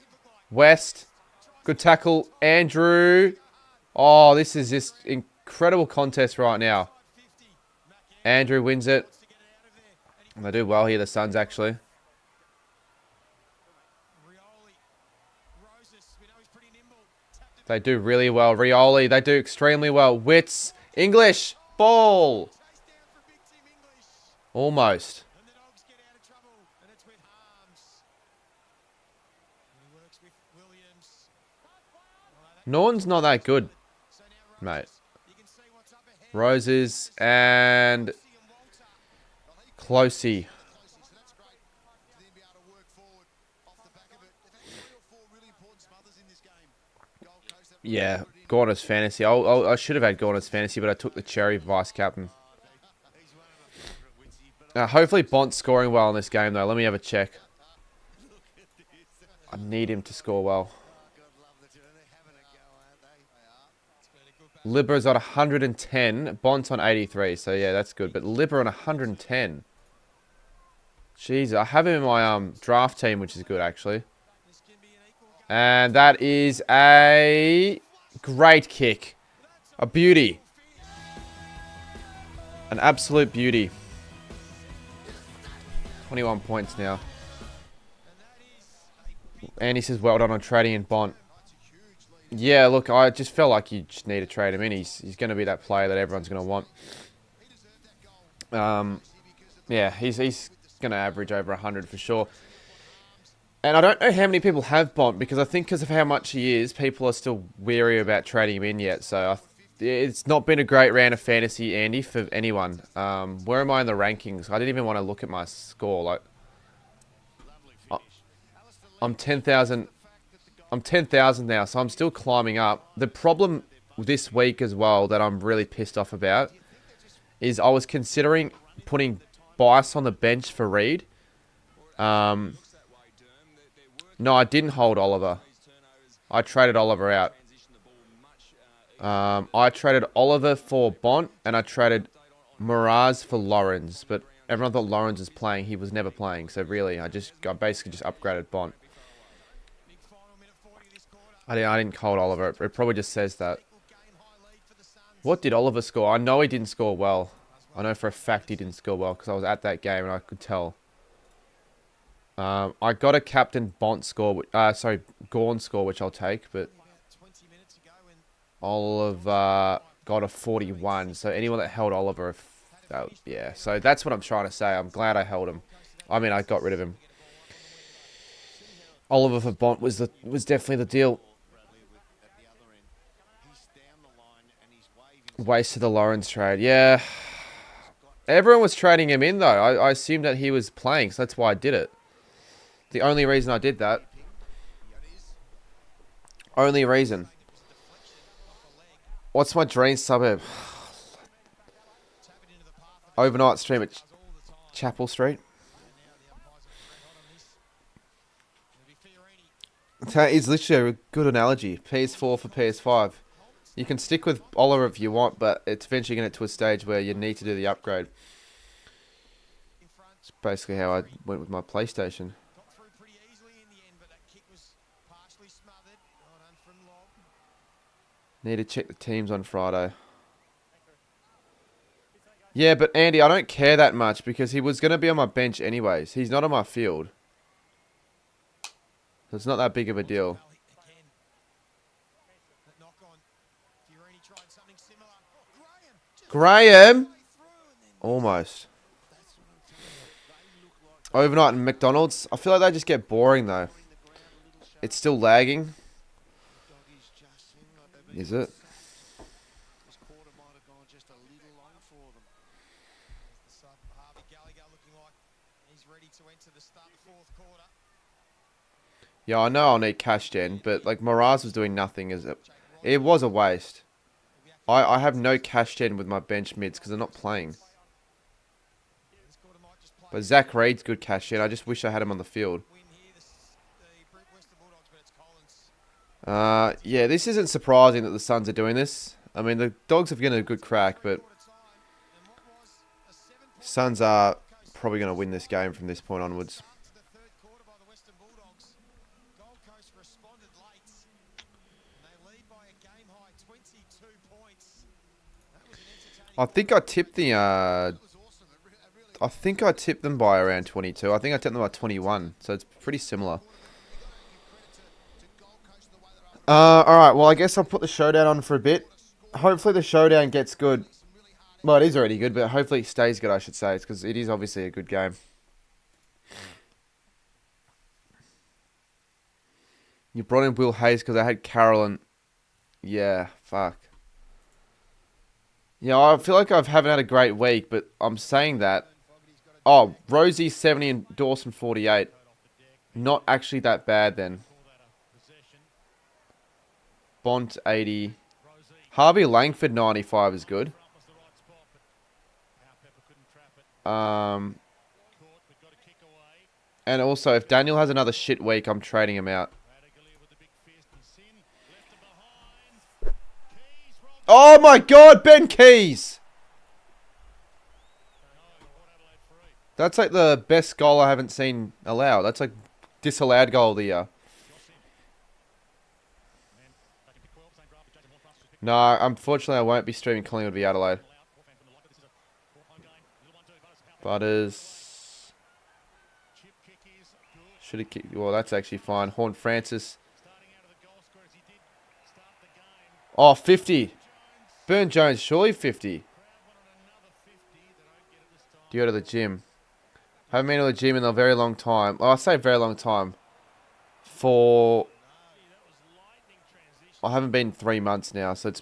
West. Good tackle. Andrew. Oh, this is just incredible contest right now. Andrew wins it. And they do well here, the Suns, actually. They do really well. Rioli, they do extremely well. Wits. English. Ball. Almost. Norton's not that good, mate. Roses and Closey. Yeah, Gorner's fantasy. I should have had Gorner's fantasy, but I took the Cherry vice captain. Hopefully Bont's scoring well in this game, though. Let me have a check. I need him to score well. Libba's on 110. Bont's on 83. So, yeah, that's good. But Libba on 110. Jeez, I have him in my draft team, which is good, actually. And that is a great kick. A beauty. An absolute beauty. 21 points now. Andy says, well done on trading in Bont. Yeah, look, I just felt like you just need to trade him in. He's going to be that player that everyone's going to want. Yeah, he's going to average over 100 for sure. And I don't know how many people have Bont, because I think because of how much he is, people are still wary about trading him in yet. So it's not been a great round of fantasy, Andy, for anyone. Where am I in the rankings? I didn't even want to look at my score. Like, I'm 10,000. I'm 10,000 now, so I'm still climbing up. The problem this week as well that I'm really pissed off about is I was considering putting Bice on the bench for Reed. No, I didn't hold Oliver. I traded Oliver out. I traded Oliver for Bont, and I traded Miraz for Lawrence. But everyone thought Lawrence was playing. He was never playing. So really, I basically just upgraded Bont. I didn't hold Oliver. It probably just says that. What did Oliver score? I know he didn't score well. I know for a fact he didn't score well because I was at that game and I could tell. I got a captain Bont score. Gorn score, which I'll take. But Oliver got a 41. So anyone that held Oliver, yeah. So that's what I'm trying to say. I'm glad I held him. I mean, I got rid of him. Oliver for Bont was definitely the deal. Wasted the Lawrence trade. Yeah. Everyone was trading him in, though. I assumed that he was playing, so that's why I did it. The only reason I did that. Only reason. What's my dream suburb? Overnight stream at Chapel Street. That is literally a good analogy. PS4 for PS5. You can stick with Oliver if you want, but it's eventually going to get to a stage where you need to do the upgrade. It's basically how I went with my PlayStation. Need to check the teams on Friday. Yeah, but Andy, I don't care that much because he was going to be on my bench anyways. He's not on my field. So it's not that big of a deal. Graham? Almost. Overnight in McDonald's. I feel like they just get boring though. It's still lagging. Is it? Yeah, I know I'll need cash gen, but like Miraz was doing nothing. It was a waste. I have no cash gen with my bench mids because they're not playing. But Zach Reed's good cash gen. I just wish I had him on the field. Yeah, this isn't surprising that the Suns are doing this. I mean, the Dogs have given a good crack, but Suns are probably going to win this game from this point onwards. I think I tipped the. I think I tipped them by around 22. I think I tipped them by 21, so it's pretty similar. Alright, well, I guess I'll put the Showdown on for a bit. Hopefully the Showdown gets good. Well, it is already good, but hopefully it stays good, I should say, because it is obviously a good game. You brought in Will Hayes because I had Carolyn. Yeah, fuck. Yeah, I feel like I haven't had a great week, but I'm saying that. Oh, Rosie 70 and Dawson 48. Not actually that bad then. Bont 80. Harvey Langford 95 is good. And also, if Daniel has another shit week, I'm trading him out. Oh my god, Ben Keys! That's like the best goal I haven't seen allowed. That's like disallowed goal of the year. No, unfortunately I won't be streaming Collingwood v Adelaide. Butters. Should have kicked. Well, that's actually fine. Horn Francis. Oh, 50. Burn Jones, surely 50. Do you go to the gym? Haven't been to the gym in a very long time. Oh, I say very long time. I haven't been 3 months now, so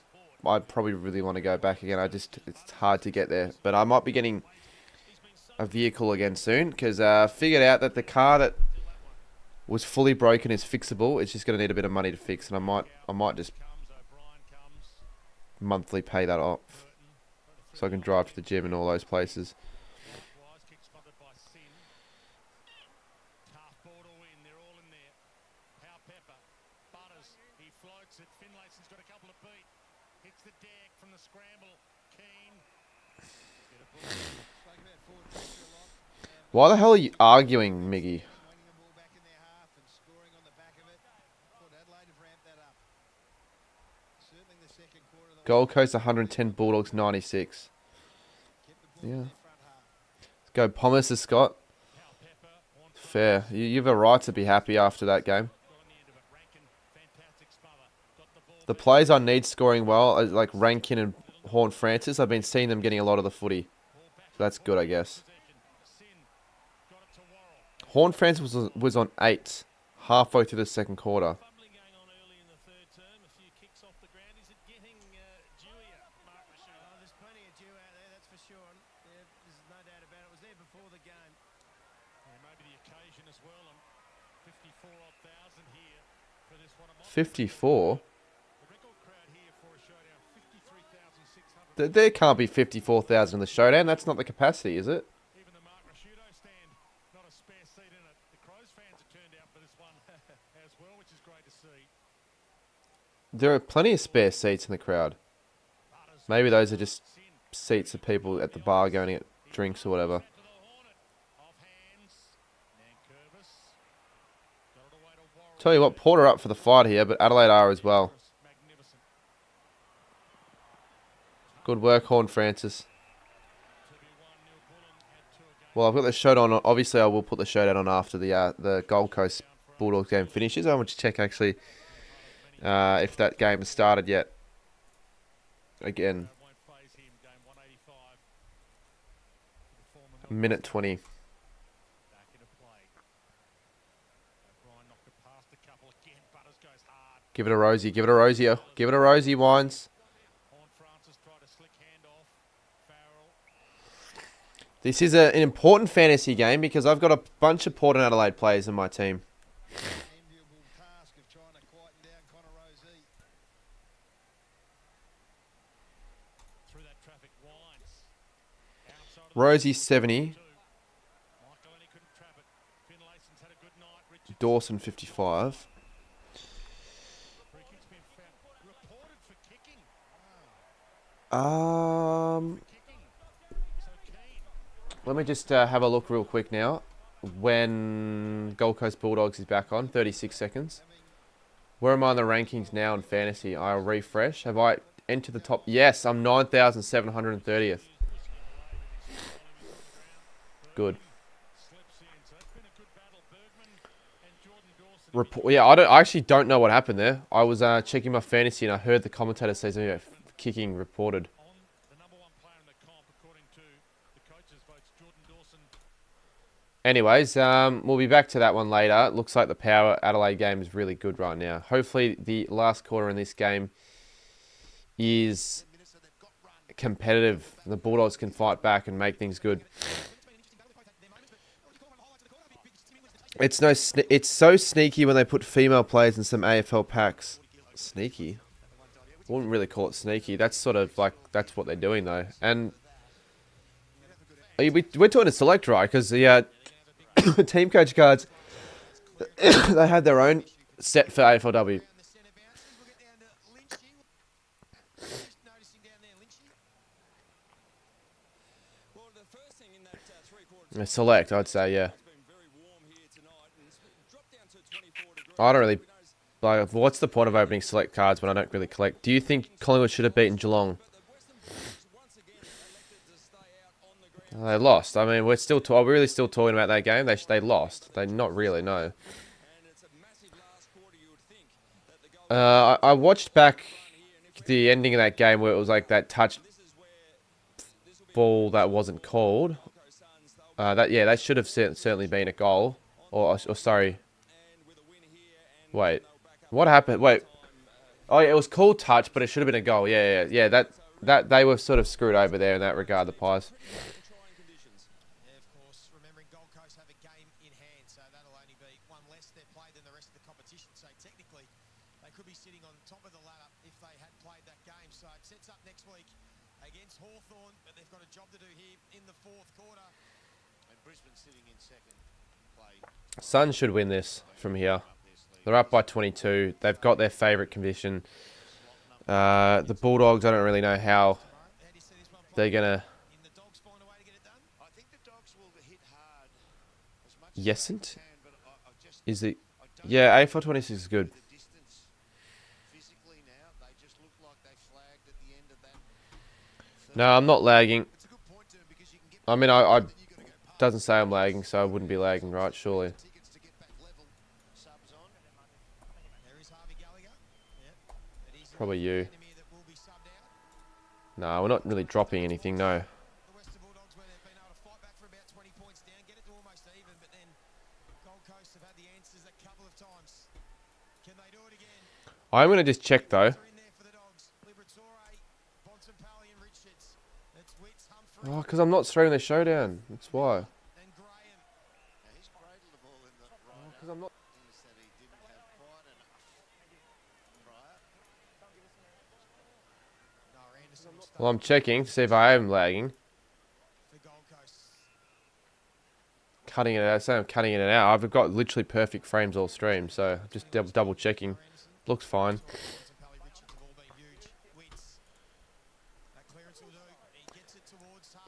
I probably really want to go back again. It's hard to get there. But I might be getting a vehicle again soon, because I figured out that the car that was fully broken is fixable. It's just going to need a bit of money to fix, and I might just monthly pay that off, so I can drive to the gym and all those places. Why the hell are you arguing, Miggy? Gold Coast 110, Bulldogs 96. Yeah. Let's go Pommes to Scott. Fair. You have a right to be happy after that game. The players I need scoring well, like Rankin and Horn Francis, I've been seeing them getting a lot of the footy. So that's good, I guess. Horn Francis was on 8 halfway through the second quarter. 54? There can't be 54,000 in the Showdown. That's not the capacity, is it? There are plenty of spare seats in the crowd. Maybe those are just seats of people at the bar going to get drinks or whatever. Tell you what, Port are up for the fight here, but Adelaide are as well. Good work, Horn Francis. Well, I've got the Showdown on. Obviously, I will put the Showdown on after the Gold Coast Bulldogs game finishes. I want to check, actually, if that game has started yet. Again. Minute 20. Give it a Rosie. Give it a Rosie. Give it a Rosie, Wines. This is an important fantasy game because I've got a bunch of Port and Adelaide players in my team. Rosie 70. Dawson 55. Let me just have a look real quick now. When Gold Coast Bulldogs is back on, 36 seconds. Where am I in the rankings now in fantasy? I'll refresh. Have I entered the top? Yes, I'm 9,730th. Good. Yeah, I actually don't know what happened there. I was checking my fantasy and I heard the commentator say something about kicking reported. Anyways, we'll be back to that one later. It looks like the Power Adelaide game is really good right now. Hopefully the last quarter in this game is competitive. The Bulldogs can fight back and make things good. It's so sneaky when they put female players in some AFL packs. Sneaky? I wouldn't really call it sneaky. That's sort of like, that's what they're doing though. And we're talking to select, right? Because the team coach cards, they had their own set for AFLW. Select, I'd say, yeah. I don't really, like, what's the point of opening select cards when I don't really collect? Do you think Collingwood should have beaten Geelong? They lost. I mean, we're we really still talking about that game? They lost. They not really, no. I watched back the ending of that game where it was like that touch ball that wasn't called. That should have certainly been a goal. Or sorry. Wait, what happened? Wait, oh yeah, it was called touch, but it should have been a goal. Yeah. That they were sort of screwed over there in that regard, the Pies. Yeah, of course. Remembering Gold Coast have a game in hand, so that'll only be one less they've played than the rest of the competition. So technically, they could be sitting on top of the ladder if they had played that game. So it sets up next week against Hawthorn, but they've got a job to do here in the fourth quarter. And Brisbane sitting in second. Suns should win this from here. They're up by 22. They've got their favourite condition. The Bulldogs, I don't really know how they're going to... Yesent? Is it... Yeah, AFL 26 is good. No, I'm not lagging. I mean, I doesn't say I'm lagging, so I wouldn't be lagging, right? Surely. Probably you. No, we're not really dropping anything, no. I'm going to just check, though. Oh, because I'm not streaming the Showdown. That's why. Because I'm not... Well, I'm checking to see if I am lagging. For Gold Coast. Cutting it out. Saying I'm cutting it out. I've got literally perfect frames all stream, so just double checking. Looks fine.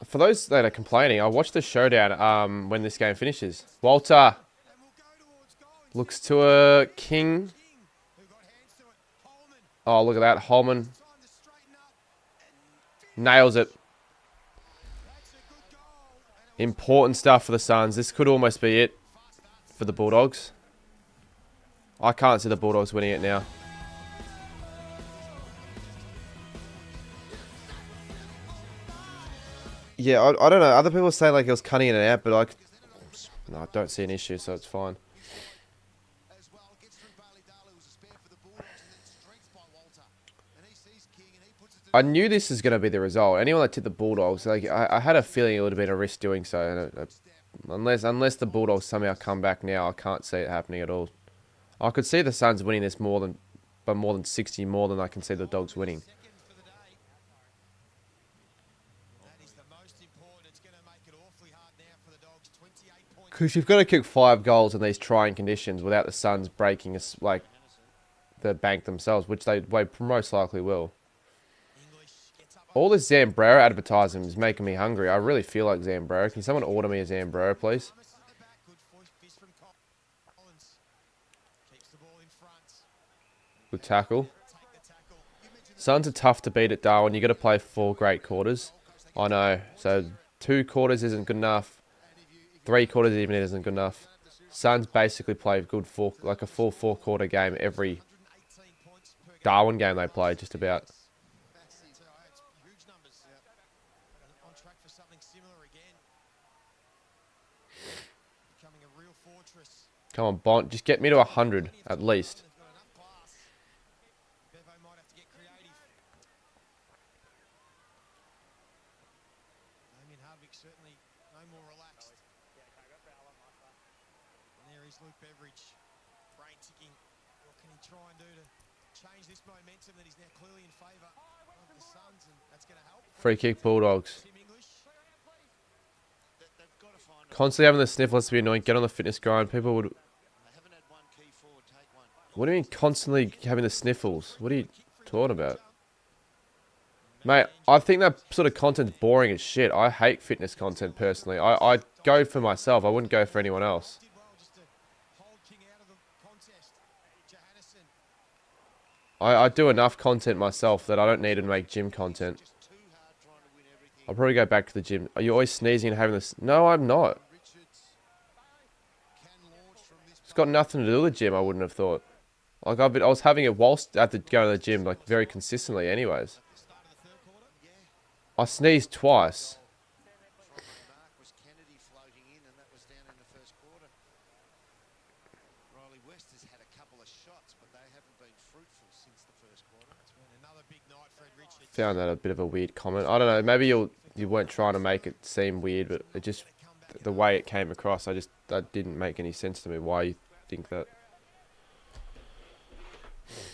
For those that are complaining, I'll watch the showdown when this game finishes. Walter looks to a king. Oh, look at that. Holman nails it. Important stuff for the Suns. This could almost be it for the Bulldogs. I can't see the Bulldogs winning it now. Yeah, I don't know. Other people say like it was cutting it out, but no, I don't see an issue, so it's fine. I knew this is going to be the result. Anyone that tipped the Bulldogs, like I had a feeling it would have been a risk doing so. Unless the Bulldogs somehow come back now, I can't see it happening at all. I could see the Suns winning this by more than 60, more than I can see the Dogs winning. Because you've got to kick 5 goals in these trying conditions without the Suns breaking like the bank themselves, which they most likely will. All this Zambrero advertising is making me hungry. I really feel like Zambrero. Can someone order me a Zambrero, please? Good tackle. Suns are tough to beat at Darwin. You got to play 4 great quarters. I know. So 2 quarters isn't good enough. 3 quarters even isn't good enough. Suns basically play like a full 4-quarter game every Darwin game they play, just about. Come on, Bont. Just get me to 100 at least. Free kick, Bulldogs. Constantly having the sniffles to be annoying. Get on the fitness grind. People would... What do you mean constantly having the sniffles? What are you talking about? Mate, I think that sort of content's boring as shit. I hate fitness content personally. I go for myself. I wouldn't go for anyone else. I do enough content myself that I don't need to make gym content. I'll probably go back to the gym. Are you always sneezing and having this? No, I'm not. It's got nothing to do with the gym, I wouldn't have thought. Like I was having it whilst going to the gym, like very consistently anyways. I sneezed twice. Found that a bit of a weird comment. I don't know. Maybe you weren't trying to make it seem weird, but it just the way it came across. That didn't make any sense to me. Why you think that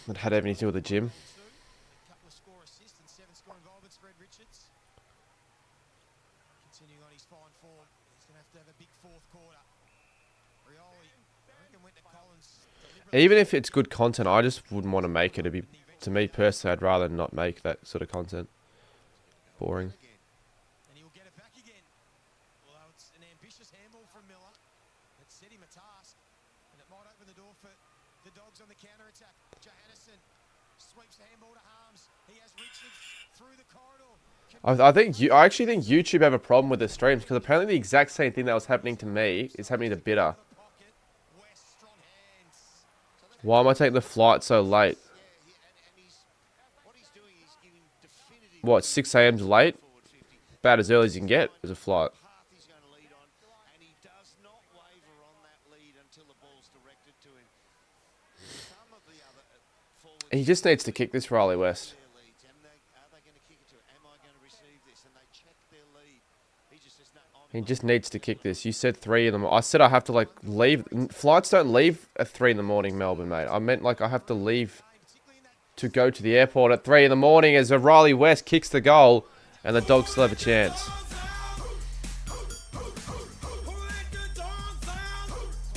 it had anything to do with the gym? Even if it's good content, I just wouldn't want to make it. To me personally, I'd rather not make that sort of content. Boring. And he'll get it back again. Well, it's an ambitious handball from Miller. It set him a task, and it might open the door for the Dogs on the counter-attack. Johannisen sweeps the handball to Harms. He has Richards through the corridor. I actually think YouTube have a problem with the streams because apparently the exact same thing that was happening to me is happening to Bitter. Why am I taking the flight so late? What, 6 a.m.'s late? About as early as you can get as a flight. He just needs to kick this, Riley West. He just needs to kick this. You said 3 in the morning. I said I have to, like, leave. Flights don't leave at 3 in the morning, Melbourne, mate. I meant, like, I have to leave to go to the airport at 3 in the morning as Riley West kicks the goal and the Dogs still have a chance.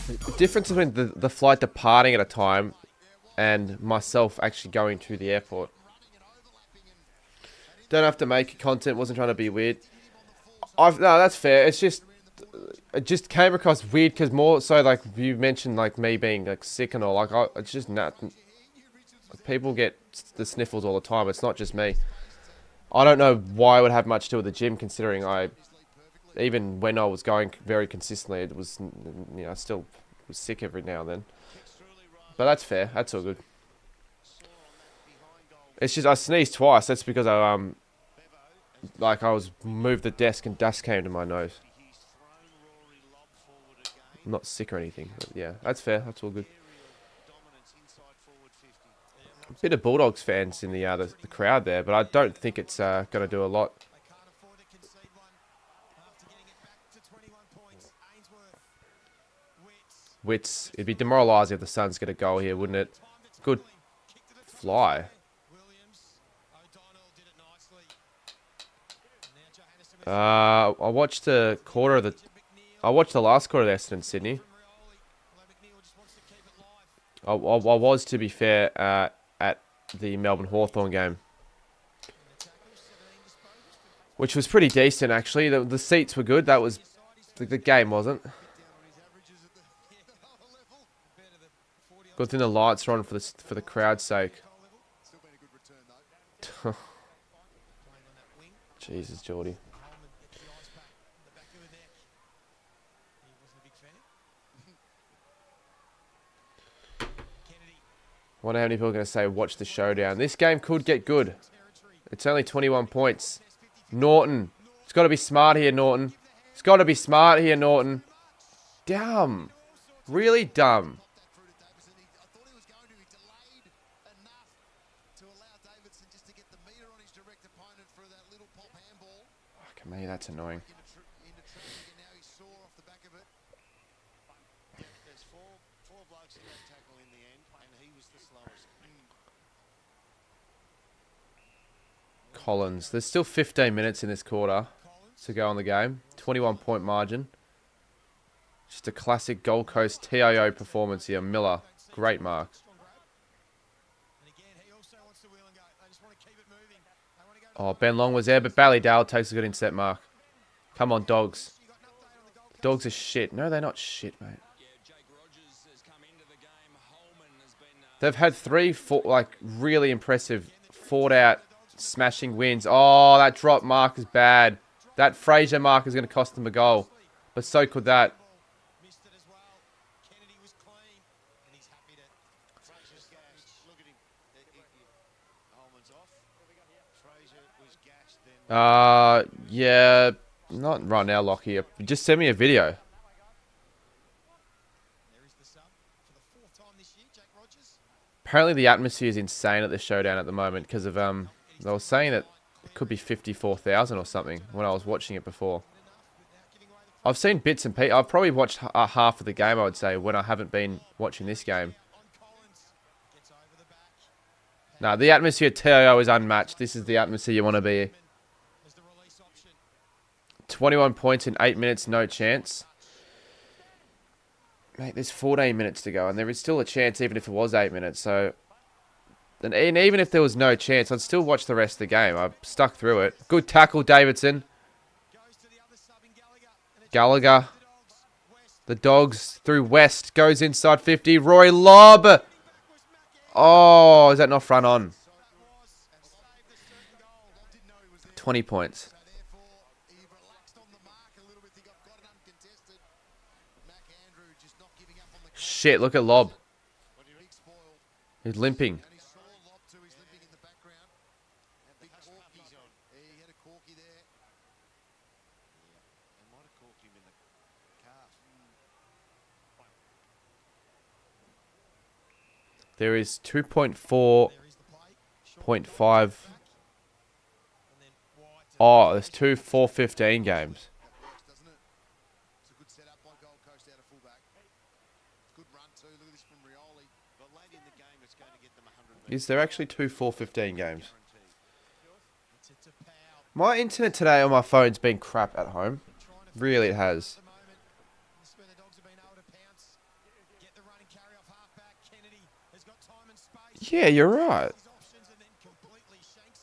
The difference between the flight departing at a time and myself actually going to the airport. Don't have to make content, wasn't trying to be weird. No, that's fair. It's just, it just came across weird because more so like you mentioned like me being like sick and all. Like it's just not. People get the sniffles all the time. It's not just me. I don't know why I would have much to do with the gym, considering even when I was going very consistently, it was, you know, I still was sick every now and then. But that's fair. That's all good. It's just I sneezed twice. That's because I was moved the desk and dust came to my nose. I'm not sick or anything. But yeah, that's fair. That's all good. A bit of Bulldogs fans in the crowd there, but I don't think it's going to do a lot. Wits, it'd be demoralising if the Suns get a goal here, wouldn't it? Good fly. I watched the last quarter of Essendon Sydney. I was, to be fair, at the Melbourne Hawthorn game, which was pretty decent actually. The seats were good. That was the game wasn't. Good thing the lights are on for the crowd's sake. Jesus, Geordie. Wonder how many people are going to say watch the showdown. This game could get good. It's only 21 points. Norton. It's got to be smart here, Norton. It's got to be smart here, Norton. Dumb. Really dumb. Fuck me, that's annoying. Collins. There's still 15 minutes in this quarter to go on the game. 21-point margin. Just a classic Gold Coast TIO performance here. Miller. Great mark. Oh, Ben Long was there, but Ballydale takes a good inset mark. Come on, Dogs. Dogs are shit. No, they're not shit, mate. They've had 3 really impressive fought-out smashing wins. Oh, that drop mark is bad. That Fraser mark is going to cost them a goal. But so could that. Yeah, not right now, Lockie. Just send me a video. Apparently the atmosphere is insane at the Showdown at the moment because of they were saying that it could be 54,000 or something when I was watching it before. I've seen bits and pieces. I've probably watched half of the game, I would say, when I haven't been watching this game. No, the atmosphere at TIO is unmatched. This is the atmosphere you want to be. 21 points in 8 minutes, no chance. Mate, there's 14 minutes to go, and there is still a chance even if it was 8 minutes. So, and even if there was no chance, I'd still watch the rest of the game. I've stuck through it. Good tackle, Davidson. Gallagher. The Dogs through West. Goes inside 50. Roy lob. Oh, is that not front on? 20 points. Shit, look at Lob. He's limping. There is 2.4.5. Oh, there's 2 4-15 games. Is there actually 2 4-15 games? My internet today on my phone's been crap at home. Really, it has. Yeah, you're right.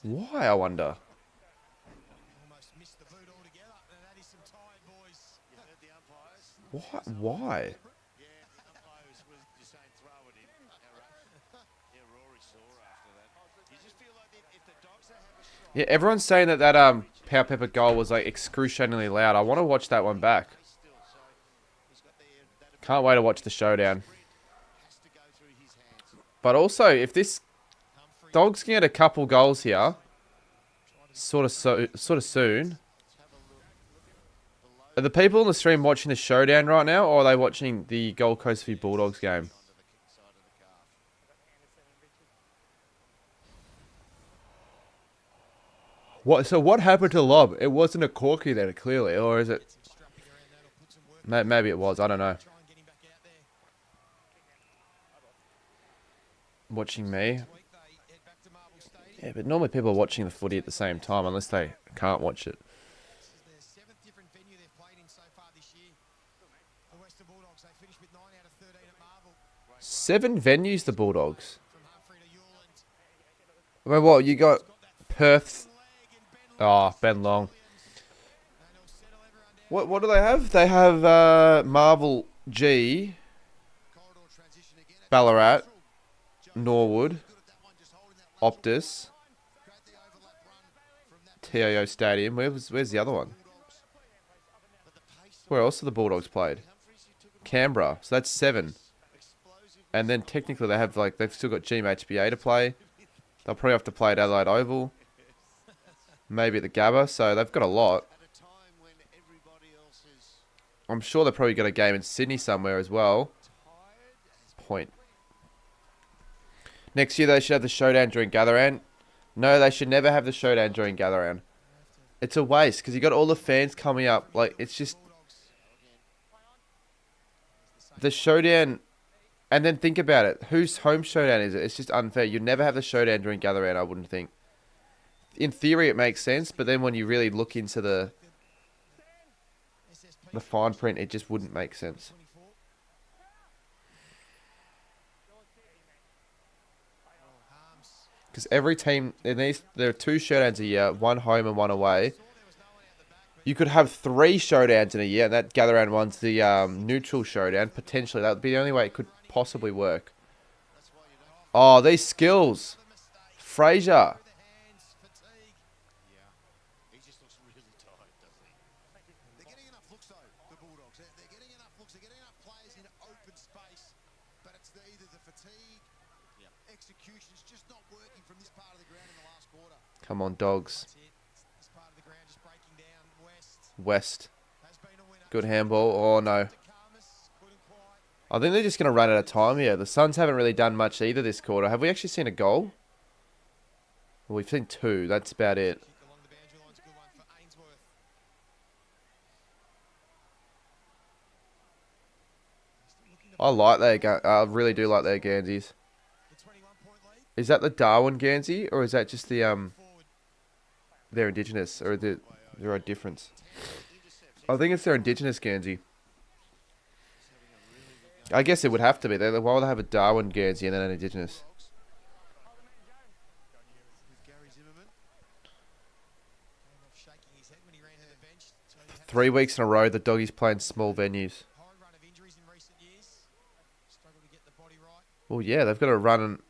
Why, I wonder? What? Why? Yeah, everyone's saying that Power Pepper goal was like excruciatingly loud. I want to watch that one back. Can't wait to watch the showdown. But also, if this Dogs can get a couple goals here, sort of soon. Are the people on the stream watching the showdown right now, or are they watching the Gold Coast v Bulldogs game? So what happened to Lob? It wasn't a corky then, clearly, or is it? Maybe it was. I don't know. Watching me. Yeah, but normally people are watching the footy at the same time, unless they can't watch it. 7 venues, the Bulldogs. I mean, what, you got Perth. Oh, Ben Long. What do they have? They have Marvel G, Ballarat, Norwood, Optus, TIO Stadium. Where's the other one? Where else have the Bulldogs played? Canberra. So that's 7. And then technically they have they've still got GMHBA to play. They'll probably have to play at Adelaide Oval. Maybe at the Gabba. So they've got a lot. I'm sure they've probably got a game in Sydney somewhere as well. Point. Next year they should have the showdown during Gather Round. No, they should never have the showdown during Gather Round. It's a waste because you got all the fans coming up. Like, it's just the showdown. And then think about it. Whose home showdown is it? It's just unfair. You'd never have the showdown during Gather Round, I wouldn't think. In theory, it makes sense, but then when you really look into the fine print, it just wouldn't make sense. Because every team, there are 2 showdowns a year, 1 home and 1 away. You could have 3 showdowns in a year, and that Gather Round one's the neutral showdown. Potentially, that would be the only way it could possibly work. Oh, these skills. Fraser. Come on, Dogs. West. Good handball. Oh, no. I think they're just going to run out of time here. The Suns haven't really done much either this quarter. Have we actually seen a goal? Well, we've seen 2. That's about it. I like their I really do like their Gansies. Is that the Darwin Gansey, or is that just the their Indigenous, or is there a difference? I think it's their Indigenous Gansey. I guess it would have to be. Why would they have a Darwin Gansey and then an Indigenous? 3 weeks in a row, the Doggies playing small venues. Well, yeah, they've got to run.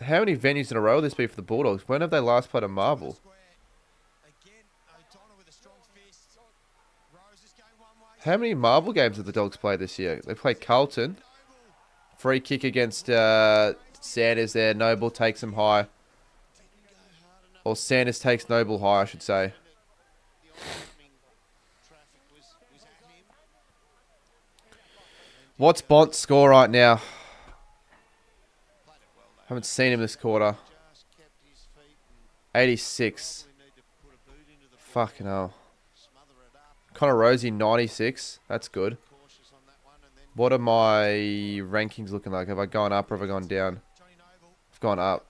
How many venues in a row will this be for the Bulldogs? When have they last played a Marvel? How many Marvel games have the Dogs played this year? They played Carlton. Free kick against Sanders there. Noble takes him high. Or Sanders takes Noble high, I should say. What's Bont's score right now? Haven't seen him this quarter. 86. Fucking hell. Connor Rosie, 96. That's good. What are my rankings looking like? Have I gone up or have I gone down? I've gone up.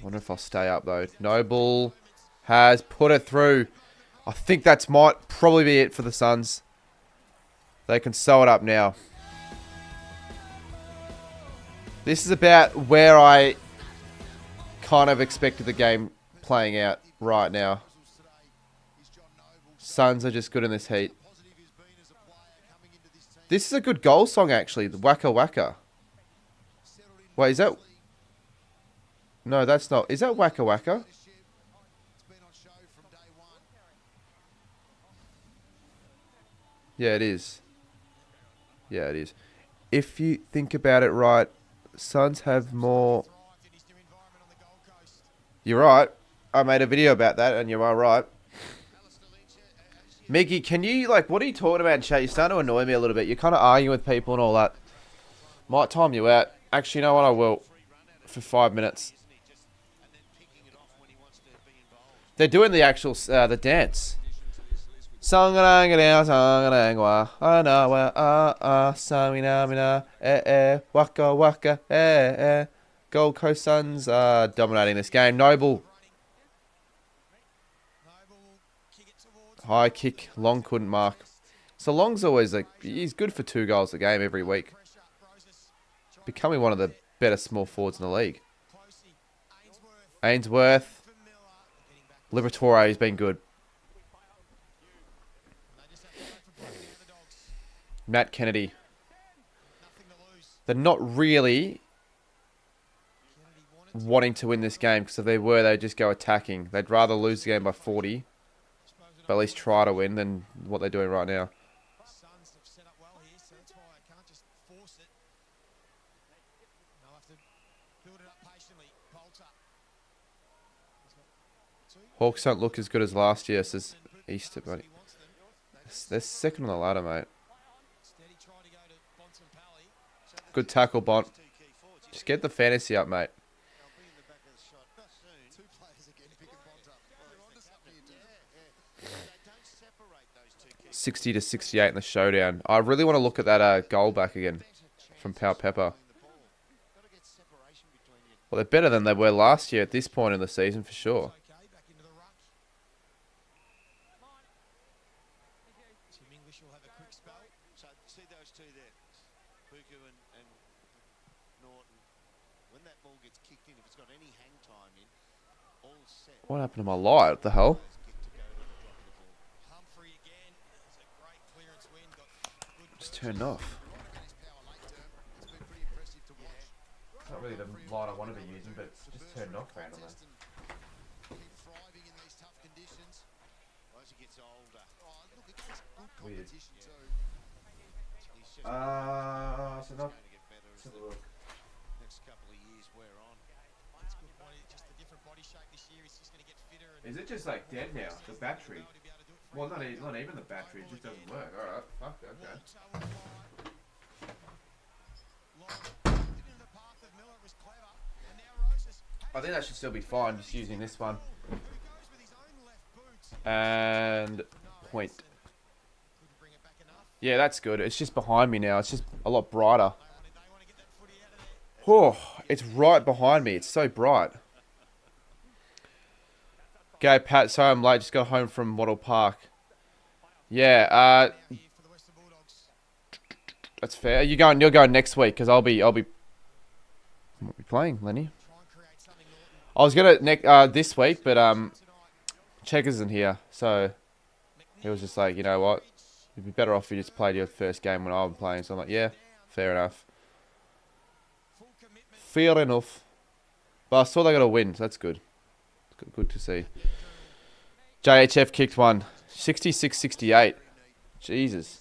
Wonder if I'll stay up though. Noble has put it through. I think that's might probably be it for the Suns. They can sew it up now. This is about where I kind of expected the game playing out right now. Suns are just good in this heat. This is a good goal song actually. The Waka Waka. Wait, is that... No, that's not. Is that Waka Waka? Yeah, it is. Yeah, it is. If you think about it right, Suns have more... You're right. I made a video about that, and you are right. Miggy, can you, like, what are you talking about in chat? You're starting to annoy me a little bit. You're kind of arguing with people and all that. Might time you out. Actually, you know what? I will. For 5 minutes. They're doing the actual, the dance. Waka waka, Gold Coast Suns are dominating this game. Noble. High kick. Long couldn't mark. So Long's always like, he's good for 2 goals a game every week. Becoming one of the better small forwards in the league. Ainsworth. Liberatore has been good. Matt Kennedy. They're not really wanting to win this game, because if they were, they'd just go attacking. They'd rather lose the game by 40, but at least try to win, than what they're doing right now. Hawks don't look as good as last year, says Easter, buddy. They're second on the ladder, mate. Good tackle, Bont. Just get the fantasy up, mate. 60 to 68 in the showdown. I really want to look at that goal back again from Pau Pepper. Well, they're better than they were last year at this point in the season, for sure. What happened to my light? What the hell? Just turned off. It's not really the light I want to be using, but it's just turned off randomly. Weird. So not... Let's have a look. Is it just like dead now? The battery? Well, not even the battery. It just doesn't work. All right, fuck. Okay. I think that should still be fine. Just using this one. And point. Yeah, that's good. It's just behind me now. It's just a lot brighter. Oh, it's right behind me. It's so bright. Okay, Pat, sorry I'm late. Just got home from Wattle Park. Yeah, that's fair. You're going next week, because I'll be playing, Lenny. I was gonna this week, but Checkers isn't here, so he was just like, you know what, you'd be better off if you just played your first game when I'm playing. So I'm like, yeah, fair enough. Fair enough. But I saw they got a win, so that's good. Good to see. JHF kicked one. 66-68. Jesus.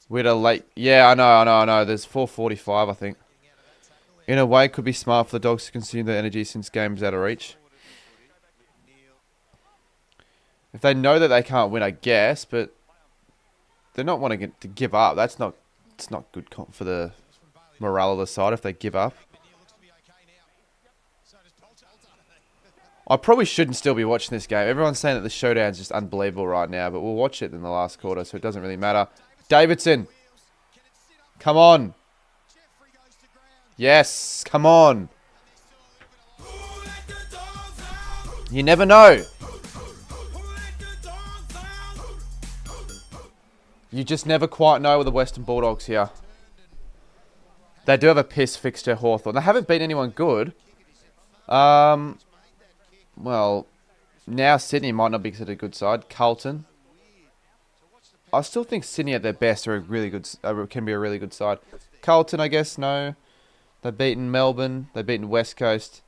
We had a late... Yeah, I know. There's 4:45, I think. In a way, it could be smart for the Dogs to consume their energy since game's out of reach. If they know that they can't win, I guess, but they're not wanting to give up. It's not good for the morale of the side if they give up. I probably shouldn't still be watching this game. Everyone's saying that the showdown's just unbelievable right now, but we'll watch it in the last quarter, so it doesn't really matter. Davidson. Come on. Yes, come on. You never know. You just never quite know with the Western Bulldogs here. They do have a piss fixture, Hawthorn. They haven't beaten anyone good. Well, now Sydney might not be considered a good side. Carlton. I still think Sydney at their best are a really good, can be a really good side. Carlton, I guess, no. They've beaten Melbourne. They've beaten West Coast.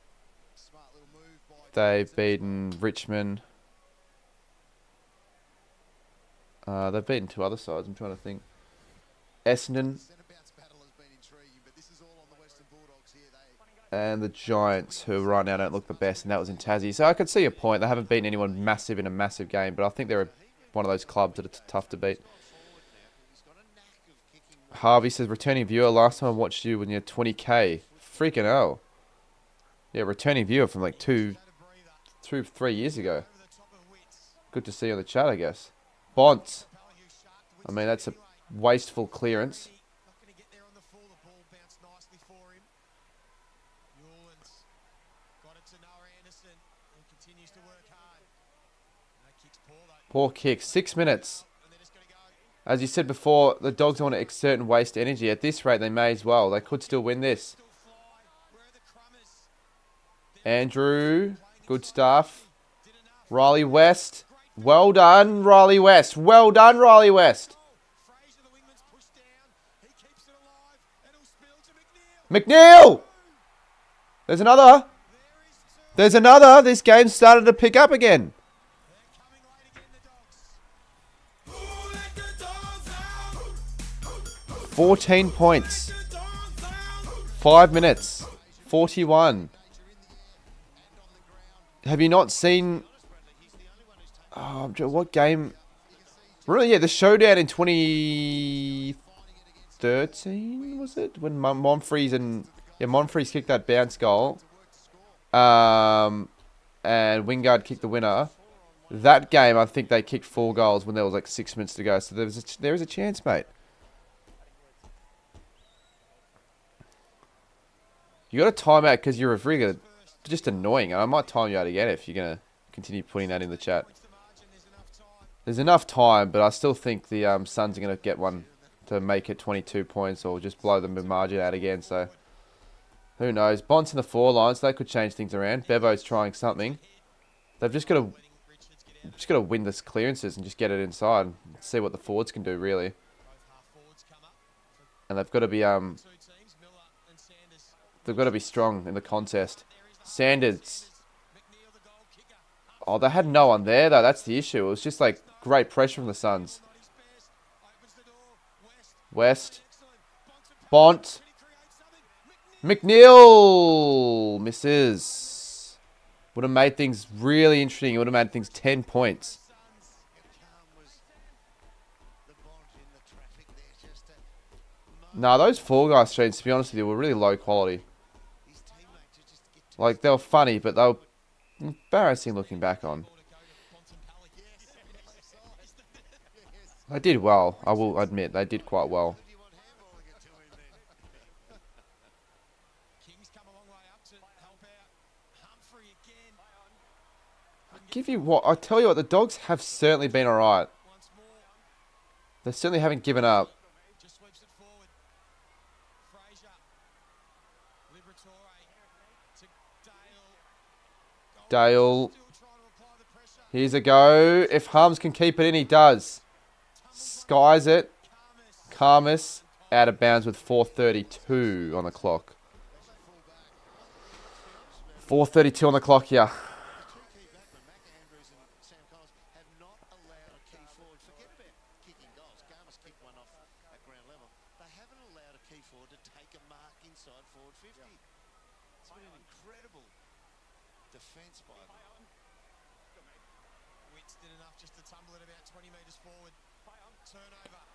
They've beaten Richmond. They've beaten two other sides. I'm trying to think. Essendon. And the Giants, who right now don't look the best, and that was in Tassie. So I could see your point. They haven't beaten anyone massive in a massive game, but I think they're one of those clubs that are tough to beat. Harvey says, returning viewer, last time I watched you when you're 20k. Freaking hell. Yeah, returning viewer from like 3 years ago. Good to see you on the chat, I guess. Bonts. I mean, that's a wasteful clearance. Poor kick. 6 minutes. As you said before, the Dogs don't want to exert and waste energy. At this rate, they may as well. They could still win this. Andrew. Good stuff. Riley West. Well done, Riley West. Well done, Riley West. McNeil! There's another. There's another. This game started to pick up again. 14 points. 5 minutes. 41. Have you not seen... what game? Really, yeah, the Showdown in 2013, was it? When Monfries and... Yeah, Monfries kicked that bounce goal. And Wingard kicked the winner. That game, I think they kicked 4 goals when there was like 6 minutes to go. So there is a chance, mate. You got a timeout because you're really just annoying. I might time you out again if you're going to continue putting that in the chat. There's enough time, but I still think the Suns are going to get one to make it 22 points or just blow the margin out again. So, who knows? Bonds in the 4 lines, they could change things around. Bevo's trying something. They've just got to win this clearances and just get it inside and see what the forwards can do, really. And they've got to be strong in the contest. Sanders. Oh, they had no one there, though. That's the issue. It was just, like, great pressure from the Suns. West. Bont. McNeil. Misses. Would have made things really interesting. It would have made things 10 points. Nah, those Fall Guy streams, to be honest with you, were really low quality. Like, they were funny, but they were embarrassing looking back on. They did well, I will admit. They did quite well. I tell you what, the Dogs have certainly been alright. They certainly haven't given up. Dale. Here's a go. If Harms can keep it in, he does. Skies it. Karmas out of bounds with 4:32 on the clock. 4:32 on the clock here.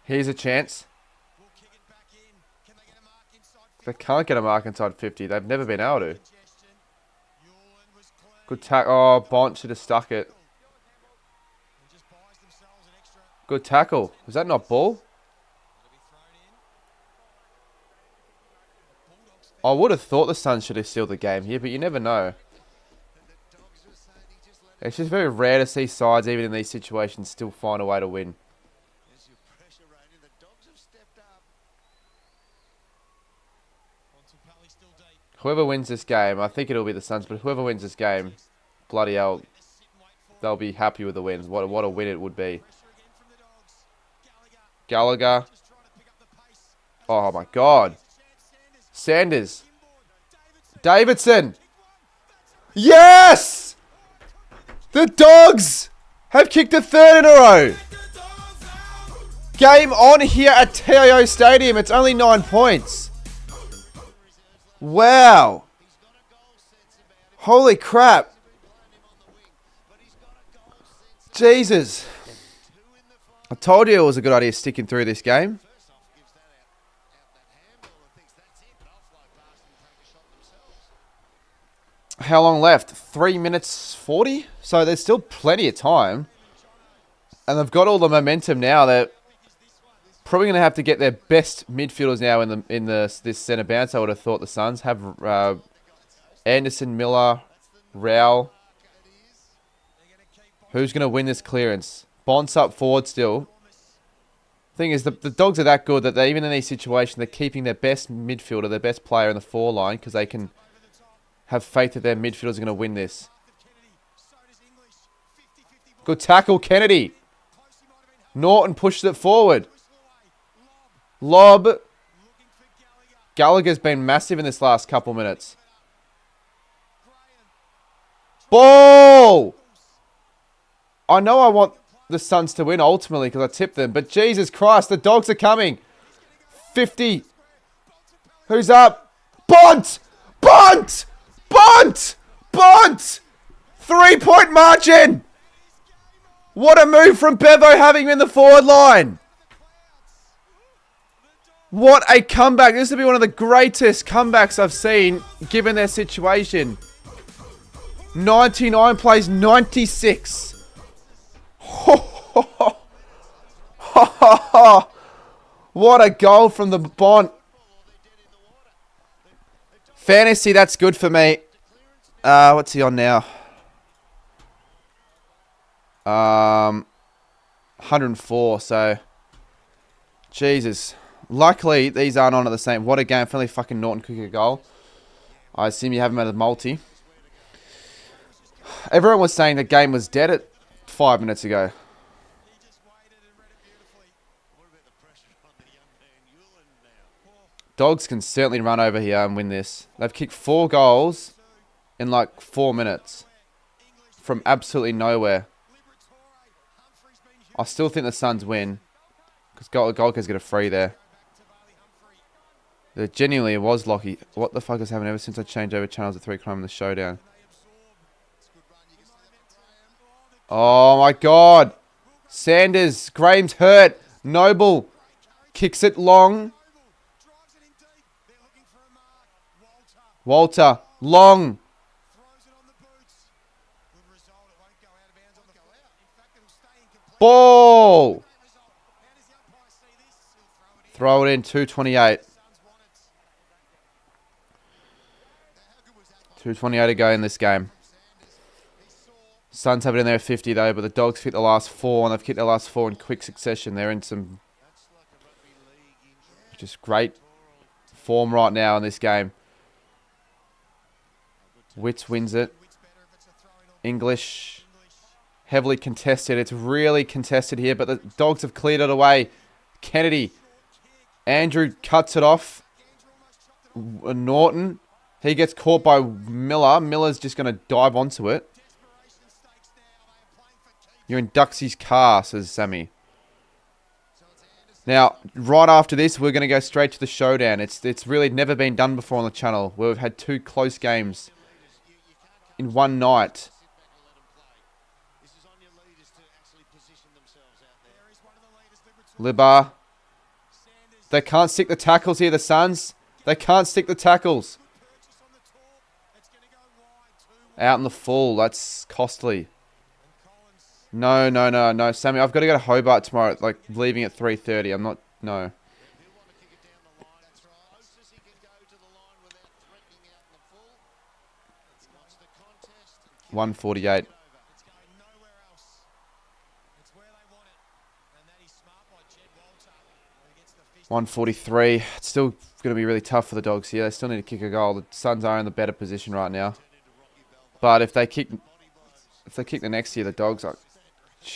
Here's a chance. They can't get a mark inside 50. They've never been able to. Good tackle. Oh, Bont should have stuck it. Good tackle. Was that not ball? I would have thought the Suns should have sealed the game here, but you never know. It's just very rare to see sides, even in these situations, still find a way to win. Whoever wins this game, I think it'll be the Suns, but whoever wins this game, bloody hell, they'll be happy with the win. What a win it would be. Gallagher. Oh my God. Sanders. Davidson. Yes! The Dogs have kicked a third in a row. Game on here at TIO Stadium. It's only 9 points. Wow. Holy crap. Jesus. I told you it was a good idea sticking through this game. How long left? 3 minutes 40? So there's still plenty of time. And they've got all the momentum now. They're probably going to have to get their best midfielders now in this centre bounce. I would have thought the Suns have Anderson, Miller, Rowell. Who's going to win this clearance? Bonds up forward still. Thing is, the Dogs are that good that they, even in these situations, they're keeping their best midfielder, their best player in the forward line because they can have faith that their midfielders are going to win this. Good tackle, Kennedy. Norton pushes it forward. Lob. Gallagher's been massive in this last couple minutes. Ball! I know I want the Suns to win ultimately because I tipped them, but Jesus Christ, the Dogs are coming. 50. Who's up? Bunt! Bunt! Bunt! Bunt! 3-point margin! What a move from Bevo having him in the forward line. What a comeback. This will be one of the greatest comebacks I've seen given their situation. 99 plays 96. What a goal from the Bont. Fantasy, that's good for me. What's he on now? 104, so Jesus. Luckily, these aren't on at the same. What a game. Finally fucking Norton kick a goal. I assume you haven't made a multi. Everyone was saying the game was dead at 5 minutes ago. Dogs can certainly run over here and win this. They've kicked 4 goals in like 4 minutes. From absolutely nowhere. I still think the Suns win. Because Golka's got a free there. It genuinely was Lockie. What the fuck is happening ever since I changed over channels to 3 crime in the Showdown? Oh my God. Sanders. Graham's hurt. Noble kicks it long. Walter. Long. Ball. Throw it in. 2:28. 2:28 to go in this game. Suns have it in there at 50 though, but the Dogs kicked the last 4, and they've kicked the last 4 in quick succession. They're in some just great form right now in this game. Witts wins it. English, heavily contested. It's really contested here, but the Dogs have cleared it away. Kennedy. Andrew cuts it off. Norton. He gets caught by Miller. Miller's just going to dive onto it. You're in Duxie's car, says Sammy. Now, right after this, we're going to go straight to the Showdown. It's really never been done before on the channel, where we've had 2 close games in one night. Libar. They can't stick the tackles here, the Suns. They can't stick the tackles. Out in the full. That's costly. No. Sammy, I've got to go to Hobart tomorrow, like leaving at 3:30. I'm not... No. 148. It's going nowhere else. It's where they want it. And that is smart by Jed Walter, who gets the fist. 143. It's still going to be really tough for the Dogs here. They still need to kick a goal. The Suns are in the better position right now. But if they kick the next year, the Dogs, I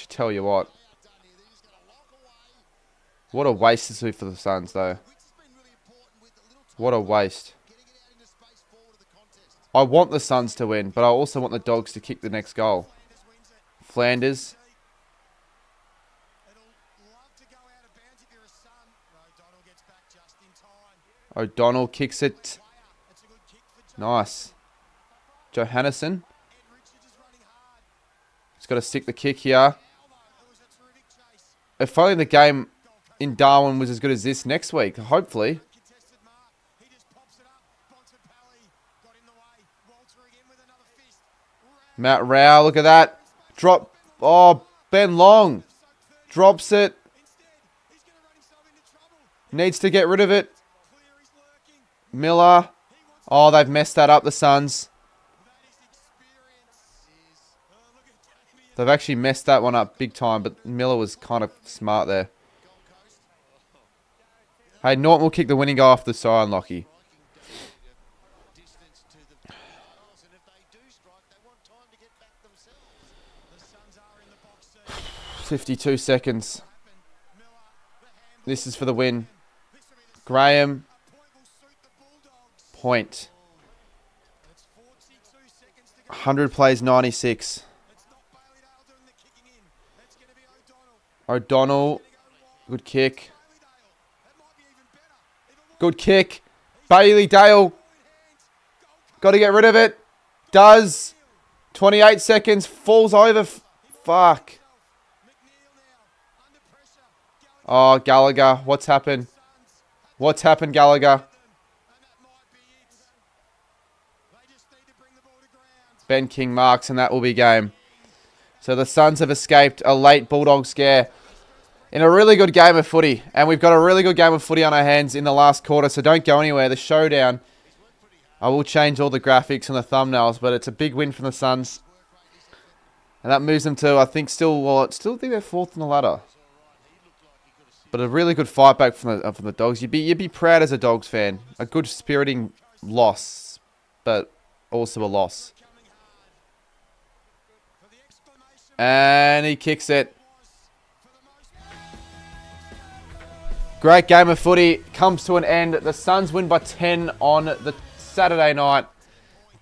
tell you what. What a waste this is for the Suns, though. What a waste. I want the Suns to win, but I also want the Dogs to kick the next goal. Flanders. O'Donnell kicks it. Nice. Johannesson. He's got to stick the kick here. If only the game in Darwin was as good as this next week. Hopefully. Matt Rao, look at that. Drop. Oh, Ben Long. Drops it. Needs to get rid of it. Miller. Oh, they've messed that up, the Suns. They've actually messed that one up big time, but Miller was kind of smart there. Hey, Norton will kick the winning goal off the siren, Lockie. 52 seconds. This is for the win. Graham. Point. 100 plays 96. O'Donnell. Good kick. Good kick. Bailey Dale. Got to get rid of it. Does. 28 seconds. Falls over. Fuck. Oh, Gallagher. What's happened? What's happened, Gallagher? Ben King marks, and that will be game. So the Suns have escaped a late Bulldog scare in a really good game of footy. And we've got a really good game of footy on our hands in the last quarter, so don't go anywhere. The Showdown. I will change all the graphics and the thumbnails, but it's a big win from the Suns. And that moves them to, I think, still think they're fourth in the ladder. But a really good fight back from the Dogs. You'd be proud as a Dogs fan. A good spiriting loss, but also a loss. And he kicks it. Great game of footy comes to an end. The Suns win by 10 on the Saturday night.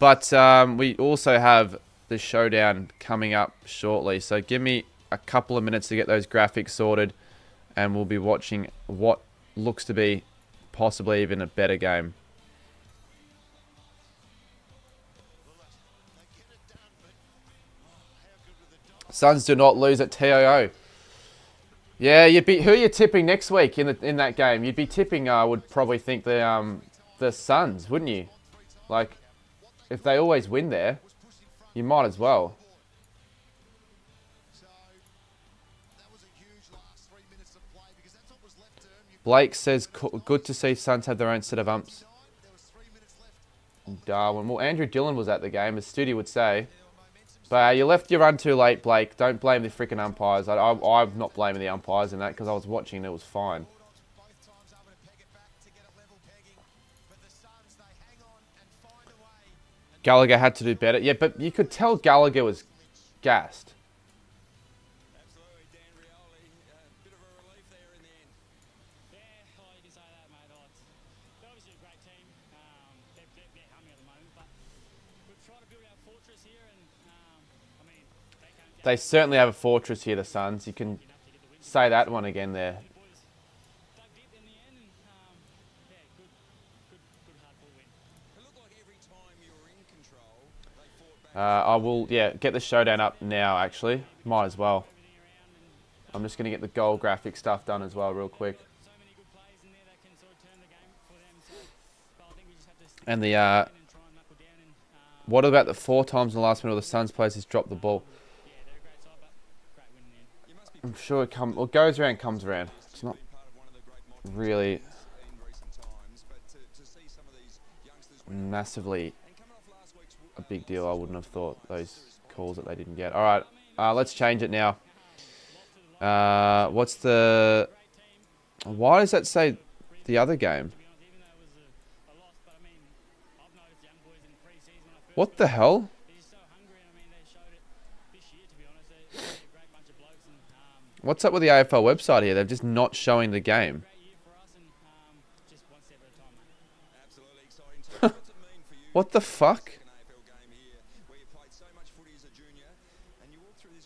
But we also have the Showdown coming up shortly. So give me a couple of minutes to get those graphics sorted. And we'll be watching what looks to be possibly even a better game. Suns do not lose at TOO. Yeah, who are you tipping next week in that game? You'd be tipping, I would probably think the Suns, wouldn't you? Like, if they always win there, you might as well. Blake says, good to see Suns have their own set of umps. Darwin. Well, Andrew Dillon was at the game, as Studi would say. But you left your run too late, Blake. Don't blame the freaking umpires. I'm not blaming the umpires in that because I was watching and it was fine. Gallagher had to do better. Yeah, but you could tell Gallagher was gassed. They certainly have a fortress here, the Suns. You can say that one again there. I will, get the Showdown up now, actually. Might as well. I'm just going to get the goal graphic stuff done as well real quick. And the, what about the 4 times in the last minute the Suns players has dropped the ball? I'm sure it goes around, comes around. It's not really massively a big deal. I wouldn't have thought those calls that they didn't get. All right, let's change it now. What's the... Why does that say the other game? What the hell? What's up with the AFL website here? They're just not showing the game. What the fuck?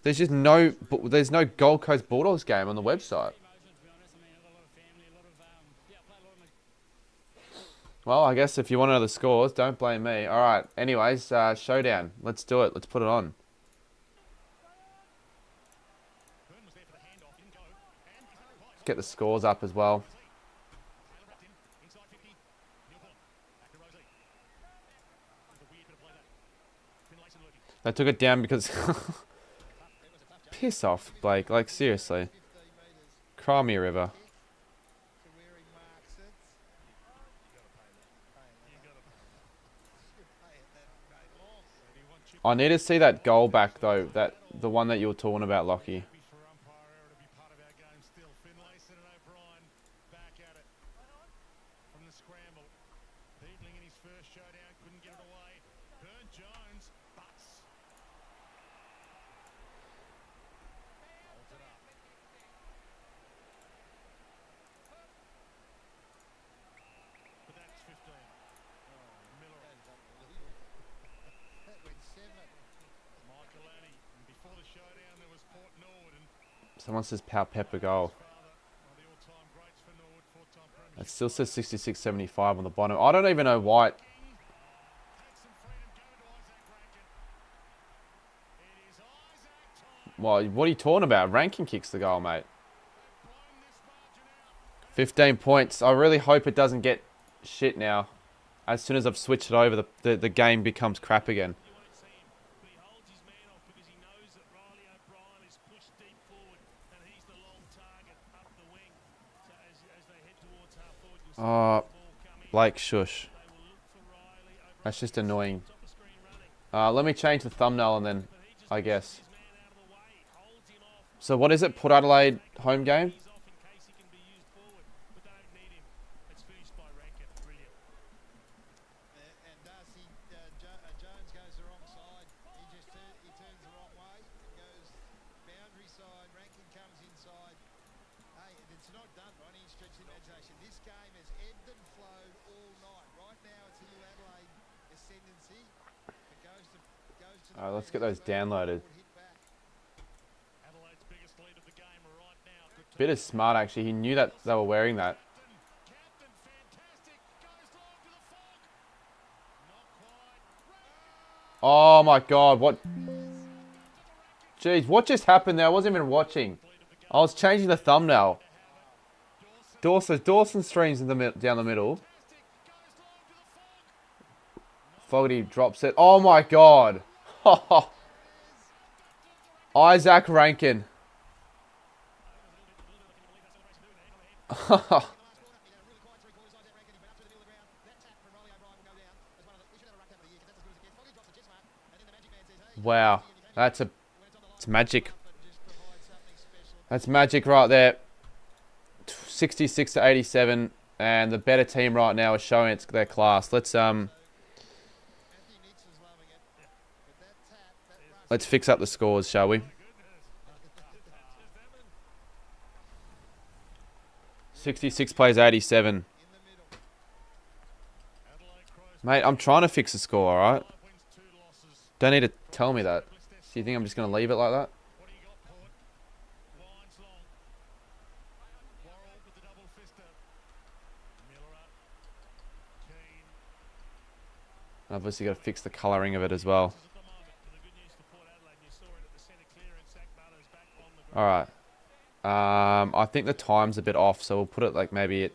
There's just no... There's no Gold Coast Bulldogs game on the website. Well, I guess if you want to know the scores, don't blame me. All right. Anyways, Showdown. Let's do it. Let's put it on. Let's get the scores up as well. I took it down because... Piss off, Blake. Like, seriously. Cry me a river. I need to see that goal back, though. The one that you were talking about, Lockie. Someone says Pow Pepper goal. It still says 66.75 on the bottom. I don't even know why. Well, what are you talking about? Ranking kicks the goal, mate. 15 points. I really hope it doesn't get shit now. As soon as I've switched it over, the game becomes crap again. Oh, Blake, shush. That's just annoying. Let me change the thumbnail and then, I guess. So what is it? Port Adelaide home game? Alright, let's get those downloaded. Bit of smart, actually. He knew that they were wearing that. Oh my god, what? Jeez, what just happened there? I wasn't even watching. I was changing the thumbnail. Dawson streams in the down the middle. Fogarty drops it. Oh my god. Isaac Rankin. Wow. It's magic. That's magic right there. 66 to 87. And the better team right now is showing their class. Let's fix up the scores, shall we? 66 plays 87. Mate, I'm trying to fix the score, alright? Don't need to tell me that. So you think I'm just going to leave it like that? Obviously got to fix the colouring of it as well. Alright. I think the time's a bit off, so we'll put it like maybe at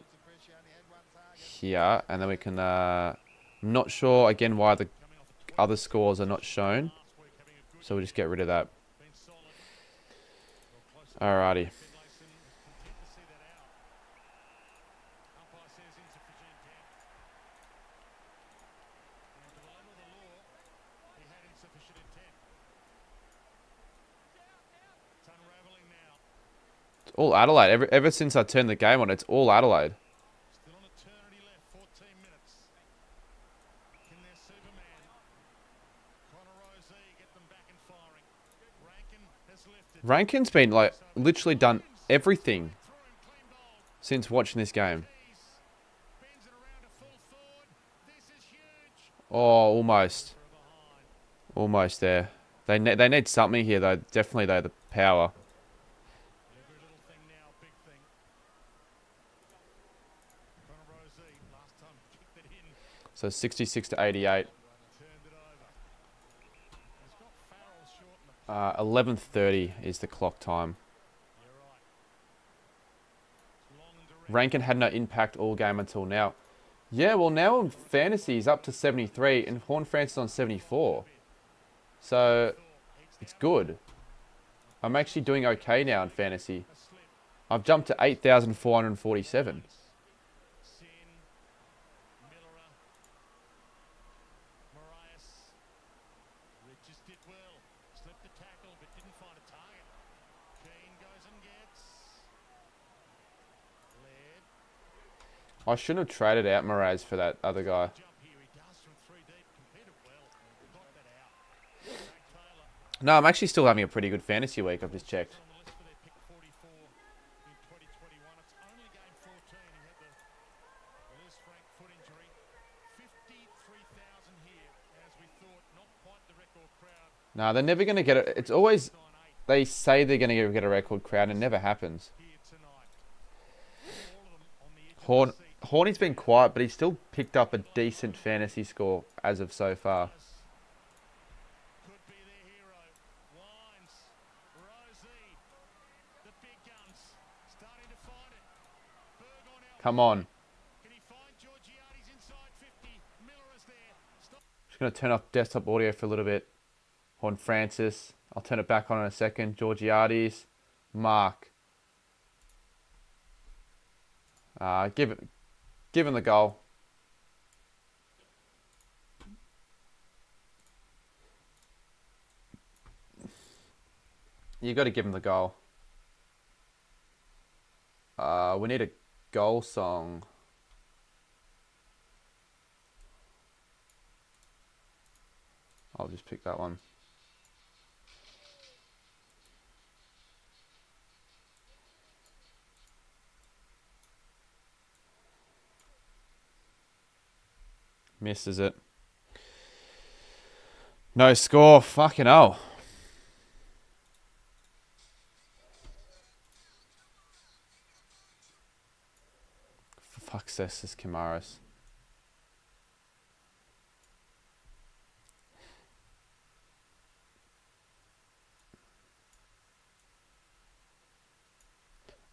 here, and then we can... I'm not sure, again, why the other scores are not shown. So we'll just get rid of that. Alrighty. All Adelaide. Ever since I turned the game on, it's all Adelaide. Still on eternity left, 14 minutes. Can their Superman, Connor Rosey, get them back and firing? Rankin has lifted. Rankin's been, like, literally done everything since watching this game. Bends it around to full forward. This is huge. Oh, almost. Almost there. They need something here, though. Definitely, though, the power. Every little thing now, big thing. Connor Rosey, last time kicked it in, So 66 to 88. turned it over. He's got Farrell short in the 11:30 is the clock time. You're right. It's long and direct. Rankin had no impact all game until now. Yeah, well, now in fantasy he's up to 73 and Horn Francis on 74. So it's good. I'm actually doing okay now in fantasy. I've jumped to 8,447. Sin, Millerer, Marias. Richards did well. Slipped the tackle but didn't find a target. Keane goes and gets. Laird. I shouldn't have traded out Mraz for that other guy. Jump here. He does from 3 deep. Completed well. Got that out. Craig Taylor No, I'm actually still having a pretty good fantasy week. I've just checked. on the list for their pick 44 in 2021. It's only game 14. He had the Liz Frank foot injury. 53,000 here, as we thought. Not quite the record crowd. No, they're never going to get it. It's always, 9-8 they say they're going to get a record crowd and it never happens. here tonight. All of them on the edge Horn, of the seat. Horny's been quiet, but he's still picked up a decent fantasy score as of so far. Could be their hero. Wines. Rosie. The big guns. Starting to find it. Berg on out. Come on. Can he find Georgiades inside 50? Miller is there. Stop. Just going to turn off desktop audio for a little bit. Horn Francis. I'll turn it back on in a second. Georgiades. Mark. Give him the goal. You got to give him the goal. We need a goal song. I'll just pick that one. Misses it. No score. Fucking hell. For fuck's sake, this is Kamaris.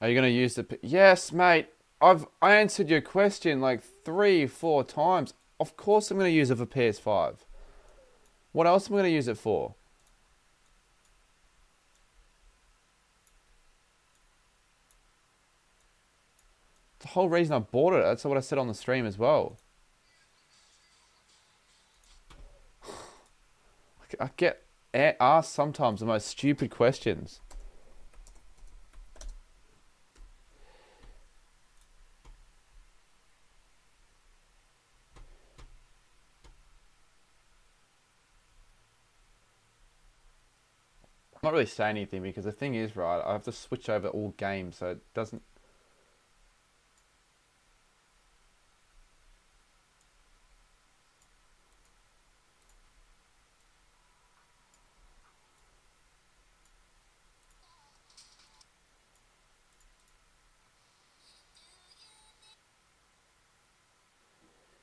Are you going to use the... Yes, mate. I answered your question like 3-4 times. Of course I'm going to use it for PS5. What else am I going to use it for? The whole reason I bought it. That's what I said on the stream as well. I get asked sometimes the most stupid questions. I'm not really saying anything because the thing is, right, I have to switch over all games, so it doesn't...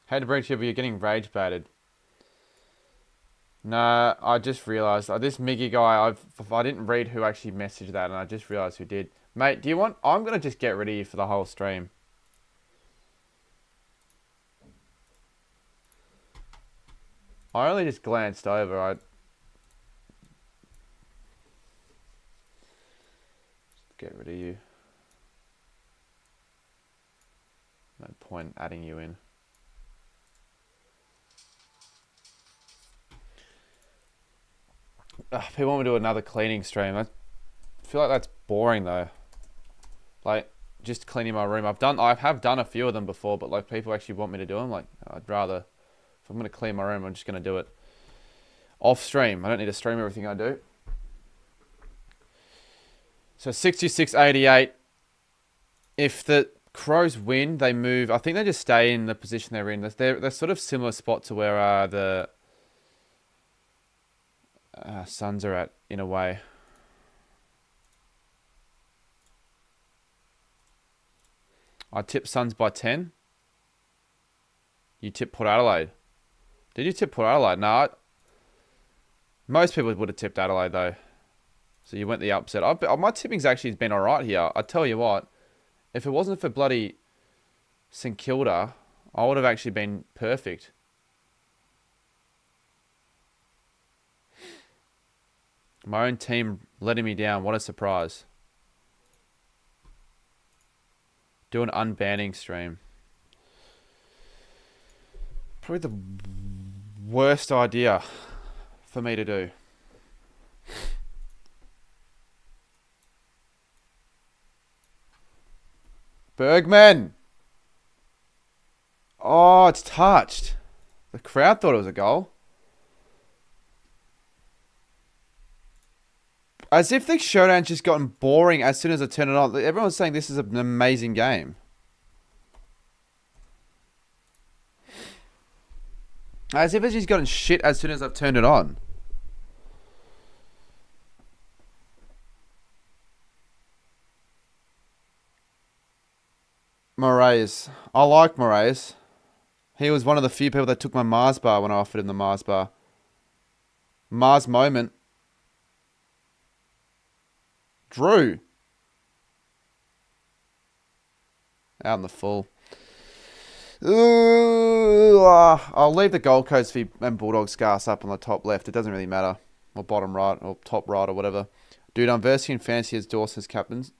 Hey, to breach you, but you're getting rage baited. No, I just realised this Miggy guy. I didn't read who actually messaged that, and I just realised who did. Mate, do you want? I'm gonna just get rid of you for the whole stream. I only just glanced over. I get rid of you. No point adding you in. People want me to do another cleaning stream. I feel like that's boring though. like just cleaning my room. I have done a few of them before, but like people actually want me to do them. Like I'd rather, if I'm gonna clean my room, I'm just gonna do it off stream. I don't need to stream everything I do. So 66-88. If the Crows win, they move. I think they just stay in the position they're in. They're sort of similar spot to where the Suns are at in a way. I tipped Suns by 10. You tipped Port Adelaide. Did you tip Port Adelaide? No. Most people would have tipped Adelaide though. So you went the upset. My tipping's actually been alright here. I tell you what, if it wasn't for bloody St Kilda, I would have actually been perfect. My own team letting me down. What a surprise. Do an unbanning stream. Probably the worst idea for me to do. Bergman. Oh, it's touched. The crowd thought it was a goal. As if the Showdown's just gotten boring as soon as I turn it on. Everyone's saying this is an amazing game. As if it's just gotten shit as soon as I've turned it on. Moraes. I like Moraes. He was one of the few people that took my Mars bar when I offered him the Mars bar. Mars moment. Drew. Out in the full. Ooh, I'll leave the Gold Coast and Bulldogs scars up on the top left. It doesn't really matter. Or bottom right or top right or whatever. Dude, I'm versing fantasy as Dawson's captains.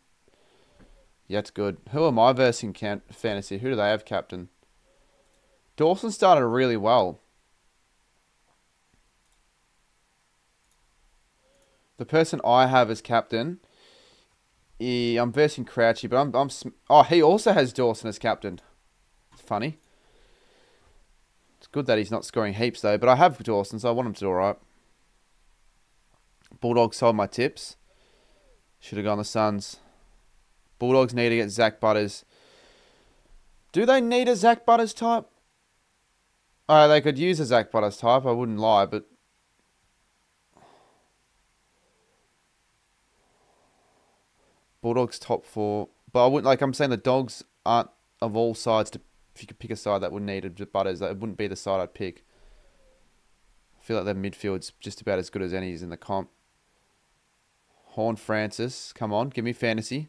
Yeah, it's good. Who am I versing fantasy? Who do they have captain? Dawson started really well. The person I have as captain, I'm versing Crouchy, but he also has Dawson as captain. It's funny. It's good that he's not scoring heaps though, but I have Dawson, so I want him to do alright. Bulldogs sold my tips. Should have gone the Suns. Bulldogs need to get Zach Butters. Do they need a Zach Butters type? They could use a Zach Butters type, I wouldn't lie, but Bulldogs top 4. But I wouldn't, like I'm saying, the Dogs aren't of all sides. If you could pick a side that would need a Butters, that wouldn't be the side I'd pick. I feel like their midfield's just about as good as any's in the comp. Horn Francis, come on, give me fantasy.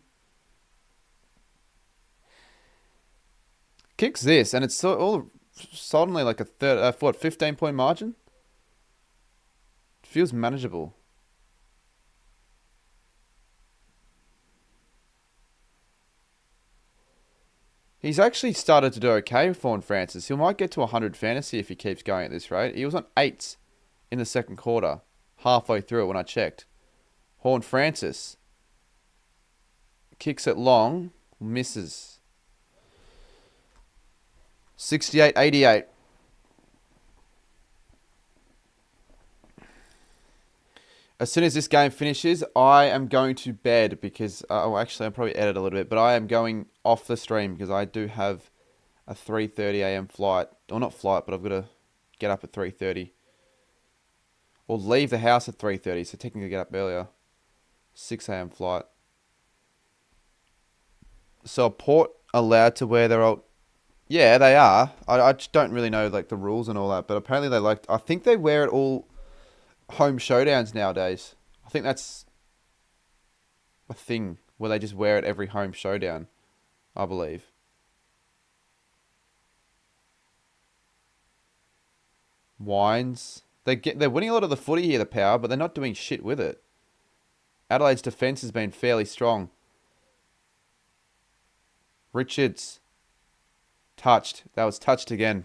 Kicks this, and it's all suddenly like a 15-point margin? Feels manageable. He's actually started to do okay with Horn Francis. He might get to 100 fantasy if he keeps going at this rate. He was on 8s in the second quarter, halfway through it when I checked. Horn Francis kicks it long, misses. 68-88. As soon as this game finishes, I am going to bed because... actually, I'll probably edit a little bit, but I am going off the stream because I do have a 3:30 a.m. flight. Or not flight, but I've got to get up at 3:30. Or leave the house at 3:30, so technically get up earlier. 6 a.m. flight. So Port allowed to wear their old... Yeah, they are. I just don't really know like the rules and all that, but apparently they like... I think they wear it all home showdowns nowadays. I think that's a thing where they just wear it every home showdown, I believe. Wines. They're winning a lot of the footy here, the Power, but they're not doing shit with it. Adelaide's defence has been fairly strong. Richards. Touched. That was touched again.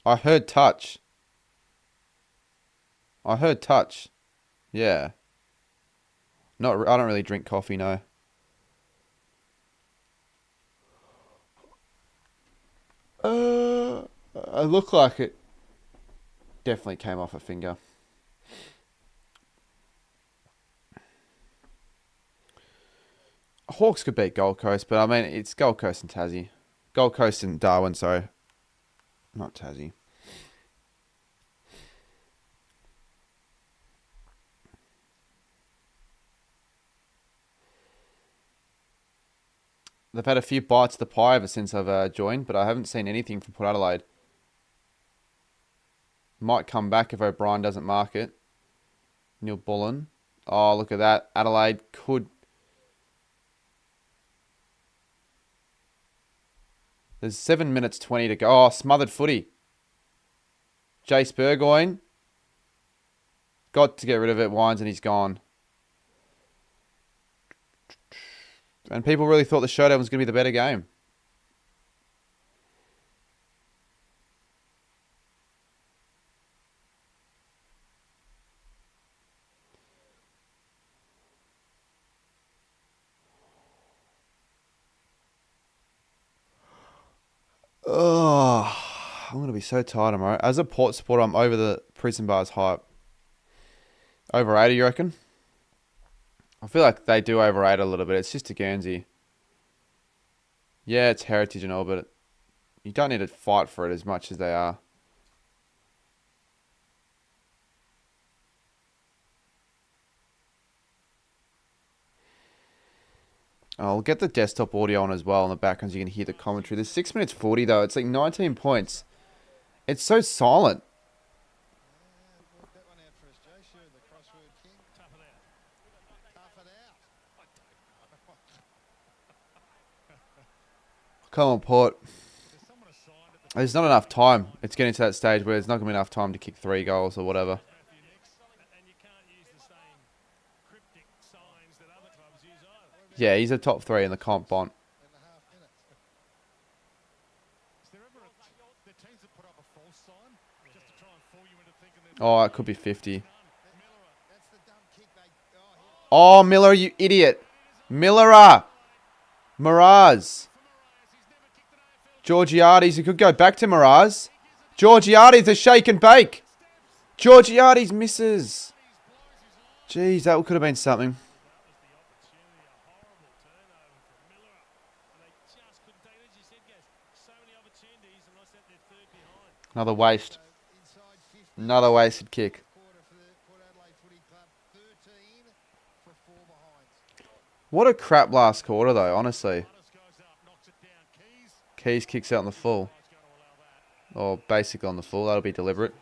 I heard touch. I heard touch. Yeah. Not. I don't really drink coffee, no. I look like it definitely came off a finger. Hawks could beat Gold Coast, but I mean, it's Gold Coast and Tassie. Gold Coast and Darwin, sorry. Not Tassie. They've had a few bites of the pie ever since I've joined, but I haven't seen anything from Port Adelaide. Might come back if O'Brien doesn't mark it. Neil Bullen. Oh, look at that. Adelaide could... There's 7 minutes 20 to go. Oh, smothered footy. Jace Burgoyne. Got to get rid of it. Wines and he's gone. And people really thought the Showdown was going to be the better game. Oh, I'm going to be so tired tomorrow. As a Port supporter, I'm over the Prison Bars hype. Overrated, you reckon? I feel like they do overrate a little bit. It's just a Guernsey. Yeah, it's heritage and all, but you don't need to fight for it as much as they are. I'll get the desktop audio on as well in the background so you can hear the commentary. There's 6 minutes 40 though. It's like 19 points. It's so silent. Come on, Port. There's not enough time. It's getting to that stage where there's not going to be enough time to kick 3 goals or whatever. Yeah, he's a top 3 in the comp, Bont. Oh, it could be 50. Oh, Miller, you idiot. Miller. Miraz. Georgiades, he could go back to Miraz. Georgiades, a shake and bake. Georgiades misses. Jeez, that could have been something. Another waste. Another wasted kick. What a crap last quarter, though, honestly. Keys kicks out on the full. Or basically on the full. That'll be deliberate.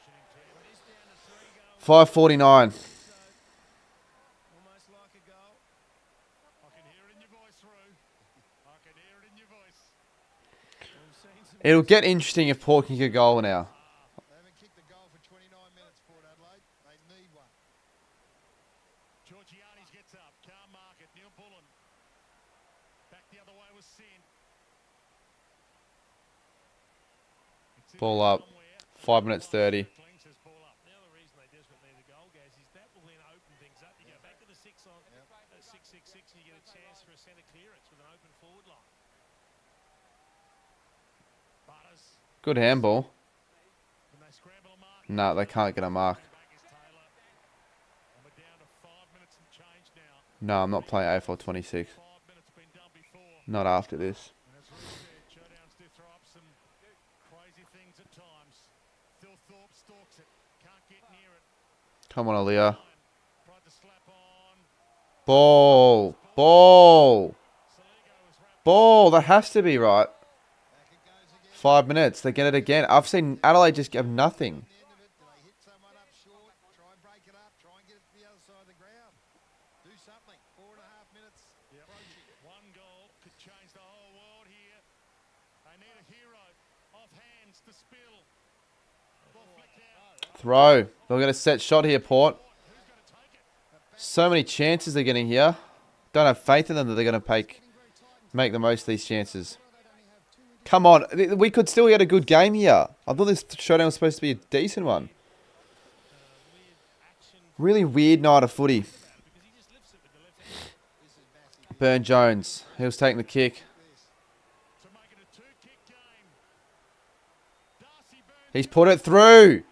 5:49. It'll get interesting if Port can kick a goal now. They haven't kicked a goal for 29 minutes, Port Adelaide. They need one. Georgiades gets up. Can't mark it. Neil Bullen. Back the other way was Sin. Ball up. 5 minutes 30. Now the reason they desperately need the goal, guys, is that will then open things up. You go back to the 6 on 6-6-6 and you get a chance for a centre clearance with an open forward line. Good handball. No, they can't get a mark. No, I'm not playing AFL 26. Not after this. Come on, Aaliyah. Ball. Ball. Ball. That has to be right. 5 minutes. They get it again. I've seen Adelaide just have nothing. Throw. They'll get a set shot here, Port. So many chances they're getting here. Don't have faith in them that they're going to make the most of these chances. Come on. We could still get a good game here. I thought this Showdown was supposed to be a decent one. Really weird night of footy. Burn Jones. He was taking the kick. He's put it through.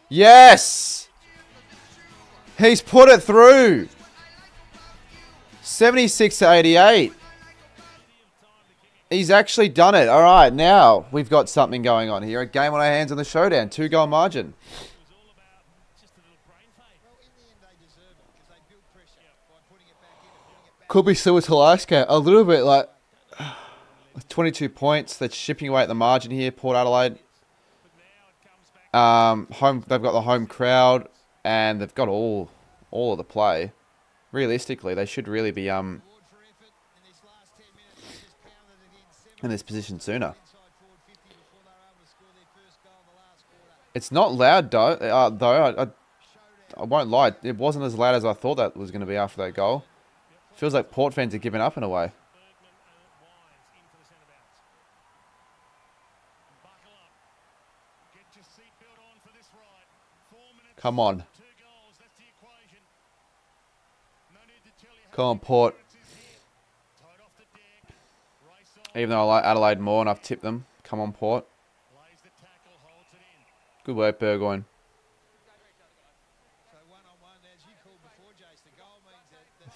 Yes! He's put it through. 76 to 88. He's actually done it. All right, now we've got something going on here. A game on our hands on the Showdown. 2-goal margin. Could be similar to last game. A little bit like 22 points. They're chipping away at the margin here. Port Adelaide. Home. They've got the home crowd, and they've got all of the play. Realistically, they should really be in this position sooner. It's not loud though. I won't lie. It wasn't as loud as I thought that was going to be after that goal. Feels like Port fans are giving up in a way. Come on. Come on, Port. Even though I like Adelaide more and I've tipped them. Come on, Port. Good work, Burgoyne.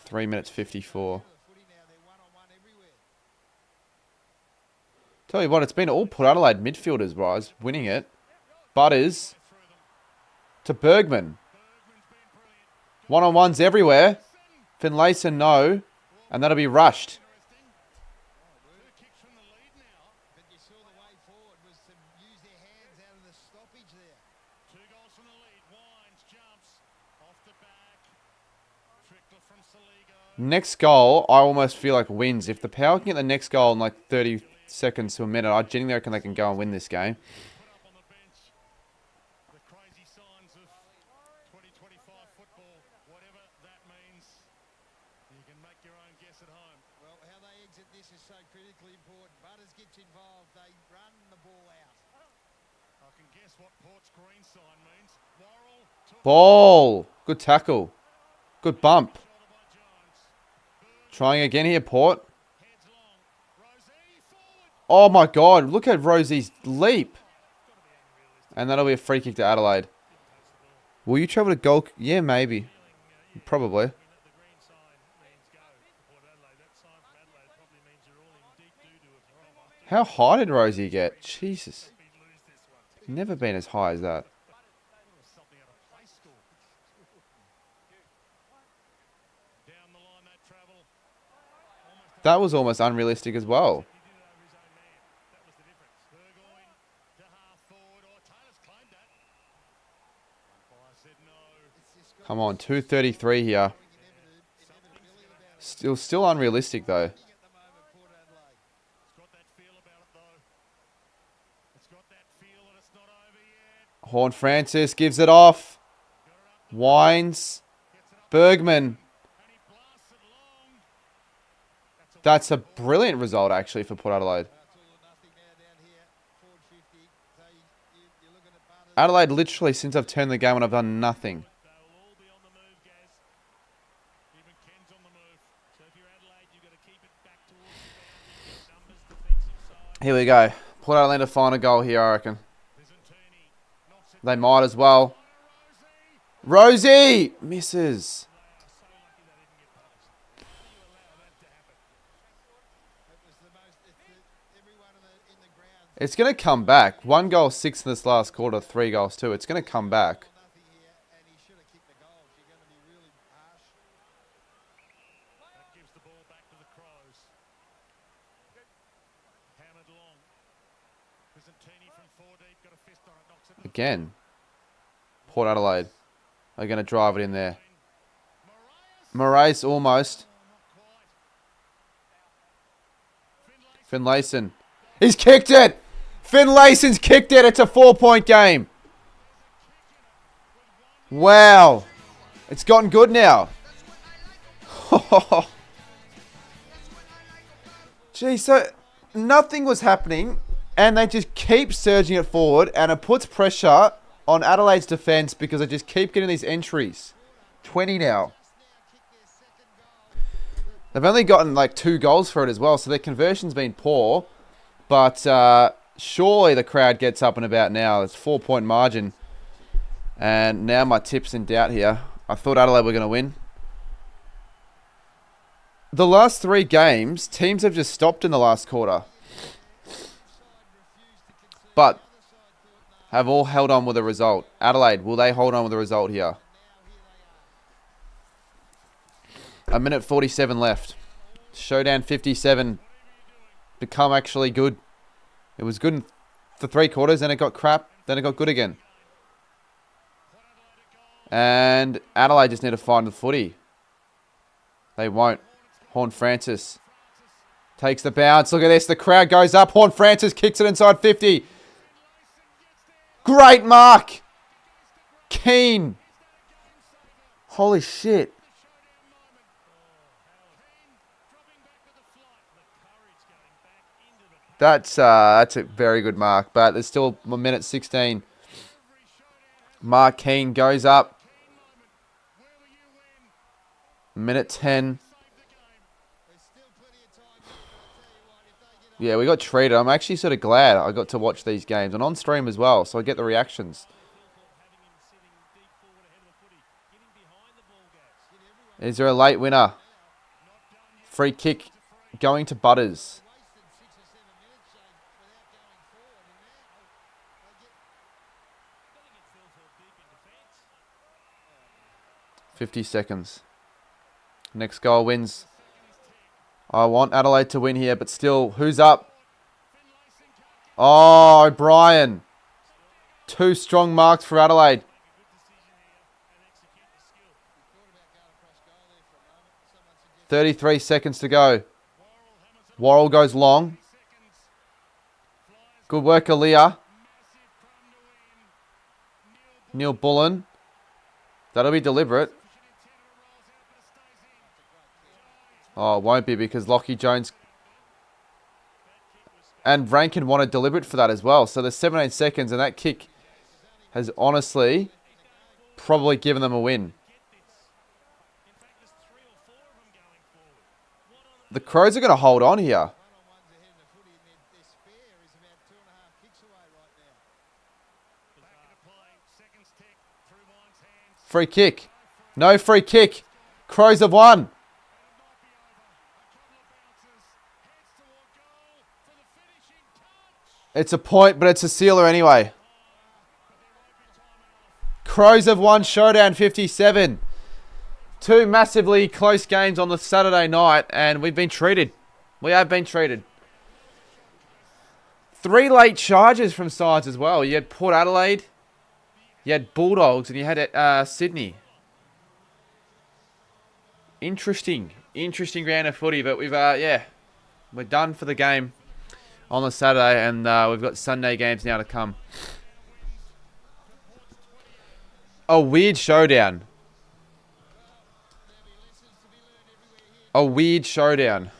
3 minutes 54. Tell you what, it's been all Port Adelaide midfielders, guys, winning it. Butters to Bergman. One-on-ones everywhere. Finlayson, no. And that'll be rushed. Next goal, I almost feel like wins. If the Power can get the next goal in like 30 seconds to a minute, I genuinely reckon they can go and win this game. Ball. Good tackle. Good bump. Trying again here, Port. Oh my God. Look at Rosie's leap. And that'll be a free kick to Adelaide. Will you travel to goal? Yeah, maybe. Probably. How high did Rosie get? Jesus. Never been as high as that. That was almost unrealistic as well. Come on, 2:33 here. Still unrealistic though. Horn Francis gives it off. Wines. Bergman. That's a brilliant result, actually, for Port Adelaide. Adelaide, literally, since I've turned the game on, I've done nothing. Here we go. Port Adelaide to find a goal here, I reckon. They might as well. Rosie! Misses. It's going to come back. 1 goal, 6 in this last quarter, 3 goals, 2. It's going to come back. Again. Port Adelaide are going to drive it in there. Moraes almost. Finlayson. He's kicked it! Finlayson's kicked it. It's a 4-point game. Wow. It's gotten good now. Gee, so nothing was happening, and they just keep surging it forward, and it puts pressure on Adelaide's defence because they just keep getting these entries. 20 now. They've only gotten like 2 goals for it as well, so their conversion's been poor. But surely the crowd gets up and about now. It's 4-point margin. And now my tip's in doubt here. I thought Adelaide were going to win. The last 3 games, teams have just stopped in the last quarter. But have all held on with a result. Adelaide, will they hold on with a result here? 1:47 left. Showdown 57. Become actually good. It was good for 3 quarters, then it got crap, then it got good again. And Adelaide just need to find the footy. They won't. Horn Francis takes the bounce. Look at this. The crowd goes up. Horn Francis kicks it inside 50. Great mark. Keen. Holy shit. That's a very good mark, but there's still 1:16. Mark Keane goes up. 1:10. Yeah, we got treated. I'm actually sort of glad I got to watch these games and on stream as well, so I get the reactions. Is there a late winner? Free kick going to Butters. 50 seconds. Next goal wins. I want Adelaide to win here, but still, who's up? Oh, O'Brien. 2 strong marks for Adelaide. 33 seconds to go. Worrell goes long. Good work, Aaliyah. Neil Bullen. That'll be deliberate. Oh, it won't be because Lockie Jones and Rankin wanted deliberate for that as well. So there's 17 seconds and that kick has honestly probably given them a win. The Crows are going to hold on here. Free kick. No free kick. Crows have won. It's a point, but it's a sealer anyway. Crows have won Showdown 57. 2 massively close games on the Saturday night, and we've been treated. We have been treated. 3 late charges from sides as well. You had Port Adelaide, you had Bulldogs, and you had Sydney. Interesting round of footy, but we've we're done for the game on the Saturday, and we've got Sunday games now to come. A weird showdown. A weird showdown.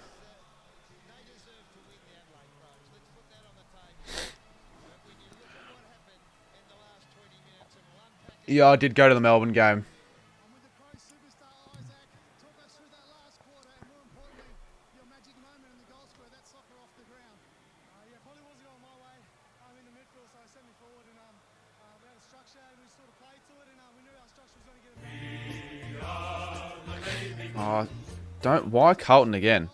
Yeah, I did go to the Melbourne game. Oh, why Carlton again?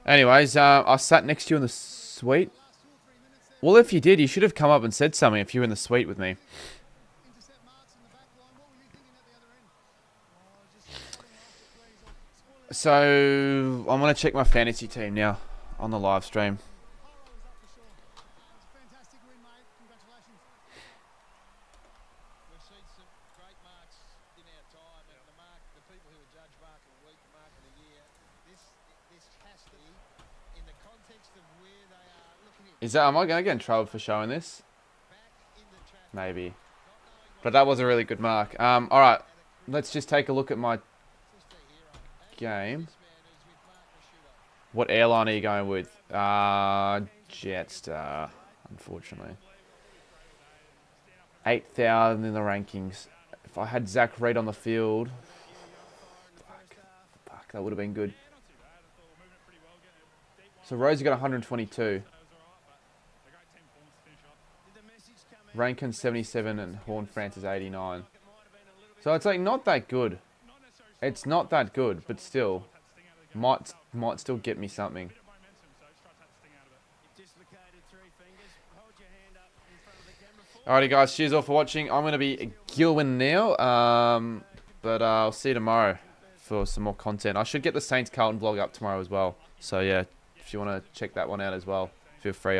Anyways, I sat next to you in the suite. Well, if you did, you should have come up and said something if you were in the suite with me. So, I'm going to check my fantasy team now on the live stream. Am I going to get in trouble for showing this? Maybe. But that was a really good mark. Alright, let's just take a look at my game. What airline are you going with? Jetstar, unfortunately. 8,000 in the rankings. If I had Zach Reid on the field, fuck, that would have been good. So Rosie got 122. Rankin 77 and Horn Francis 89. So it's like not that good. It's not that good, but still, might still get me something. Alrighty guys, cheers all for watching. I'm going to be Gilwin now, but I'll see you tomorrow for some more content. I should get the Saints Carlton vlog up tomorrow as well. So yeah, if you want to check that one out as well, feel free.